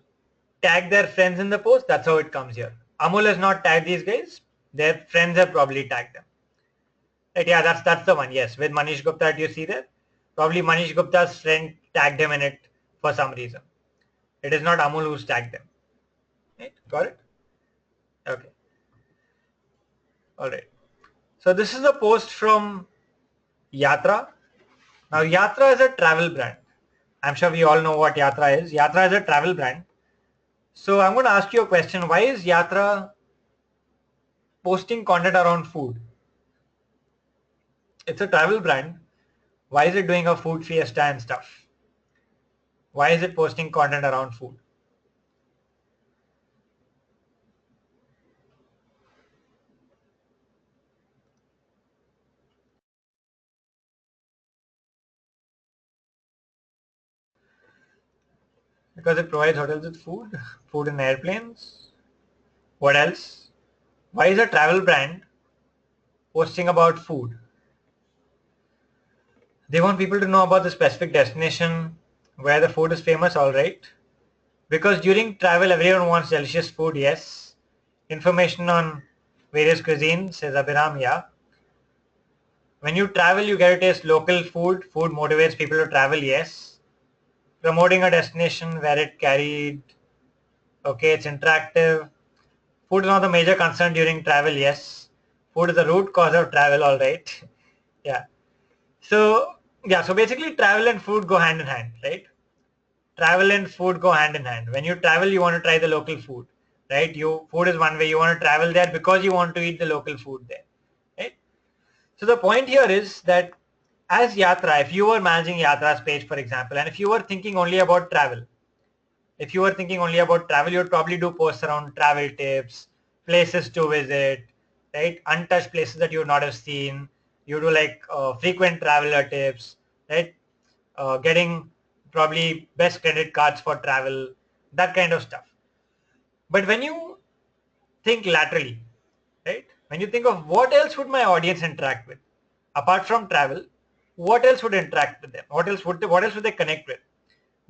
tag their friends in the post, that's how it comes here. Amul has not tagged these guys. Their friends have probably tagged them. Right, yeah, that's the one. Yes, with Manish Gupta that you see there. Probably Manish Gupta's friend tagged him in it for some reason. It is not Amul who's tagged them. Right? Got it? Okay. All right. So this is a post from Yatra. Now Yatra is a travel brand. I'm sure we all know what Yatra is. Yatra is a travel brand. So I'm going to ask you a question. Why is Yatra posting content around food? It's a travel brand. Why is it doing a food fiesta and stuff? Why is it posting content around food? Because it provides hotels with food, food in airplanes. What else? Why is a travel brand posting about food? They want people to know about the specific destination where the food is famous, all right. Because during travel, everyone wants delicious food, yes. Information on various cuisines, says Abhiram, yeah. When you travel, you get to taste local food. Food motivates people to travel, yes. Promoting a destination where it carried, okay, it's interactive. Food is not the major concern during travel, yes. Food is the root cause of travel, all right. Yeah. So, yeah, so basically travel and food go hand in hand, right? Travel and food go hand in hand. When you travel, you want to try the local food, right? Food is one way. You want to travel there because you want to eat the local food there, right? So the point here is that as Yatra, if you were managing Yatra's page, for example, and if you were thinking only about travel, if you were thinking only about travel, you would probably do posts around travel tips, places to visit, right? Untouched places that you would not have seen. You do like frequent traveler tips, right? Getting probably best credit cards for travel, that kind of stuff. But when you think laterally, right? When you think of what else would my audience interact with, apart from travel, what else would interact with them? What else would they connect with?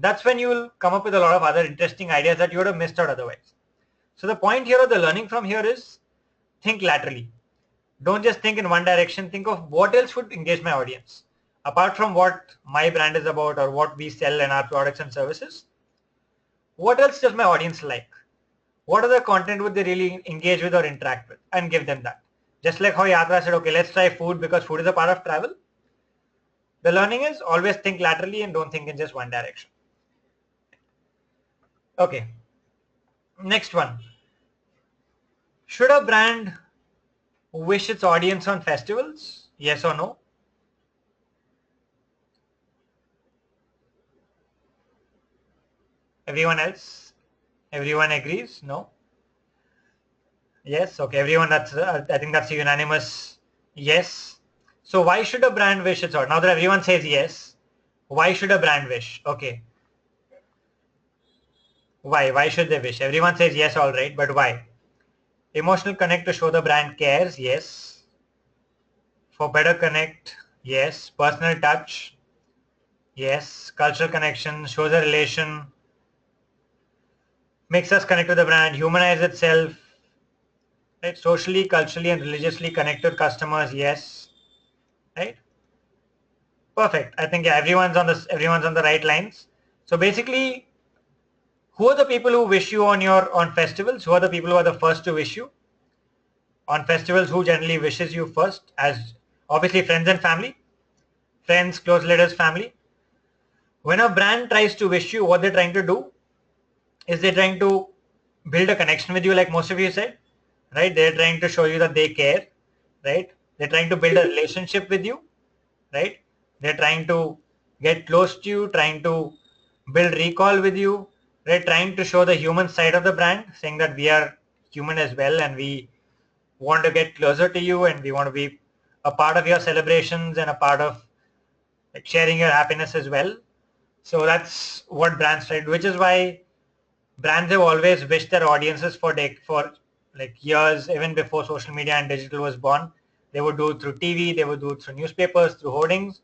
That's when you will come up with a lot of other interesting ideas that you would have missed out otherwise. So the point here of the learning from here is think laterally. Don't just think in one direction. Think of what else would engage my audience. Apart from what my brand is about or what we sell in our products and services, what else does my audience like? What other content would they really engage with or interact with, and give them that. Just like how Yatra said, okay, let's try food because food is a part of travel. The learning is always think laterally and don't think in just one direction. Okay, next one. Should a brand wish its audience on festivals? Yes or no? Everyone else? Everyone agrees? No? Yes. Okay. Everyone. That's. I think that's a unanimous yes. So why should a brand wish its audience? Now that everyone says yes, why should a brand wish? Okay. Why? Why should they wish? Everyone says yes, all right, but why? Emotional connect to show the brand cares. Yes. For better connect. Yes. Personal touch. Yes. Cultural connection shows a relation. Makes us connect to the brand. Humanize itself. Right. Socially, culturally, and religiously connected customers. Yes. Right. Perfect. I think yeah, everyone's on the right lines. So basically, who are the people who wish you on festivals? Who are the people who are the first to wish you on festivals? Who generally wishes you first? As obviously friends and family, friends, close relatives, family. When a brand tries to wish you, what they're trying to do is they're trying to build a connection with you, like most of you said, right? They're trying to show you that they care, right? They're trying to build a relationship with you, right? They're trying to get close to you, trying to build recall with you, right? Trying to show the human side of the brand, saying that we are human as well and we want to get closer to you and we want to be a part of your celebrations and a part of like sharing your happiness as well. So that's what brands try to do, which is why brands have always wished their audiences for like years, even before social media and digital was born. They would do it through TV, they would do it through newspapers, through hoardings.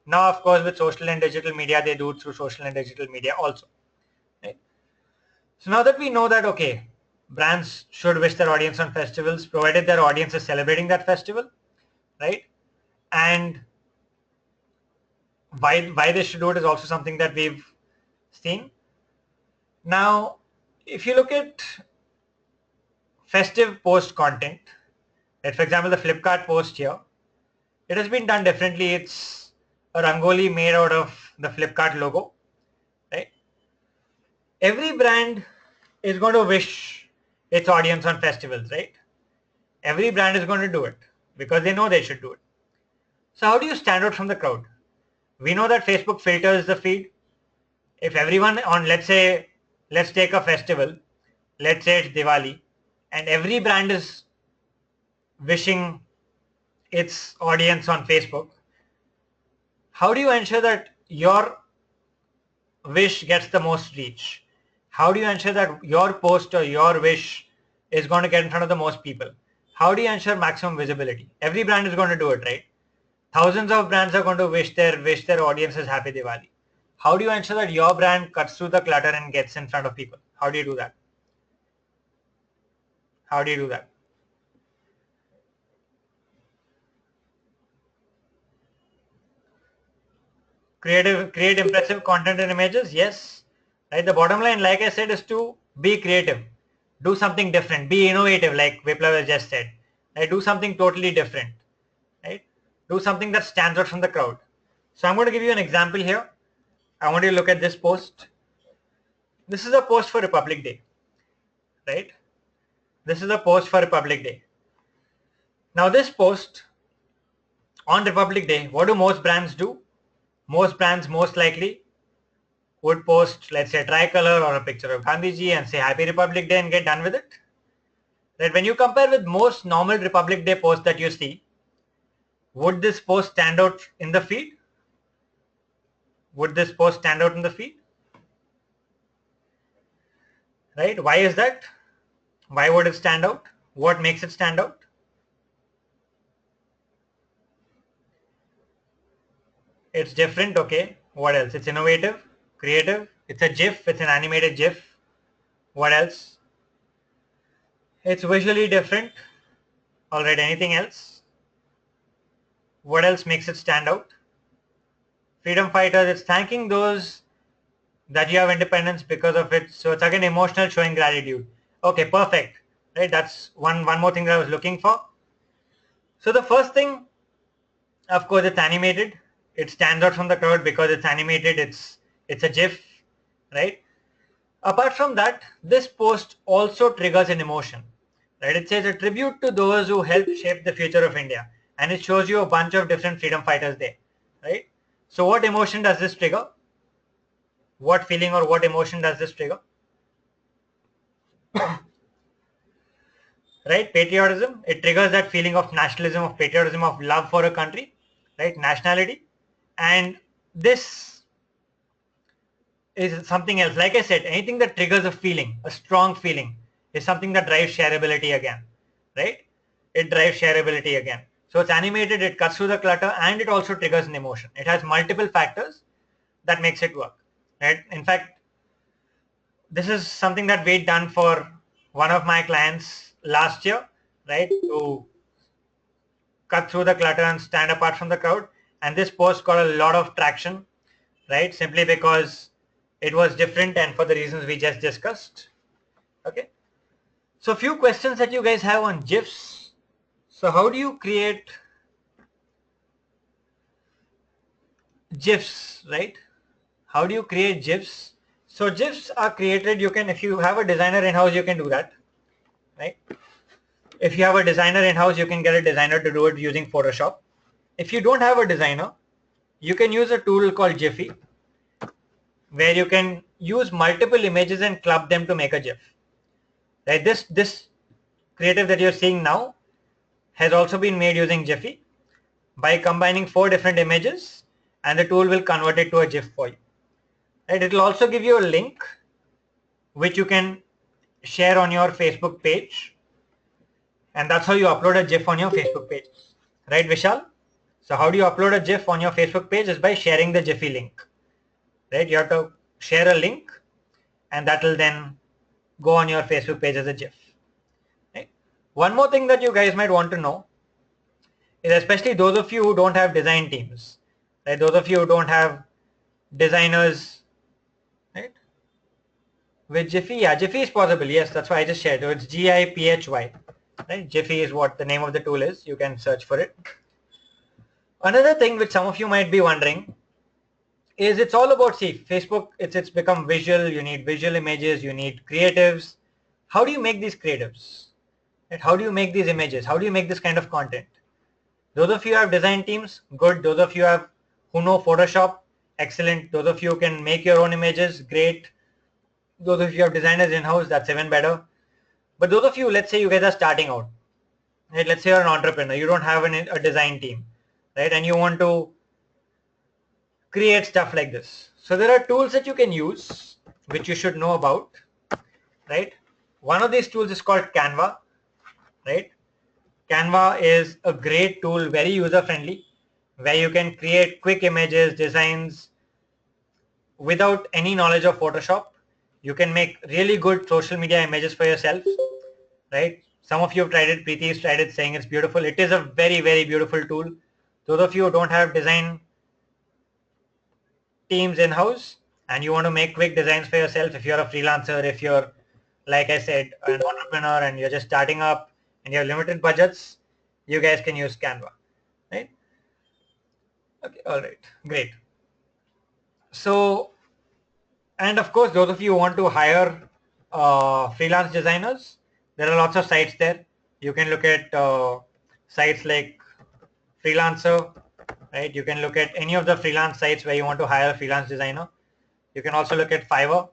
Now, of course, with social and digital media, they do it through social and digital media also. Right? So now that we know that, okay, brands should wish their audience on festivals, provided their audience is celebrating that festival, right? And why they should do it is also something that we've seen. Now, if you look at festive post content, like for example, the Flipkart post here, it has been done differently. It's a rangoli made out of the Flipkart logo, right? Every brand is going to wish its audience on festivals, right? Every brand is going to do it because they know they should do it. So how do you stand out from the crowd? We know that Facebook filters the feed. If everyone on, let's take a festival, let's say it's Diwali, and every brand is wishing its audience on Facebook, how do you ensure that your wish gets the most reach? How do you ensure that your post or your wish is going to get in front of the most people? How do you ensure maximum visibility? Every brand is going to do it, right? Thousands of brands are going to wish their audiences happy Diwali. How do you ensure that your brand cuts through the clutter and gets in front of people? How do you do that? How do you do that? Create impressive content and images. Yes, right. The bottom line, like I said, is to be creative, do something different, be innovative, like Viplav has just said. Right, do something totally different. Right, do something that stands out from the crowd. So I'm going to give you an example here. I want you to look at this post. This is a post for Republic Day. Right, this is a post for Republic Day. Now this post on Republic Day, what do most brands do? Most brands most likely would post, let's say, a tricolor or a picture of Gandhiji and say Happy Republic Day and get done with it. That when you compare with most normal Republic Day posts that you see, would this post stand out in the feed? Would this post stand out in the feed? Right? Why is that? Why would it stand out? What makes it stand out? It's different, okay. What else? It's innovative, creative. It's a GIF, it's an animated GIF. What else? It's visually different. Alright, anything else? What else makes it stand out? Freedom fighters, it's thanking those that you have independence because of it. So it's again emotional, showing gratitude. Okay, perfect. Right, that's one more thing that I was looking for. So the first thing, of course, it's animated. It stands out from the crowd because it's animated. It's a GIF, right? Apart from that, this post also triggers an emotion. Right? It says a tribute to those who helped shape the future of India, and it shows you a bunch of different freedom fighters there, right? So what emotion does this trigger? What feeling or what emotion does this trigger? right? Patriotism, it triggers that feeling of nationalism, of patriotism, of love for a country, right? Nationality. And this is something else. Like I said, anything that triggers a feeling, a strong feeling, is something that drives shareability again, right? It drives shareability again. So it's animated, it cuts through the clutter, and it also triggers an emotion. It has multiple factors that makes it work, right? In fact, this is something that we'd done for one of my clients last year, right? To cut through the clutter and stand apart from the crowd. And this post got a lot of traction, right? Simply because it was different and for the reasons we just discussed. Okay. So a few questions that you guys have on GIFs. So how do you create GIFs, right? How do you create GIFs? So GIFs are created, you can, if you have a designer in-house, you can do that, right? If you have a designer in-house, you can get a designer to do it using Photoshop. If you don't have a designer, you can use a tool called Jiffy, where you can use multiple images and club them to make a GIF. Right? This creative that you're seeing now has also been made using Jiffy by combining 4 different images, and the tool will convert it to a GIF for you. Right? It will also give you a link which you can share on your Facebook page, and that's how you upload a GIF on your Facebook page. Right, Vishal? So how do you upload a GIF on your Facebook page is by sharing the Jiffy link. Right? You have to share a link, and that will then go on your Facebook page as a GIF. Right? One more thing that you guys might want to know is, especially those of you who don't have design teams, right? Those of you who don't have designers, right? With Jiffy, yeah, Jiffy is possible. Yes, that's why I just shared. So it's GIPHY, right? Jiffy is what the name of the tool is. You can search for it. Another thing which some of you might be wondering is, it's all about, see, Facebook, it's become visual. You need visual images, you need creatives. How do you make these creatives? Right? How do you make these images? How do you make this kind of content? Those of you who have design teams, good. Those of you who know Photoshop, excellent. Those of you who can make your own images, great. Those of you who have designers in-house, that's even better. But those of you, let's say you guys are starting out, right? Let's say you're an entrepreneur, you don't have a design team, right? And you want to create stuff like this. So there are tools that you can use, which you should know about, right? One of these tools is called Canva, right? Canva is a great tool, very user-friendly, where you can create quick images, designs without any knowledge of Photoshop. You can make really good social media images for yourself, right? Some of you have tried it. Preeti has tried it, saying it's beautiful. It is a very, very beautiful tool. Those of you who don't have design teams in-house and you want to make quick designs for yourself, if you're a freelancer, if you're, like I said, an entrepreneur and you're just starting up and you have limited budgets, you guys can use Canva, right? Okay, all right, great. So, and of course, those of you who want to hire freelance designers, there are lots of sites there. You can look at sites like Freelancer, right? You can look at any of the freelance sites where you want to hire a freelance designer. You can also look at Fiverr,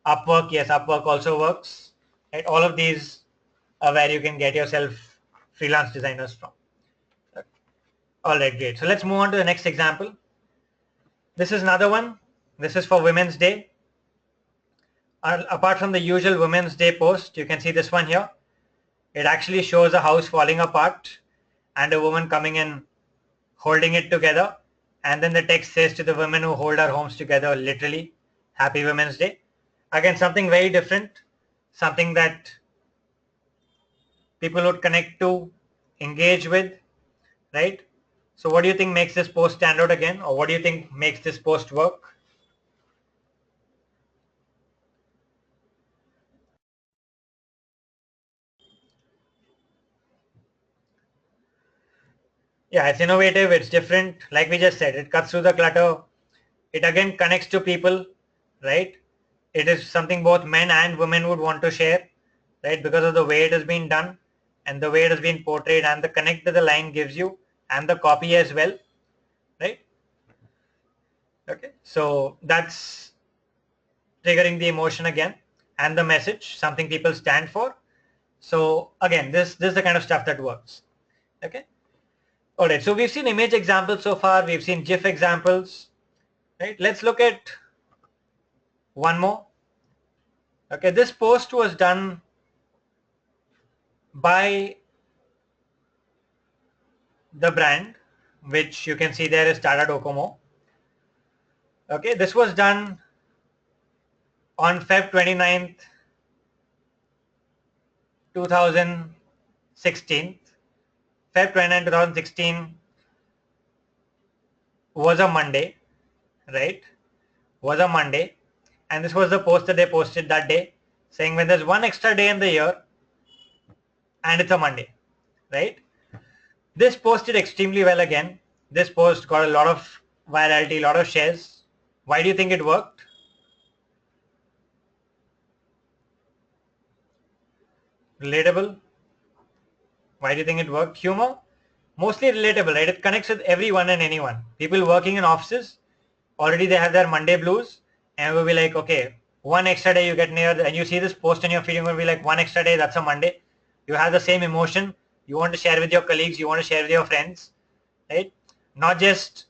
Upwork. Yes, Upwork also works. Right? All of these are where you can get yourself freelance designers from. All right, great. So let's move on to the next example. This is another one. This is for Women's Day. Apart from the usual Women's Day post, you can see this one here. It actually shows a house falling apart and a woman coming in holding it together. And then the text says, to the women who hold our homes together, literally, Happy Women's Day. Again, something very different, something that people would connect to, engage with, right? So what do you think makes this post stand out again? Or what do you think makes this post work? Yeah, it's innovative, it's different. Like we just said, it cuts through the clutter. It again connects to people, right? It is something both men and women would want to share, right? Because of the way it has been done and the way it has been portrayed and the connect that the line gives you and the copy as well, right? Okay, so that's triggering the emotion again and the message, something people stand for. So again, this is the kind of stuff that works. Okay. All right. So we've seen image examples so far. We've seen GIF examples. Right. Let's look at one more. Okay. This post was done by the brand, which you can see there is Tata Docomo. Okay. This was done on Feb 29th, 2016. Feb 29, 2016 was a Monday, right? Was a Monday. And this was the post that they posted that day, saying when there's one extra day in the year and it's a Monday, right? This post did extremely well again. This post got a lot of virality, a lot of shares. Why do you think it worked? Relatable. Why do you think it worked? Humor. Mostly relatable, right? It connects with everyone and anyone. People working in offices, already they have their Monday blues, and we'll be like, okay, one extra day you get near, and you see this post in your feed, you're going to be like, one extra day, that's a Monday. You have the same emotion. You want to share with your colleagues, you want to share with your friends, right? Not just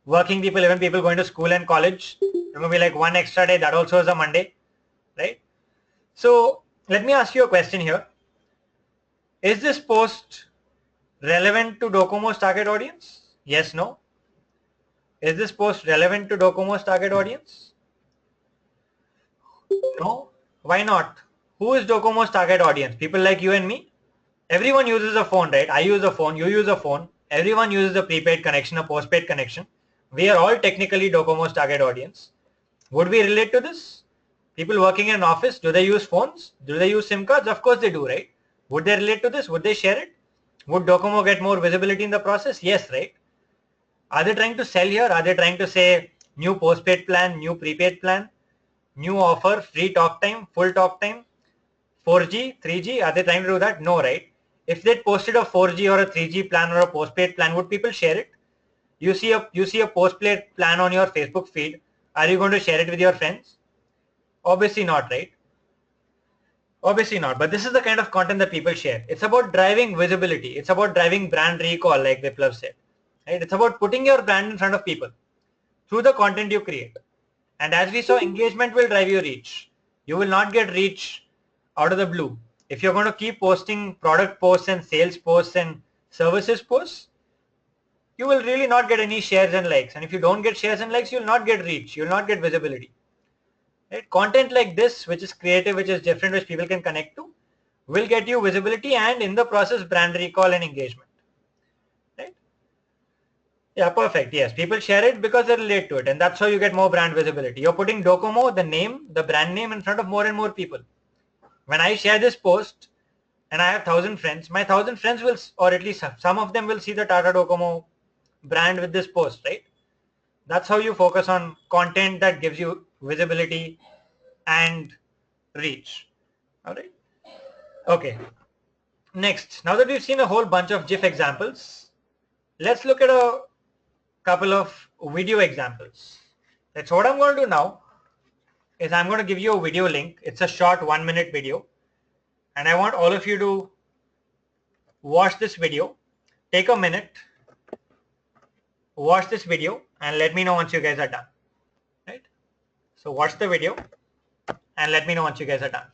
working people, even people going to school and college. You're going to be like, one extra day, that also is a Monday, right? So let me ask you a question here. Is this post relevant to Docomo's target audience? Yes, no. Is this post relevant to Docomo's target audience? No. Why not? Who is Docomo's target audience? People like you and me? Everyone uses a phone, right? I use a phone, you use a phone. Everyone uses a prepaid connection, a postpaid connection. We are all technically Docomo's target audience. Would we relate to this? People working in an office, do they use phones? Do they use SIM cards? Of course they do, right? Would they relate to this? Would they share it? Would Docomo get more visibility in the process? Yes, right? Are they trying to sell here? Are they trying to say new postpaid plan, new prepaid plan, new offer, free talk time, full talk time, 4G, 3G? Are they trying to do that? No, right? If they posted a 4G or a 3G plan or a postpaid plan, would people share it? You see a postpaid plan on your Facebook feed. Are you going to share it with your friends? Obviously not, right? Obviously not. But this is the kind of content that people share. It's about driving visibility. It's about driving brand recall, like Viplav said. Right? It's about putting your brand in front of people through the content you create. And as we saw, engagement will drive your reach. You will not get reach out of the blue. If you're going to keep posting product posts and sales posts and services posts, you will really not get any shares and likes. And if you don't get shares and likes, you'll not get reach. You'll not get visibility. Right? Content like this, which is creative, which is different, which people can connect to, will get you visibility and in the process brand recall and engagement. Right? Yeah, perfect. Yes, people share it because they relate to it, and that's how you get more brand visibility. You're putting Docomo, the name, the brand name, in front of more and more people. When I share this post and I have 1,000 friends, my 1,000 friends will, or at least some of them will see the Tata Docomo brand with this post, right? That's how you focus on content that gives you visibility and reach. All right. Okay. Next, now that we've seen a whole bunch of GIF examples, let's look at a couple of video examples. That's what I'm going to do now is I'm going to give you a video link. It's a short 1-minute video. And I want all of you to watch this video. Take a minute, watch this video, and let me know once you guys are done. Right? So watch the video and let me know once you guys are done.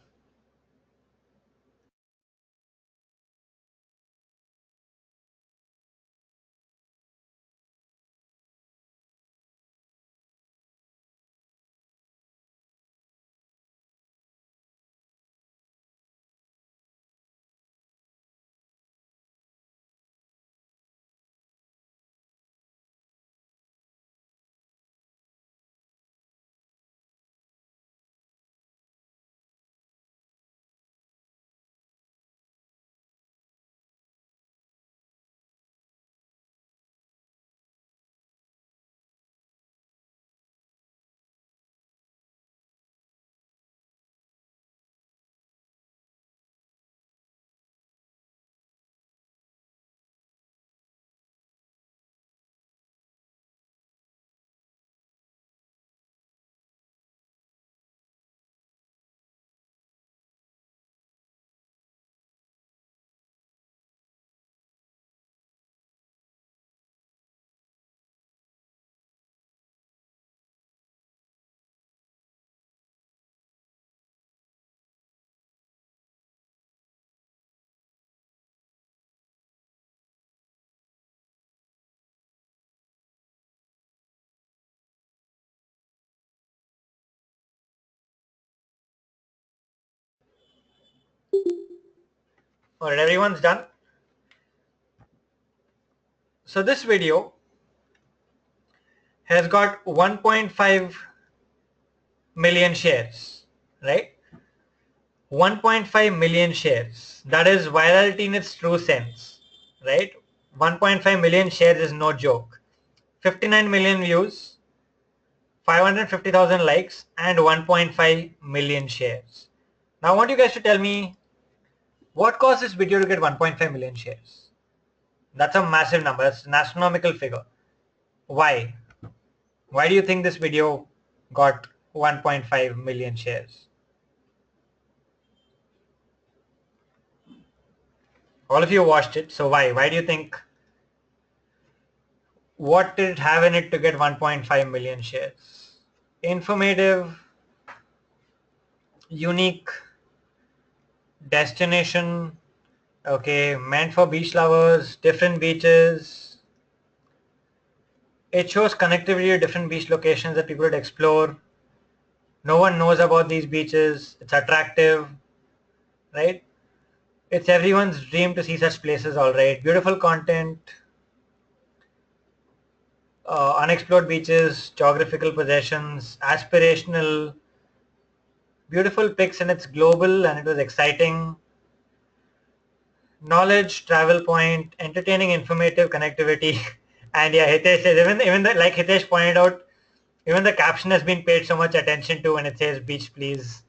Alright, everyone's done. So this video has got 1.5 million shares, right? 1.5 million shares. That is virality in its true sense, right? 1.5 million shares is no joke. 59 million views, 550,000 likes, and 1.5 million shares. Now I want you guys to tell me what caused this video to get 1.5 million shares. That's a massive number. That's an astronomical figure. Why? Why do you think this video got 1.5 million shares? All of you watched it, so why? Why do you think? What did it have in it to get 1.5 million shares? Informative, unique, destination, okay, meant for beach lovers, different beaches. It shows connectivity to different beach locations that people would explore. No one knows about these beaches. It's attractive, right? It's everyone's dream to see such places, all right. Beautiful content, unexplored beaches, geographical possessions, aspirational, beautiful pics, and it's global and it was exciting. Knowledge, travel point, entertaining, informative, connectivity. And yeah, Hitesh says, like Hitesh pointed out, even the caption has been paid so much attention to when it says beach please.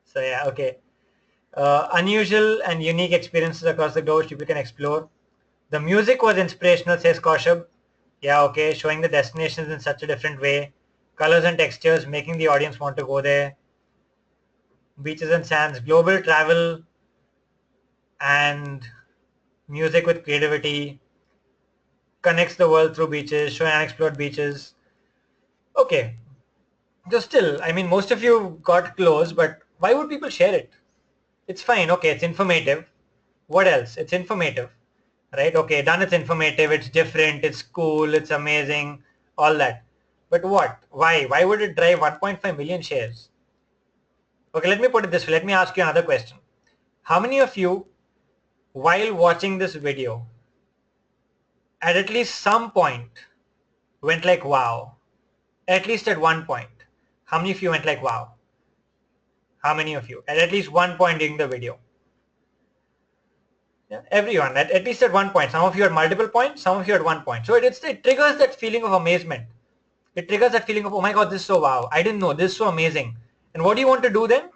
So yeah, okay. Unusual and unique experiences across the globe people can explore. The music was inspirational, says Kaushab. Yeah, okay, showing the destinations in such a different way. Colors and textures, making the audience want to go there. Beaches and sands, global travel and music with creativity. Connects the world through beaches, showing unexplored beaches. Okay, just still, I mean, most of you got close, but why would people share it? It's fine, okay, it's informative. What else? It's informative, right? Okay, done, it's informative, it's different, it's cool, it's amazing, all that. But what? Why? Why would it drive 1.5 million shares? Okay, let me put it this way. Let me ask you another question. How many of you, while watching this video, at least some point, went like, wow? At least at one point. How many of you went like, wow? How many of you? At least one point during the video. Yeah, everyone, at least at one point. Some of you at multiple points, some of you at one point. So it triggers that feeling of amazement. It triggers that feeling of, oh my God, this is so wow. I didn't know, this is so amazing. And what do you want to do then?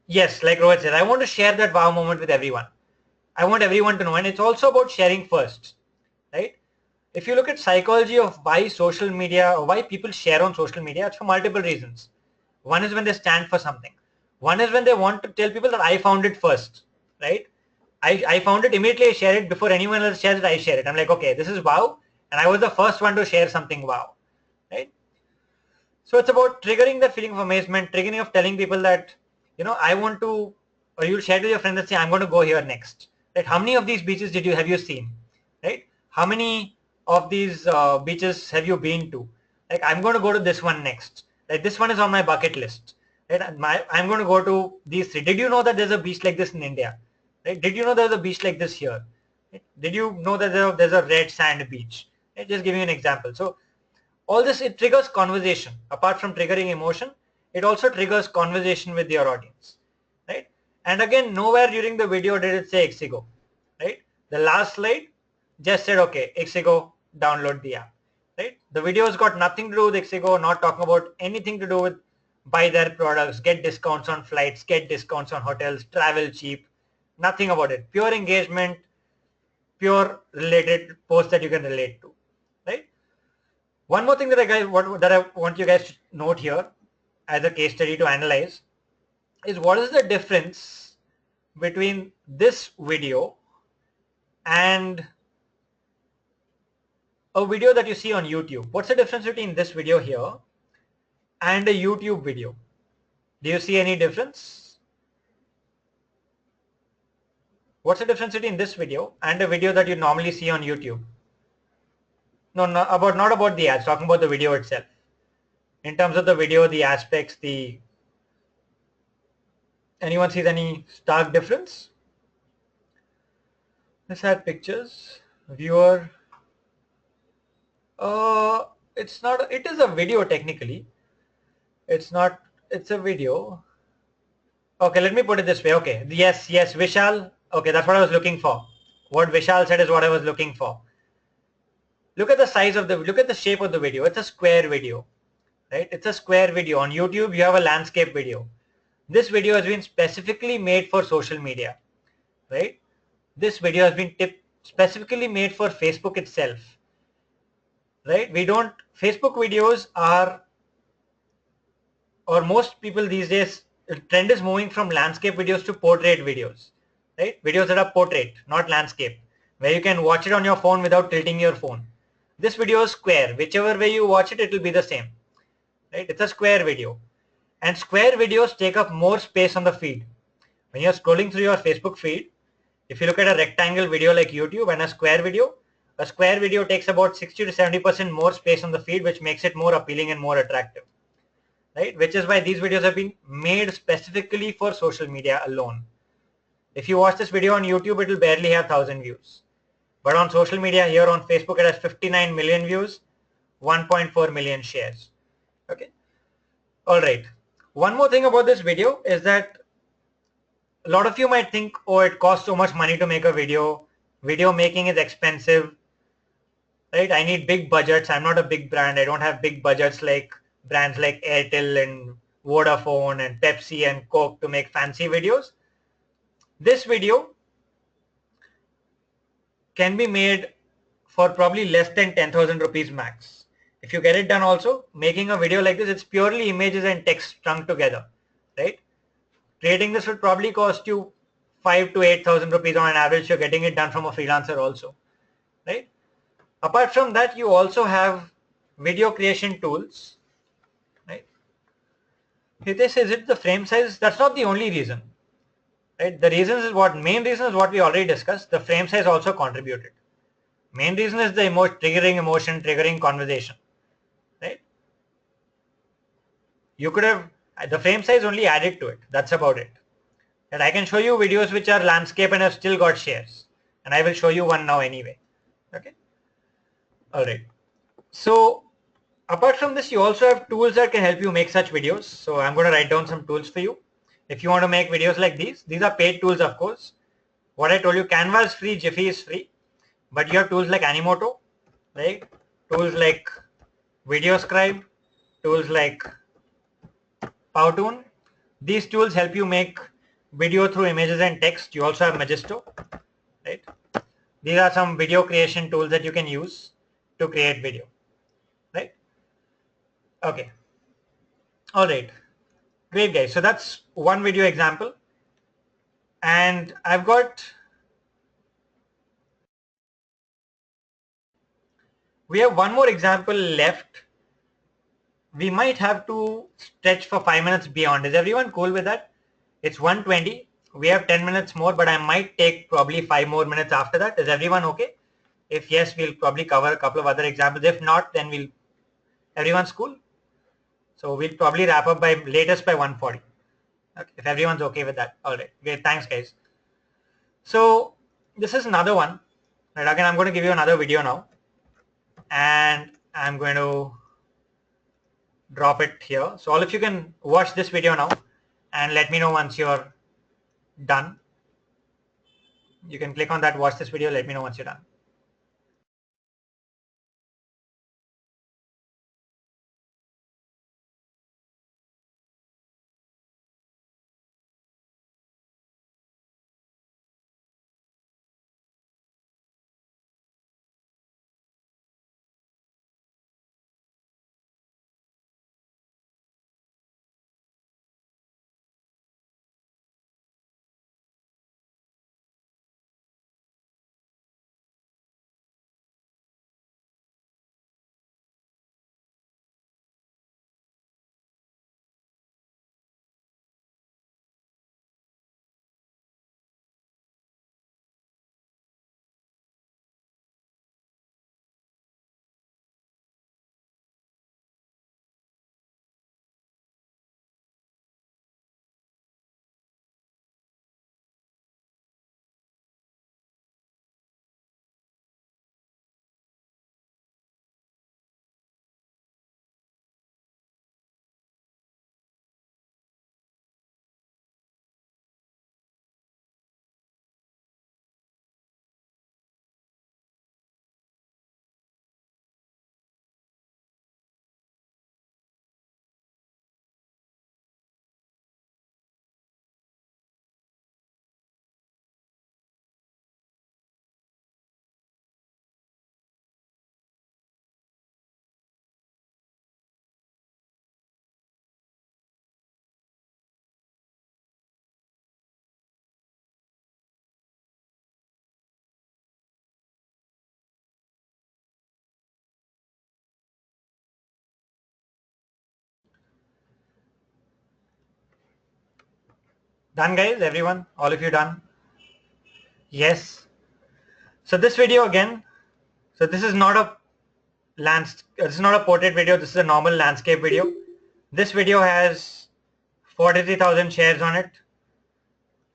Yes, like Rohit said, I want to share that wow moment with everyone. I want everyone to know. And it's also about sharing first, right? If you look at psychology of why social media or why people share on social media, it's for multiple reasons. One is when they stand for something. One is when they want to tell people that I found it first, right? I found it, immediately I share it. Before anyone else shares it, I share it. I'm like, okay, this is wow. And I was the first one to share something wow, right? So it's about triggering the feeling of amazement, triggering of telling people that, I want to, or you'll share with your friends and say, I'm going to go here next. Right? How many of these beaches have you seen? Right? How many of these beaches have you been to? Like, I'm going to go to this one next. Like, this one is on my bucket list. Right? I'm going to go to these three. Did you know that there's a beach like this in India? Right? Did you know there's a beach like this here? Right? Did you know that there's a red sand beach? Right? Just giving you an example. So all this, it triggers conversation. Apart from triggering emotion, it also triggers conversation with your audience, right? And again, nowhere during the video did it say Ixigo, right? The last slide just said, okay, Ixigo, download the app, right? The video's got nothing to do with Ixigo, not talking about anything to do with buy their products, get discounts on flights, get discounts on hotels, travel cheap, nothing about it. Pure engagement, pure related posts that you can relate to, right? One more thing that I want you guys to note here as a case study to analyze is what is the difference between this video and a video that you see on YouTube. What's the difference between this video here and a YouTube video? Do you see any difference? What's the difference between this video and a video that you normally see on YouTube? No, not about the ads, talking about the video itself. In terms of the video, the aspects, the Anyone sees any stark difference? Let's add pictures. Viewer. Uh, it's not. It is a video technically. It's not. It's a video. Okay, let me put it this way. Okay, yes, yes, Vishal. Okay, that's what I was looking for. What Vishal said is what I was looking for. Look at the size of the. Look at the shape of the video. It's a square video, right? It's a square video. On YouTube, you have a landscape video. This video has been specifically made for social media, right? This video has been specifically made for Facebook itself, right? We don't. Facebook videos are, or most people these days, the trend is moving from landscape videos to portrait videos, right? Videos that are portrait, not landscape, where you can watch it on your phone without tilting your phone. This video is square. Whichever way you watch it, it will be the same, right? It's a square video. And square videos take up more space on the feed. When you're scrolling through your Facebook feed, if you look at a rectangle video like YouTube and a square video takes about 60 to 70% more space on the feed, which makes it more appealing and more attractive, right? Which is why these videos have been made specifically for social media alone. If you watch this video on YouTube, it will barely have 1,000 views. But on social media, here on Facebook, it has 59 million views, 1.4 million shares. Okay. All right. One more thing about this video is that a lot of you might think, oh, it costs so much money to make a video. Video making is expensive, right? I need big budgets. I'm not a big brand. I don't have big budgets like brands like Airtel and Vodafone and Pepsi and Coke to make fancy videos. This video can be made for probably less than 10,000 rupees max. If you get it done also, making a video like this, it's purely images and text strung together, right? Creating this would probably cost you 5 to 8,000 rupees on an average. You're getting it done from a freelancer also, right? Apart from that, you also have video creation tools, right? Hitesh, is it the frame size? That's not the only reason, right? The reasons is main reason is what we already discussed. The frame size also contributed. Main reason is the triggering emotion, triggering conversation, right? You could have, the frame size only added to it. That's about it. And I can show you videos which are landscape and have still got shares. And I will show you one now anyway. Okay. All right. So apart from this, you also have tools that can help you make such videos. So I'm going to write down some tools for you. If you want to make videos like these are paid tools, of course. What I told you, Canva is free, Jiffy is free, but you have tools like Animoto, right? Tools like VideoScribe, tools like Powtoon. These tools help you make video through images and text. You also have Magisto, right? These are some video creation tools that you can use to create video, right? Okay. All right. Great, guys. So that's one video example. And we have one more example left. We might have to stretch for 5 minutes beyond. Is everyone cool with that? It's 1:20. We have 10 minutes more, but I might take probably 5 more minutes after that. Is everyone okay? If yes, we'll probably cover a couple of other examples. If not, then everyone's cool. So we'll probably wrap up by latest by 1:40. Okay, if everyone's okay with that. All right. Great. Thanks, guys. So this is another one. Right, again, I'm going to give you another video now. And I'm going to drop it here. So all of you can watch this video now and let me know once you're done. You can click on that, watch this video, let me know once you're done. Done, guys? Everyone? All of you done? Yes. So this video again, so this is not a this is not a portrait video, this is a normal landscape video. This video has 43,000 shares on it.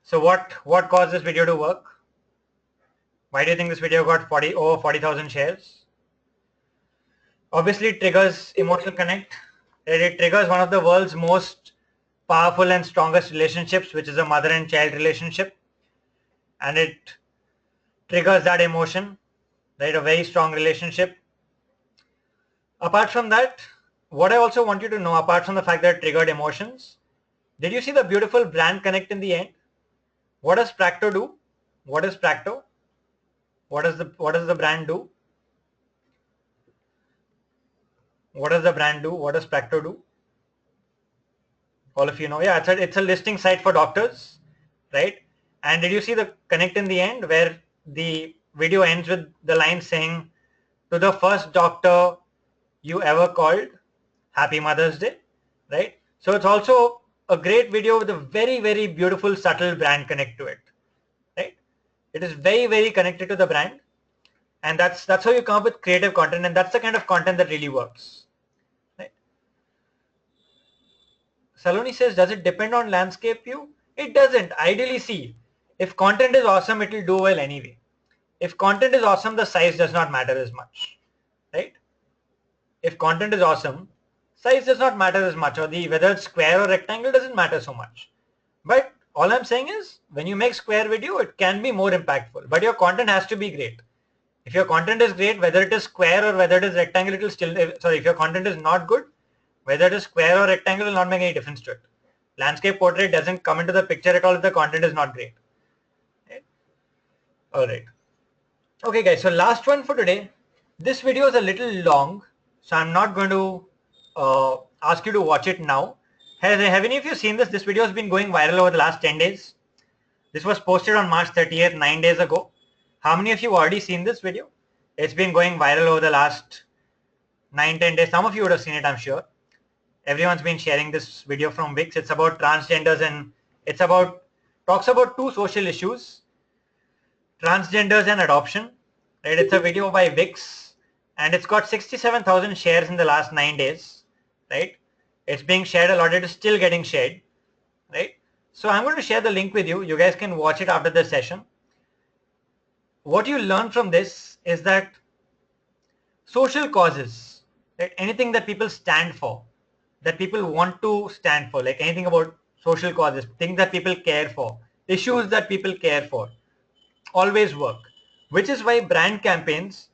So what caused this video to work? Why do you think this video got over 40,000 shares? Obviously it triggers emotional connect. It triggers one of the world's most powerful and strongest relationships, which is a mother and child relationship. And it triggers that emotion, right? A very strong relationship. Apart from that, what I also want you to know, apart from the fact that it triggered emotions, did you see the beautiful brand connect in the end? What does Practo do? What is Practo? What does the brand do? What does the brand do? What does Practo do? All of you know. Yeah, it's a listing site for doctors, right? And did you see the connect in the end where the video ends with the line saying, to the first doctor you ever called, Happy Mother's Day, right? So it's also a great video with a very, very beautiful, subtle brand connect to it, right? It is very, very connected to the brand. And that's how you come up with creative content, and that's the kind of content that really works, right? Saloni says, does it depend on landscape view? It doesn't. Ideally, see, if content is awesome, it will do well anyway. If content is awesome, the size does not matter as much, right? If content is awesome, size does not matter as much, or whether it's square or rectangle doesn't matter so much. But all I'm saying is, when you make square video, it can be more impactful, but your content has to be great. If your content is great, whether it is square or whether it is rectangle, it will still, sorry, if your content is not good, whether it is square or rectangle will not make any difference to it. Landscape portrait doesn't come into the picture at all if the content is not great. Okay. All right. Okay, guys. So last one for today. This video is a little long, so I'm not going to ask you to watch it now. Have any of you seen this? This video has been going viral over the last 10 days. This was posted on March 30th, 9 days ago. How many of you already seen this video? It's been going viral over the last 9-10 days. Some of you would have seen it, I'm sure. Everyone's been sharing this video from Wix. It's about transgenders, and talks about two social issues, transgenders and adoption. Right? It's a video by Wix, and it's got 67,000 shares in the last 9 days. Right? It's being shared a lot. It is still getting shared. Right? So I'm going to share the link with you. You guys can watch it after the session. What you learn from this is that social causes, right? Anything that people stand for, that people want to stand for, like anything about social causes, things that people care for, issues that people care for, always work. Which is why brand campaigns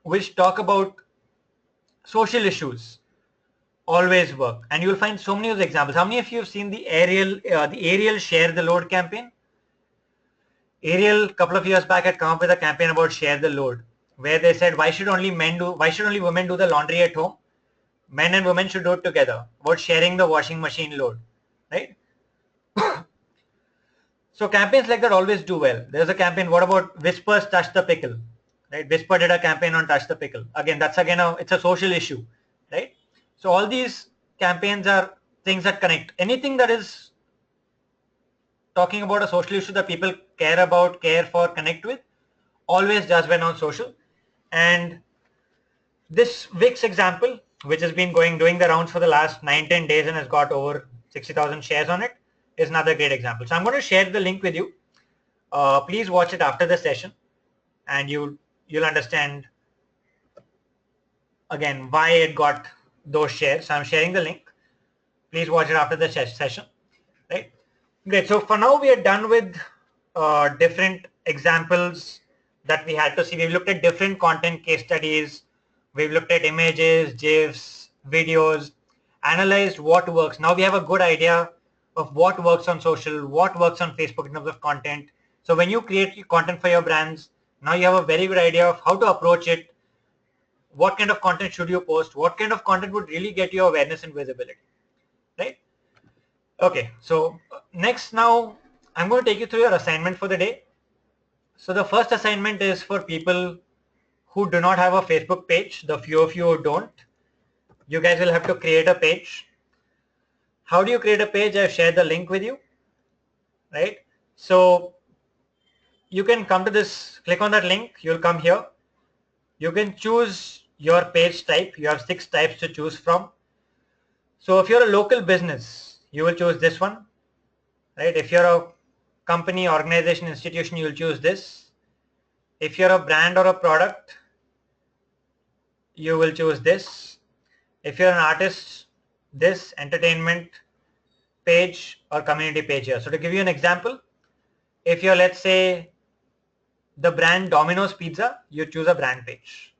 which talk about social issues always work. And you'll find so many of the examples. How many of you have seen the Ariel Share the Load campaign? Ariel, a couple of years back, had come up with a campaign about share the load, where they said, why should only women do the laundry at home? Men and women should do it together, about sharing the washing machine load, right? So campaigns like that always do well. There's a campaign, what about Whispers Touch the Pickle, right? Whisper did a campaign on Touch the Pickle. Again, it's a social issue, right? So all these campaigns are things that connect. Anything that is talking about a social issue that people care about, care for, connect with, always does well on social. And this Wix example, which has been doing the rounds for the last 9-10 days and has got over 60,000 shares on it, is another great example. So I'm going to share the link with you. Please watch it after the session, and you'll understand again why it got those shares. So I'm sharing the link. Please watch it after the session, right? Great. So for now we are done with different examples that we had to see. We've looked at different content case studies. We've looked at images, GIFs, videos, analyzed what works. Now we have a good idea of what works on social, what works on Facebook in terms of content. So when you create content for your brands, now you have a very good idea of how to approach it. What kind of content should you post? What kind of content would really get you awareness and visibility, right? Okay, so next now I'm going to take you through your assignment for the day. So the first assignment is for people who do not have a Facebook page. The few of you who don't, you guys will have to create a page. How do you create a page? I've shared the link with you. right? So you can come to this, click on that link, you'll come here. You can choose your page type. You have 6 types to choose from. So if you're a local business, you will choose this one, right? If you're a company, organization, institution, you'll choose this. If you're a brand or a product, you will choose this. If you're an artist, this entertainment page or community page here. So to give you an example, if you're, let's say, the brand Domino's Pizza, you choose a brand page.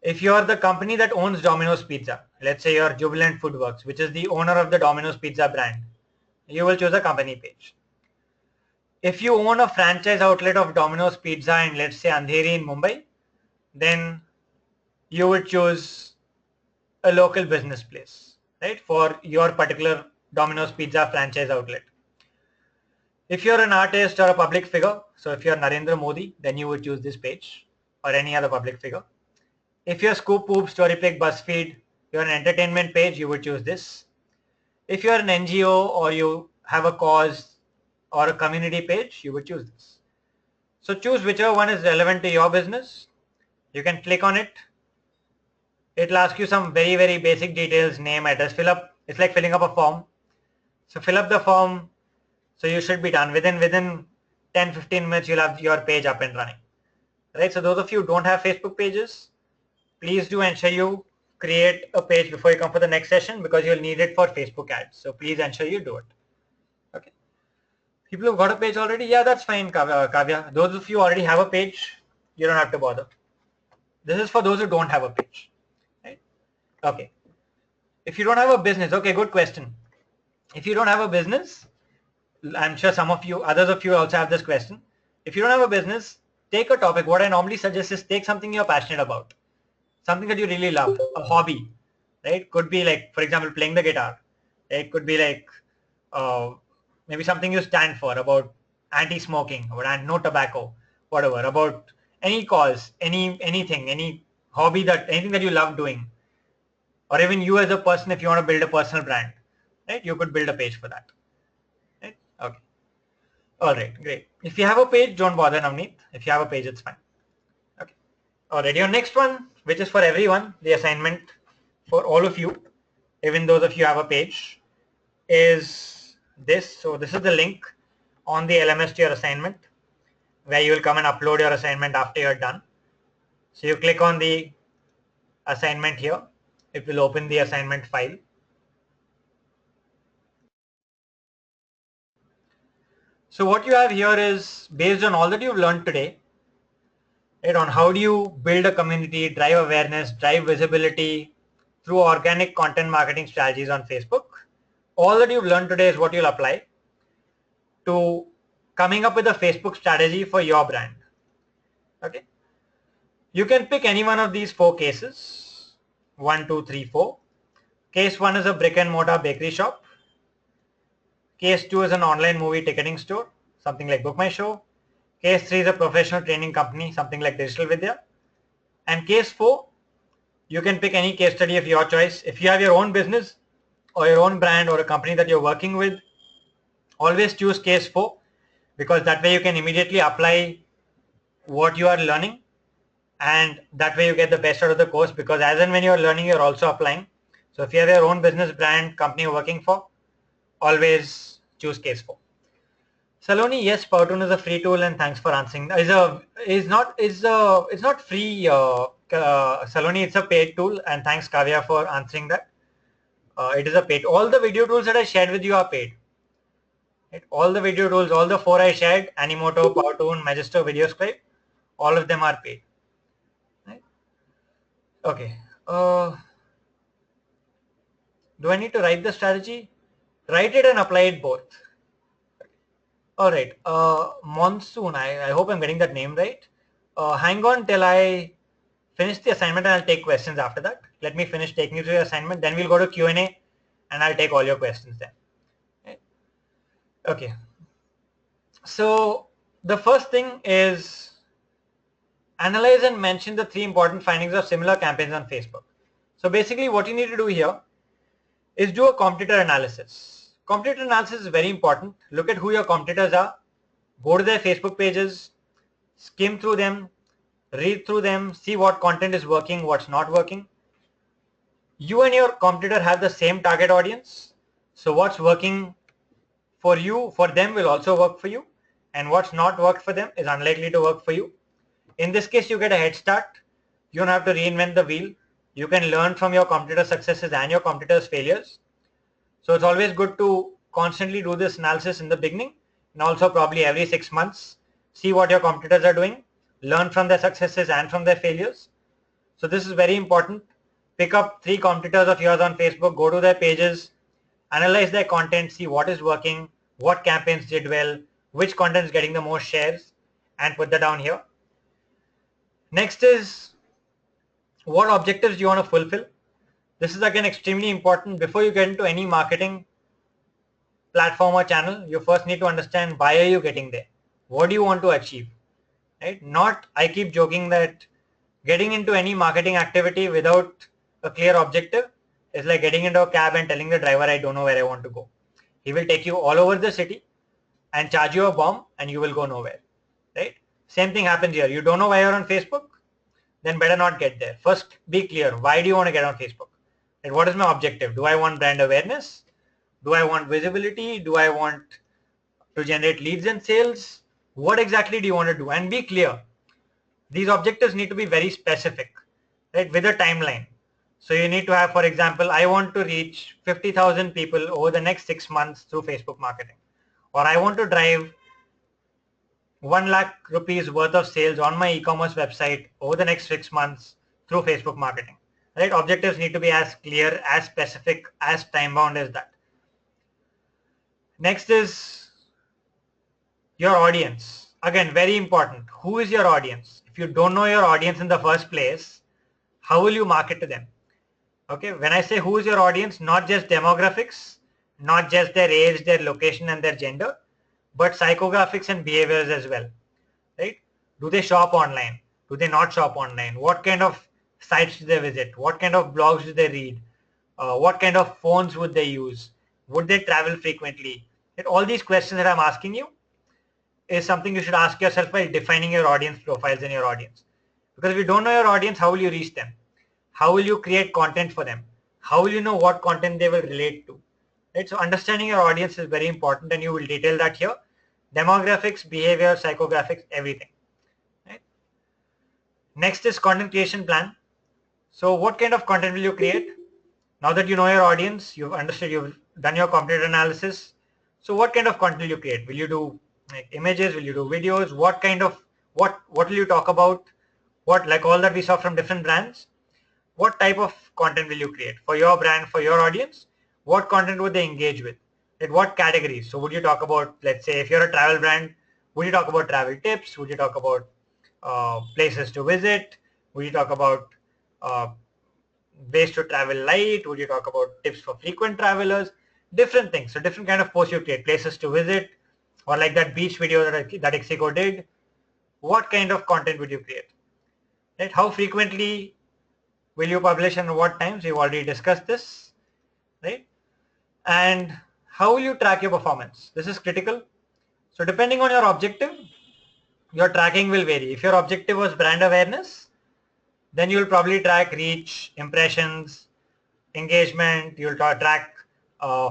If you're the company that owns Domino's Pizza, let's say you're Jubilant Foodworks, which is the owner of the Domino's Pizza brand, you will choose a company page. If you own a franchise outlet of Domino's Pizza in, let's say, Andheri in Mumbai, then you would choose a local business place, right, for your particular Domino's Pizza franchise outlet. If you're an artist or a public figure, so if you're Narendra Modi, then you would choose this page, or any other public figure. If you're Scoop, Poop, StoryPick, BuzzFeed, you're an entertainment page, you would choose this. If you're an NGO or you have a cause or a community page, you would choose this. So choose whichever one is relevant to your business. You can click on it. It'll ask you some very, very basic details, name, address, fill up. It's like filling up a form. So fill up the form. So you should be done. Within 10-15 minutes, you'll have your page up and running. Right? So those of you who don't have Facebook pages, please do ensure you create a page before you come for the next session, because you'll need it for Facebook ads. So please ensure you do it. Okay. People who've got a page already, yeah, that's fine, Kavya. Those of you who already have a page, you don't have to bother. This is for those who don't have a page. Right? Okay. If you don't have a business, okay, good question. If you don't have a business, I'm sure some of you, others of you also have this question. If you don't have a business, take a topic. What I normally suggest is take something you're passionate about, something that you really love, a hobby, right? Could be like, for example, playing the guitar. It could be like maybe something you stand for, about anti-smoking or no tobacco, whatever, about any cause, anything, any hobby, anything that you love doing. Or even you as a person, if you want to build a personal brand, right? You could build a page for that. Right? Okay. All right, great. If you have a page, don't bother, Navneet. If you have a page, it's fine. Okay. All right, your next one, which is for everyone, the assignment for all of you, even those of you have a page, is this. So this is the link on the LMS to your assignment, where you will come and upload your assignment after you're done. So you click on the assignment here. It will open the assignment file. So what you have here is based on all that you've learned today, right, on how do you build a community, drive awareness, drive visibility through organic content marketing strategies on Facebook. All that you've learned today is what you'll apply to coming up with a Facebook strategy for your brand. Okay. You can pick any one of these 4 cases. 1, 2, 3, 4. Case 1 is a brick and mortar bakery shop. Case 2 is an online movie ticketing store, something like Book My Show. Case 3 is a professional training company, something like Digital Vidya. And case 4, you can pick any case study of your choice. If you have your own business or your own brand or a company that you're working with, always choose case 4, because that way you can immediately apply what you are learning, and that way you get the best out of the course, because as and when you're learning, you're also applying. So if you have your own business, brand, company you're working for, always choose case 4. Saloni, yes, Powtoon is a free tool, and thanks for answering. It's not free, Saloni. It's a paid tool, and thanks Kavya for answering that. It is a paid. All the video tools that I shared with you are paid. Right? All the video tools, all the 4 I shared, Animoto, Powtoon, Magisto, VideoScribe, all of them are paid. Right? Okay. Do I need to write the strategy? Write it and apply it both. All right. Monsoon, I hope I'm getting that name right. Hang on till I finish the assignment, and I'll take questions after that. Let me finish taking you through your assignment. Then we'll go to Q&A, and I'll take all your questions then. Okay. So the first thing is analyze and mention the 3 important findings of similar campaigns on Facebook. So basically what you need to do here is do a competitor analysis. Competitor analysis is very important. Look at who your competitors are. Go to their Facebook pages, skim through them, read through them, see what content is working, what's not working. You and your competitor have the same target audience. So what's working for you, for them will also work for you. And what's not worked for them is unlikely to work for you. In this case, you get a head start. You don't have to reinvent the wheel. You can learn from your competitor successes and your competitors' failures. So it's always good to constantly do this analysis in the beginning and also probably every 6 months. See what your competitors are doing, learn from their successes and from their failures. So this is very important. Pick up 3 competitors of yours on Facebook, go to their pages, analyze their content, see what is working, what campaigns did well, which content is getting the most shares, and put that down here. Next is what objectives do you want to fulfill? This is again extremely important. Before you get into any marketing platform or channel, you first need to understand why are you getting there? What do you want to achieve? Right? Not, I keep joking that getting into any marketing activity without a clear objective is like getting into a cab and telling the driver, I don't know where I want to go. He will take you all over the city and charge you a bomb and you will go nowhere. Right? Same thing happens here. You don't know why you're on Facebook? Then better not get there. First, be clear. Why do you want to get on Facebook? And what is my objective? Do I want brand awareness? Do I want visibility? Do I want to generate leads and sales? What exactly do you want to do? And be clear. These objectives need to be very specific, right? With a timeline. So you need to have, for example, I want to reach 50,000 people over the next 6 months through Facebook marketing. Or I want to drive 1 lakh rupees worth of sales on my e-commerce website over the next 6 months through Facebook marketing. Right? Objectives need to be as clear, as specific, as time bound as that. Next is your audience. Again, very important. Who is your audience? If you don't know your audience in the first place, how will you market to them? Okay, when I say who is your audience, not just demographics, not just their age, their location and their gender, but psychographics and behaviors as well, right? Do they shop online? Do they not shop online? What kind of sites do they visit? What kind of blogs do they read? What kind of phones would they use? Would they travel frequently? And all these questions that I'm asking you is something you should ask yourself while defining your audience profiles in your audience. Because if you don't know your audience, how will you reach them? How will you create content for them? How will you know what content they will relate to? Right? So understanding your audience is very important and you will detail that here. Demographics, behavior, psychographics, everything. Right? Next is content creation plan. So what kind of content will you create? Now that you know your audience, you've understood, you've done your competitor analysis. So what kind of content will you create? Will you do like images? Will you do videos? What kind of, what will you talk about? What, like all that we saw from different brands? What type of content will you create for your brand, for your audience? What content would they engage with? At what categories? So would you talk about, let's say if you're a travel brand, would you talk about travel tips? Would you talk about places to visit? Would you talk about ways to travel light? Would you talk about tips for frequent travelers? Different things. So different kind of posts you create, places to visit, or like that beach video that Ixigo did. What kind of content would you create? Right? How frequently will you publish and what times? We've already discussed this, right? And how will you track your performance? This is critical. So depending on your objective, your tracking will vary. If your objective was brand awareness, then you'll probably track reach, impressions, engagement. You'll track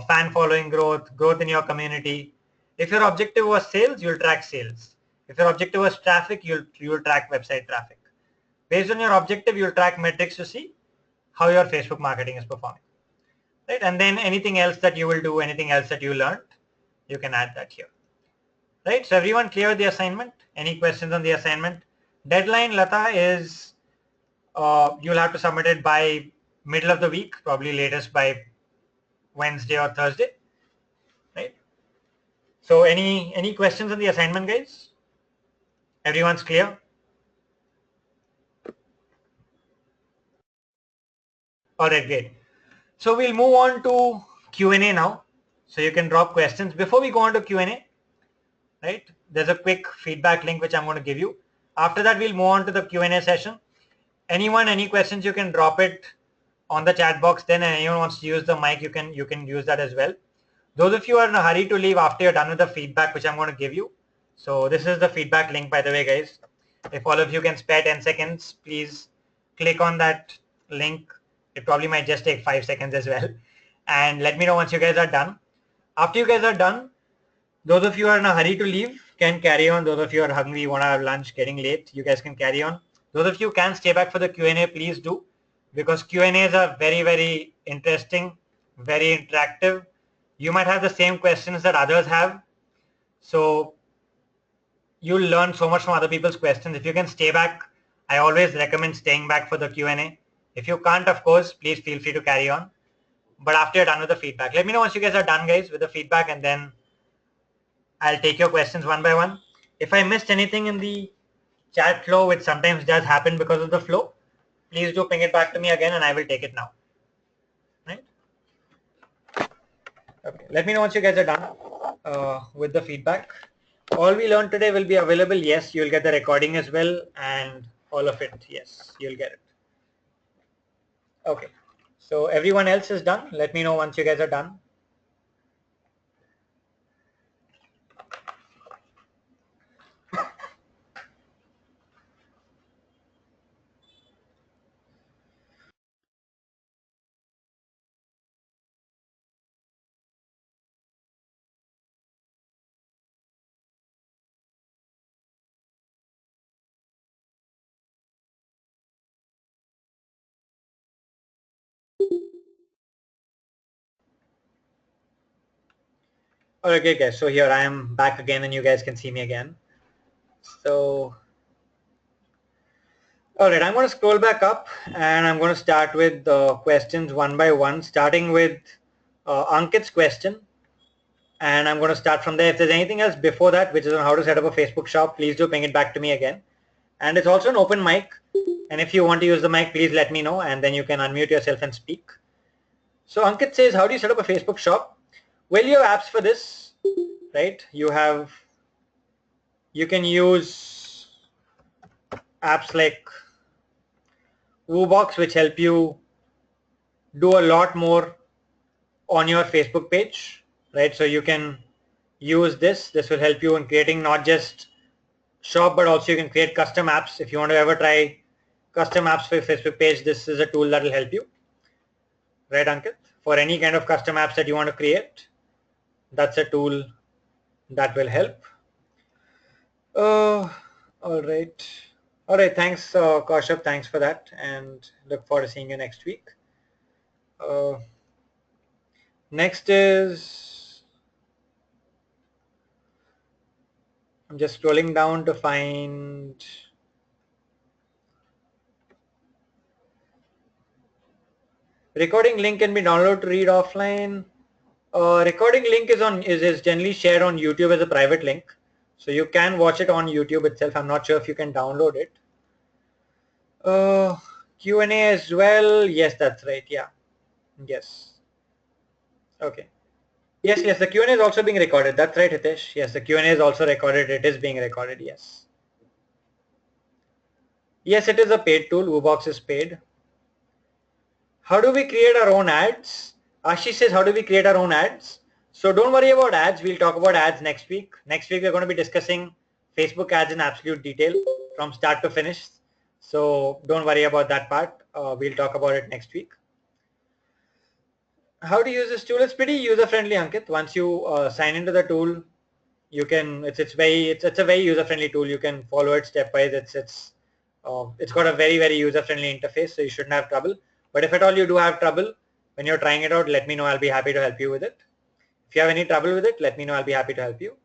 fan following growth, growth in your community. If your objective was sales, you'll track sales. If your objective was traffic, you'll track website traffic. Based on your objective, you'll track metrics to see how your Facebook marketing is performing. Right? And then anything else that you will do, anything else that you learned, you can add that here. Right? So everyone clear the assignment? Any questions on the assignment? Deadline, Lata, is you'll have to submit it by middle of the week, probably latest by Wednesday or Thursday. Right? So any questions on the assignment, guys? Everyone's clear? All right, great. So we'll move on to Q&A now. So you can drop questions. Before we go on to Q&A, right, there's a quick feedback link which I'm going to give you. After that, we'll move on to the Q&A session. Anyone, any questions, you can drop it on the chat box. Then anyone wants to use the mic, you can use that as well. Those of you who are in a hurry to leave after you're done with the feedback, which I'm going to give you. So this is the feedback link, by the way, guys. If all of you can spare 10 seconds, please click on that link. It probably might just take 5 seconds as well. And let me know once you guys are done. After you guys are done, those of you who are in a hurry to leave can carry on. Those of you who are hungry, want to have lunch, getting late, you guys can carry on. Those of you who can stay back for the Q&A, please do, because Q&As are very, very interesting, very interactive. You might have the same questions that others have. So you'll learn so much from other people's questions. If you can stay back, I always recommend staying back for the Q&A. If you can't, of course, please feel free to carry on. But after you're done with the feedback, let me know once you guys are done, guys, with the feedback, and then I'll take your questions one by one. If I missed anything in the chat flow, which sometimes does happen because of the flow, please do ping it back to me again and I will take it now. Right? Okay. Let me know once you guys are done with the feedback. All we learned today will be available. Yes, you'll get the recording as well, and all of it. Yes, you'll get it. Okay. So everyone else is done. Let me know once you guys are done. Okay, guys. So here I am back again, and you guys can see me again. So, all right, I'm going to scroll back up, and I'm going to start with the questions one by one, starting with Ankit's question. And I'm going to start from there. If there's anything else before that, which is on how to set up a Facebook shop, please do ping it back to me again. And it's also an open mic. And if you want to use the mic, please let me know, and then you can unmute yourself and speak. So Ankit says, how do you set up a Facebook shop? Well, you have apps for this, right? You can use apps like Woobox, which help you do a lot more on your Facebook page, right? So you can use this. This will help you in creating not just shop, but also you can create custom apps. If you want to ever try custom apps for your Facebook page, this is a tool that will help you. Right, Ankit? For any kind of custom apps that you want to create, that's a tool that will help. All right. All right. Thanks, Kaushab. Thanks for that. And look forward to seeing you next week. Next is, I'm just scrolling down to find recording link can be downloaded to read offline. Recording link is generally shared on YouTube as a private link. So you can watch it on YouTube itself. I'm not sure if you can download it. Q&A as well. Yes, that's right. Yeah. Yes. Okay. Yes, the Q&A is also being recorded. That's right, Hitesh. Yes, the Q&A is also recorded. It is being recorded. Yes. Yes, it is a paid tool. Woobox is paid. How do we create our own ads? Ashish says, how do we create our own ads? So don't worry about ads. We'll talk about ads next week. Next week, we're going to be discussing Facebook ads in absolute detail from start to finish. So don't worry about that part. We'll talk about it next week. How to use this tool? It's pretty user-friendly, Ankit. Once you sign into the tool, you can. It's a very user-friendly tool. You can follow it stepwise. It's got a very, very user-friendly interface, so you shouldn't have trouble. But if at all you do have trouble when you're trying it out, let me know. I'll be happy to help you with it. If you have any trouble with it, let me know. I'll be happy to help you.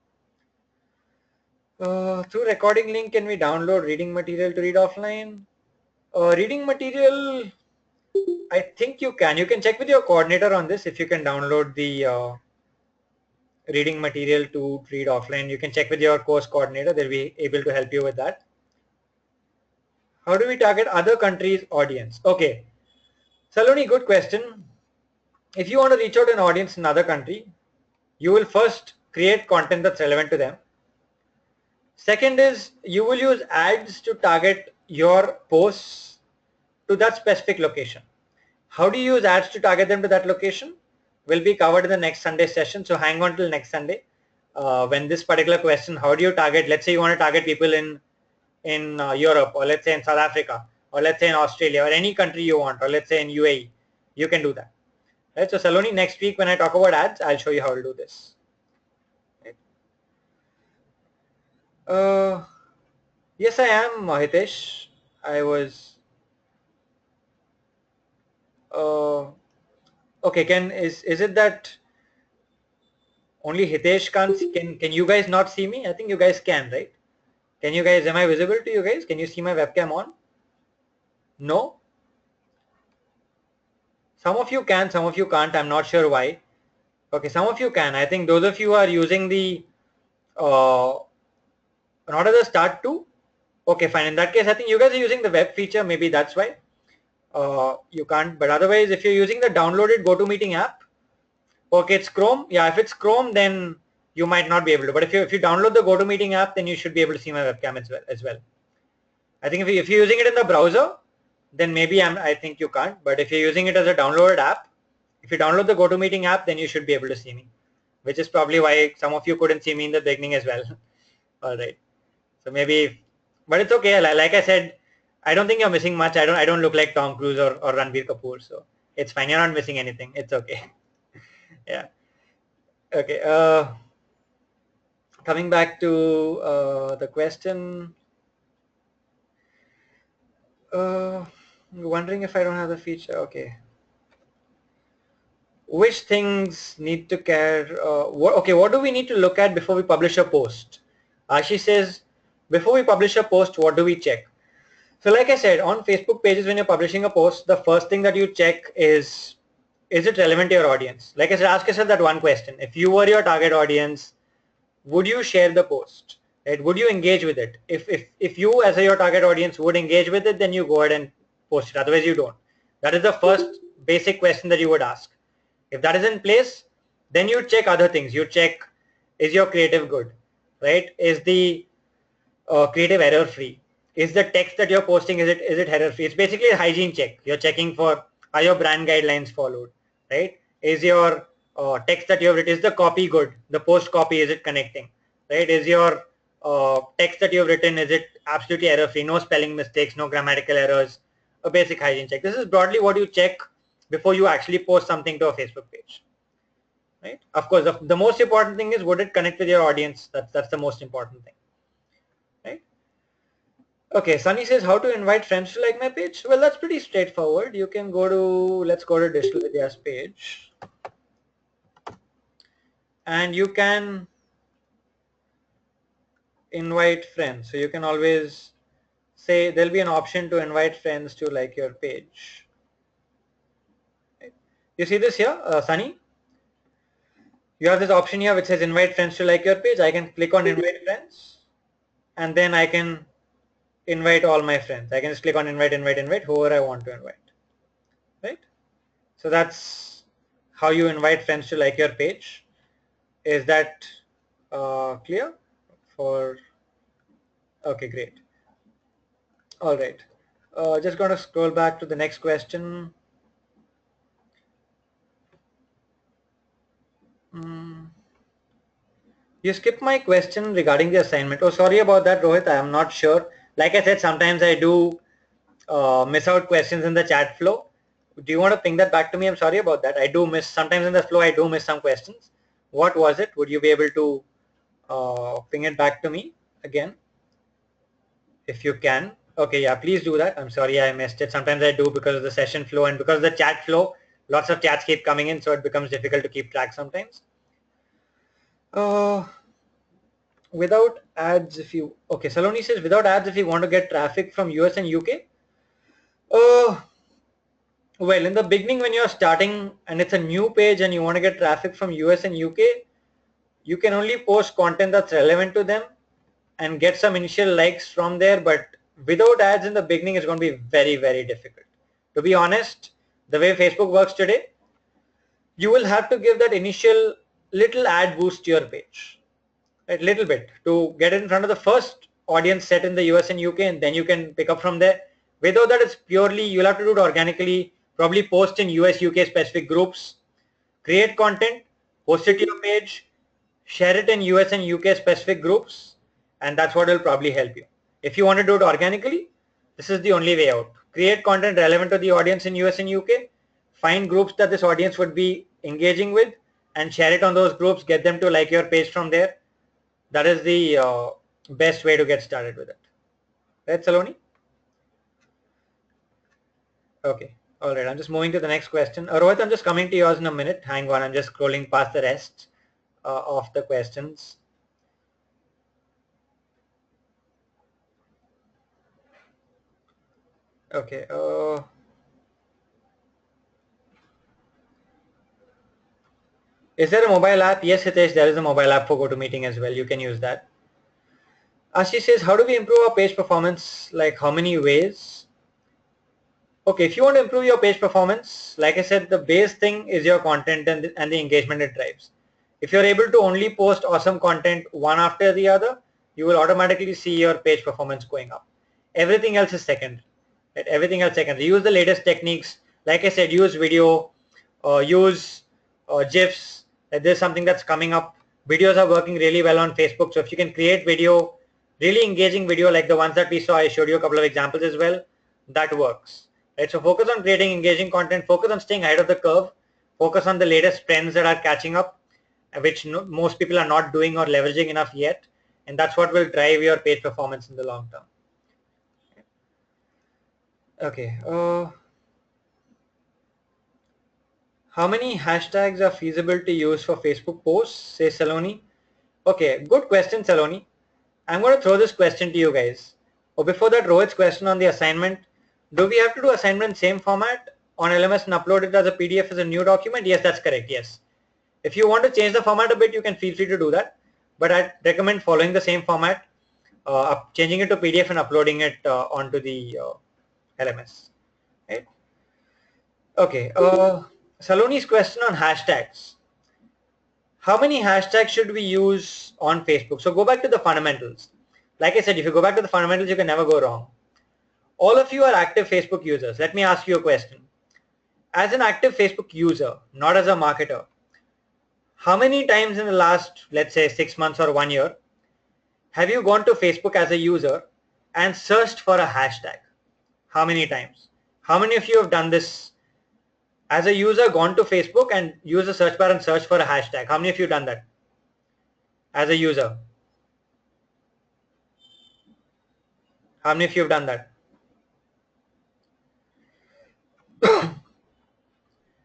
Through recording link, can we download reading material to read offline? Reading material, I think you can. You can check with your coordinator on this if you can download the reading material to read offline. You can check with your course coordinator. They'll be able to help you with that. How do we target other countries' audience? Okay. Saloni, good question. If you want to reach out an audience in another country, you will first create content that's relevant to them. Second is you will use ads to target your posts to that specific location. How do you use ads to target them to that location? will be covered in the next Sunday session. So hang on till next Sunday when this particular question, how do you target, let's say you want to target people in Europe, or let's say in South Africa, or let's say in Australia, or any country you want, or let's say in UAE, you can do that. Right? So Saloni, next week when I talk about ads, I'll show you how to do this. Right? Yes, I am, Hitesh. I was. Okay, is it that only Hitesh can't see? Can you guys not see me? I think you guys can, right? Can you guys, am I visible to you guys? Can you see my webcam on? No? Some of you can, some of you can't. I'm not sure why. Okay, some of you can. I think those of you are using the not at the start to. Okay, fine. In that case, I think you guys are using the web feature. Maybe that's why you can't. But otherwise, if you're using the downloaded GoToMeeting app, okay, it's Chrome. Yeah, if it's Chrome, then you might not be able to. But if you download the GoToMeeting app, then you should be able to see my webcam as well. I think if you're using it in the browser, then maybe I think you can't. But if you're using it as a downloaded app, if you download the GoToMeeting app, then you should be able to see me, which is probably why some of you couldn't see me in the beginning as well. All right. So maybe, but it's okay. Like I said, I don't think you're missing much. I don't look like Tom Cruise or Ranbir Kapoor, so it's fine. You're not missing anything. It's okay. Yeah. Okay. Coming back to the question. Wondering if I don't have the feature. Okay. Which things need to care? What do we need to look at before we publish a post? Ashi says, before we publish a post, what do we check? So like I said, on Facebook pages, when you're publishing a post, the first thing that you check is it relevant to your audience? Like I said, ask yourself that one question. If you were your target audience, would you share the post? Right? Would you engage with it? If you as your target audience would engage with it, then you go ahead and post it. Otherwise you don't. That is the first basic question that you would ask. If that is in place, then you check other things. You check, is your creative good, right? Is the creative error free? Is the text that you're posting, is it error free? It's basically a hygiene check. You're checking for, are your brand guidelines followed, right? Is your text that you have written, is the copy good? The post copy, is it connecting, right? Is your text that you have written, is it absolutely error free? No spelling mistakes, no grammatical errors, a basic hygiene check. This is broadly what you check before you actually post something to a Facebook page, right? Of course, the most important thing is, would it connect with your audience? That's the most important thing, right? Okay, Sunny says, how to invite friends to like my page? Well, that's pretty straightforward. You can go to, let's go to Digital Vidya's page, and you can invite friends. So you can always say, there'll be an option to invite friends to like your page. You see this here, Sunny? You have this option here which says invite friends to like your page. I can click on invite friends, and then I can invite all my friends. I can just click on invite, whoever I want to invite, right? So that's how you invite friends to like your page. Is that clear? Okay, great. All right. Just going to scroll back to the next question. You skipped my question regarding the assignment. Oh, sorry about that, Rohit. I am not sure. Like I said, sometimes I do miss out questions in the chat flow. Do you want to ping that back to me? I'm sorry about that. I do miss, sometimes in the flow, I do miss some questions. What was it? Would you be able to ping it back to me again? If you can. Okay, yeah, please do that. I'm sorry I missed it. Sometimes I do because of the session flow and because of the chat flow. Lots of chats keep coming in, so it becomes difficult to keep track sometimes. Without ads, if you, okay, Saloni says, without ads, if you want to get traffic from US and UK, well, in the beginning when you're starting and it's a new page and you want to get traffic from US and UK, you can only post content that's relevant to them and get some initial likes from there, but without ads in the beginning, it's going to be very, very difficult. To be honest, the way Facebook works today, you will have to give that initial little ad boost to your page, right? Little bit to get it in front of the first audience set in the US and UK, and then you can pick up from there. Without that, it's purely, you'll have to do it organically, probably post in US, UK specific groups, Create content, post it to your page, share it in US and UK specific groups, and that's what will probably help you. If you want to do it organically, this is the only way out. Create content relevant to the audience in US and UK, find groups that this audience would be engaging with, and share it on those groups, get them to like your page from there. That is the best way to get started with it. Right, Saloni? Okay. All right. I'm just moving to the next question. Rohit, I'm just coming to yours in a minute. Hang on. I'm just scrolling past the rest of the questions. Okay. Is there a mobile app? Yes, Hitesh, there is a mobile app for GoToMeeting as well. You can use that. Ashish says, how do we improve our page performance? Like how many ways? Okay, if you want to improve your page performance, like I said, the base thing is your content and the engagement it drives. If you're able to only post awesome content one after the other, you will automatically see your page performance going up. Everything else is second. Right? Everything else second. Use the latest techniques. Like I said, use video, use GIFs. There's something that's coming up. Videos are working really well on Facebook. So if you can create video, really engaging video like the ones that we saw, I showed you a couple of examples as well, that works. Right, so focus on creating engaging content, focus on staying ahead of the curve, focus on the latest trends that are catching up, which most people are not doing or leveraging enough yet, and that's what will drive your page performance in the long term. Okay. How many hashtags are feasible to use for Facebook posts, says Saloni? Okay, good question, Saloni. I'm going to throw this question to you guys. Oh, before that, Rohit's question on the assignment. Do we have to do assignment same format on LMS and upload it as a PDF as a new document? Yes, that's correct. Yes. If you want to change the format a bit, you can feel free to do that. But I'd recommend following the same format, changing it to PDF and uploading it onto the LMS. Right? Okay. Saloni's question on hashtags. How many hashtags should we use on Facebook? So go back to the fundamentals. Like I said, if you go back to the fundamentals, you can never go wrong. All of you are active Facebook users. Let me ask you a question. As an active Facebook user, not as a marketer, how many times in the last, let's say 6 months or 1 year, have you gone to Facebook as a user and searched for a hashtag? How many times? How many of you have done this as a user, gone to Facebook and used the search bar and searched for a hashtag? How many of you have done that as a user? How many of you have done that?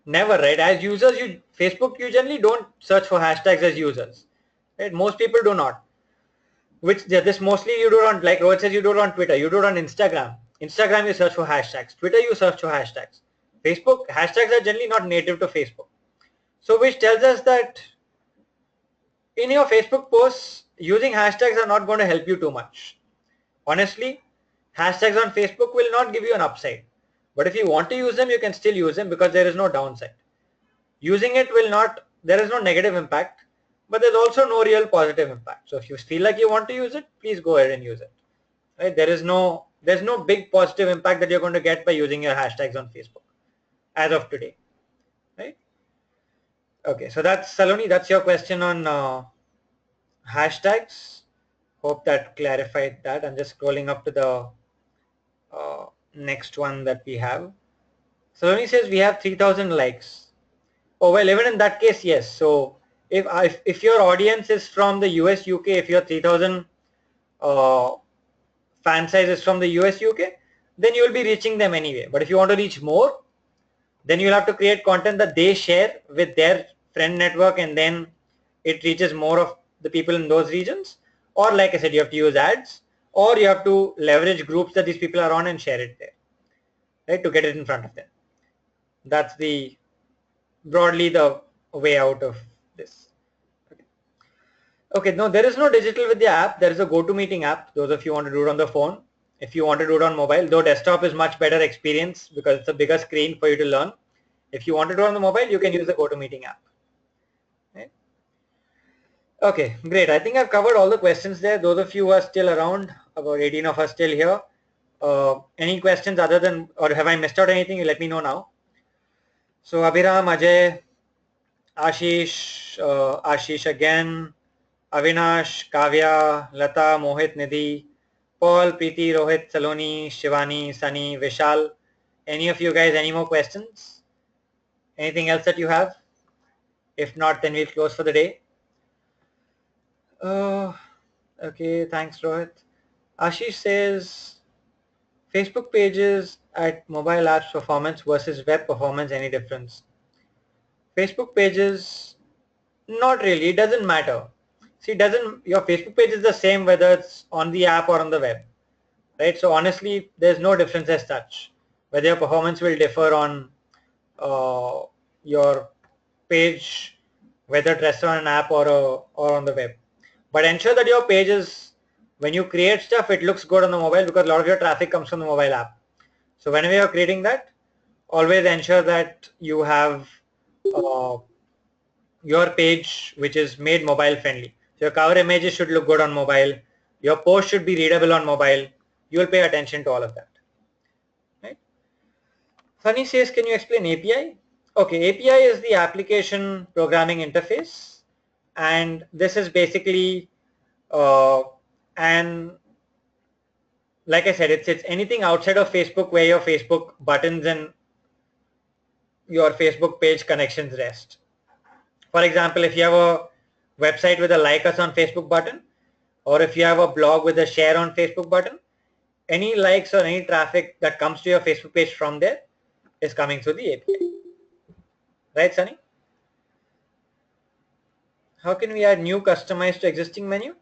Never, right? As users, Facebook, you generally don't search for hashtags as users, right? Most people do not. Which this mostly you do it on, like Rohit says, you do it on Twitter, you do it on Instagram. Instagram, you search for hashtags. Twitter, you search for hashtags. Facebook, hashtags are generally not native to Facebook. So which tells us that in your Facebook posts, using hashtags are not going to help you too much. Honestly, hashtags on Facebook will not give you an upside. But if you want to use them, you can still use them because there is no downside. Using it will not, there is no negative impact, but there's also no real positive impact. So if you feel like you want to use it, please go ahead and use it. Right? There's no big positive impact that you're going to get by using your hashtags on Facebook as of today. Right? Okay, so that's Saloni, that's your question on hashtags. Hope that clarified that. I'm just scrolling up to the next one that we have. Saloni says we have 3,000 likes. Oh, well, even in that case, yes. So if your audience is from the US, UK, if your 3,000 fan size is from the US, UK, then you will be reaching them anyway. But if you want to reach more, then you'll have to create content that they share with their friend network, and then it reaches more of the people in those regions. Or like I said, you have to use ads, or you have to leverage groups that these people are on and share it there, right, to get it in front of them. That's broadly the way out of this. Okay, no, there is no digital with the app. There is a GoToMeeting app. Those of you want to do it on the phone. If you want to do it on mobile, though desktop is much better experience because it's a bigger screen for you to learn. If you want to do it on the mobile, you can use the GoToMeeting app. Right? Okay, great. I think I've covered all the questions there. Those of you who are still around, about 18 of us still here. Any questions other than, or have I missed out anything? You let me know now. So Abhiram, Ajay, Ashish again, Avinash, Kavya, Lata, Mohit, Nidhi, Paul, Preeti, Rohit, Saloni, Shivani, Sunny, Vishal. Any of you guys, any more questions? Anything else that you have? If not, then we'll close for the day. Uh, okay, thanks Rohit. Ashish says, Facebook pages at mobile apps performance versus web performance, any difference? Facebook pages, not really, it doesn't matter. See, your Facebook page is the same whether it's on the app or on the web, right? So honestly, there's no difference as such. Whether your performance will differ on your page, whether it's on an app or on the web. But ensure that your page is, when you create stuff, it looks good on the mobile because a lot of your traffic comes from the mobile app. So whenever you're creating that, always ensure that you have uh, your page which is made mobile friendly. So your cover images should look good on mobile. Your post should be readable on mobile. You will pay attention to all of that. Right? Sunny says, can you explain API? Okay, API is the application programming interface, and this is basically an, like I said, it's anything outside of Facebook where your Facebook buttons and your Facebook page connections rest. For example, if you have a website with a like us on Facebook button, or if you have a blog with a share on Facebook button, any likes or any traffic that comes to your Facebook page from there is coming through the API. Right, Sunny? How can we add new customized to existing menu?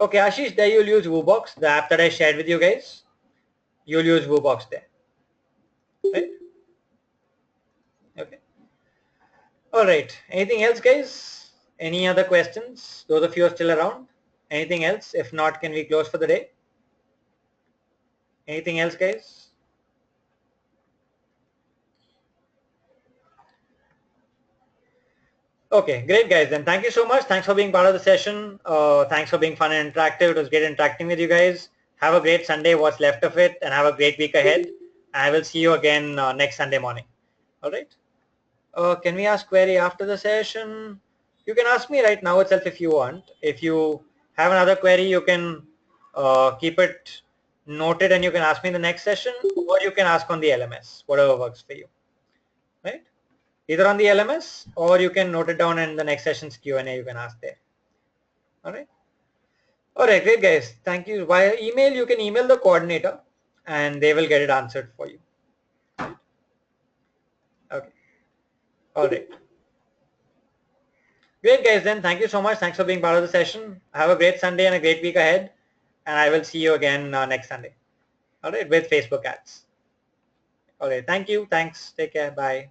Okay, Ashish, there you'll use WooBox, the app that I shared with you guys. You'll use WooBox there. Right? Okay. All right. Anything else, guys? Any other questions? Those of you are still around. Anything else? If not, can we close for the day? Anything else, guys? Okay, great, guys. Then thank you so much. Thanks for being part of the session. Thanks for being fun and interactive. It was great interacting with you guys. Have a great Sunday, what's left of it, and have a great week ahead. I will see you again next Sunday morning. All right. Can we ask query after the session? You can ask me right now itself if you want. If you have another query, you can keep it noted and you can ask me in the next session, or you can ask on the LMS, whatever works for you, right? Either on the LMS or you can note it down in the next session's Q&A, you can ask there. All right. All right, great guys. Thank you. Via email, you can email the coordinator and they will get it answered for you. Okay. All right. Great guys then. Thank you so much. Thanks for being part of the session. Have a great Sunday and a great week ahead. And I will see you again next Sunday. All right, with Facebook ads. All right. Thank you. Thanks. Take care. Bye.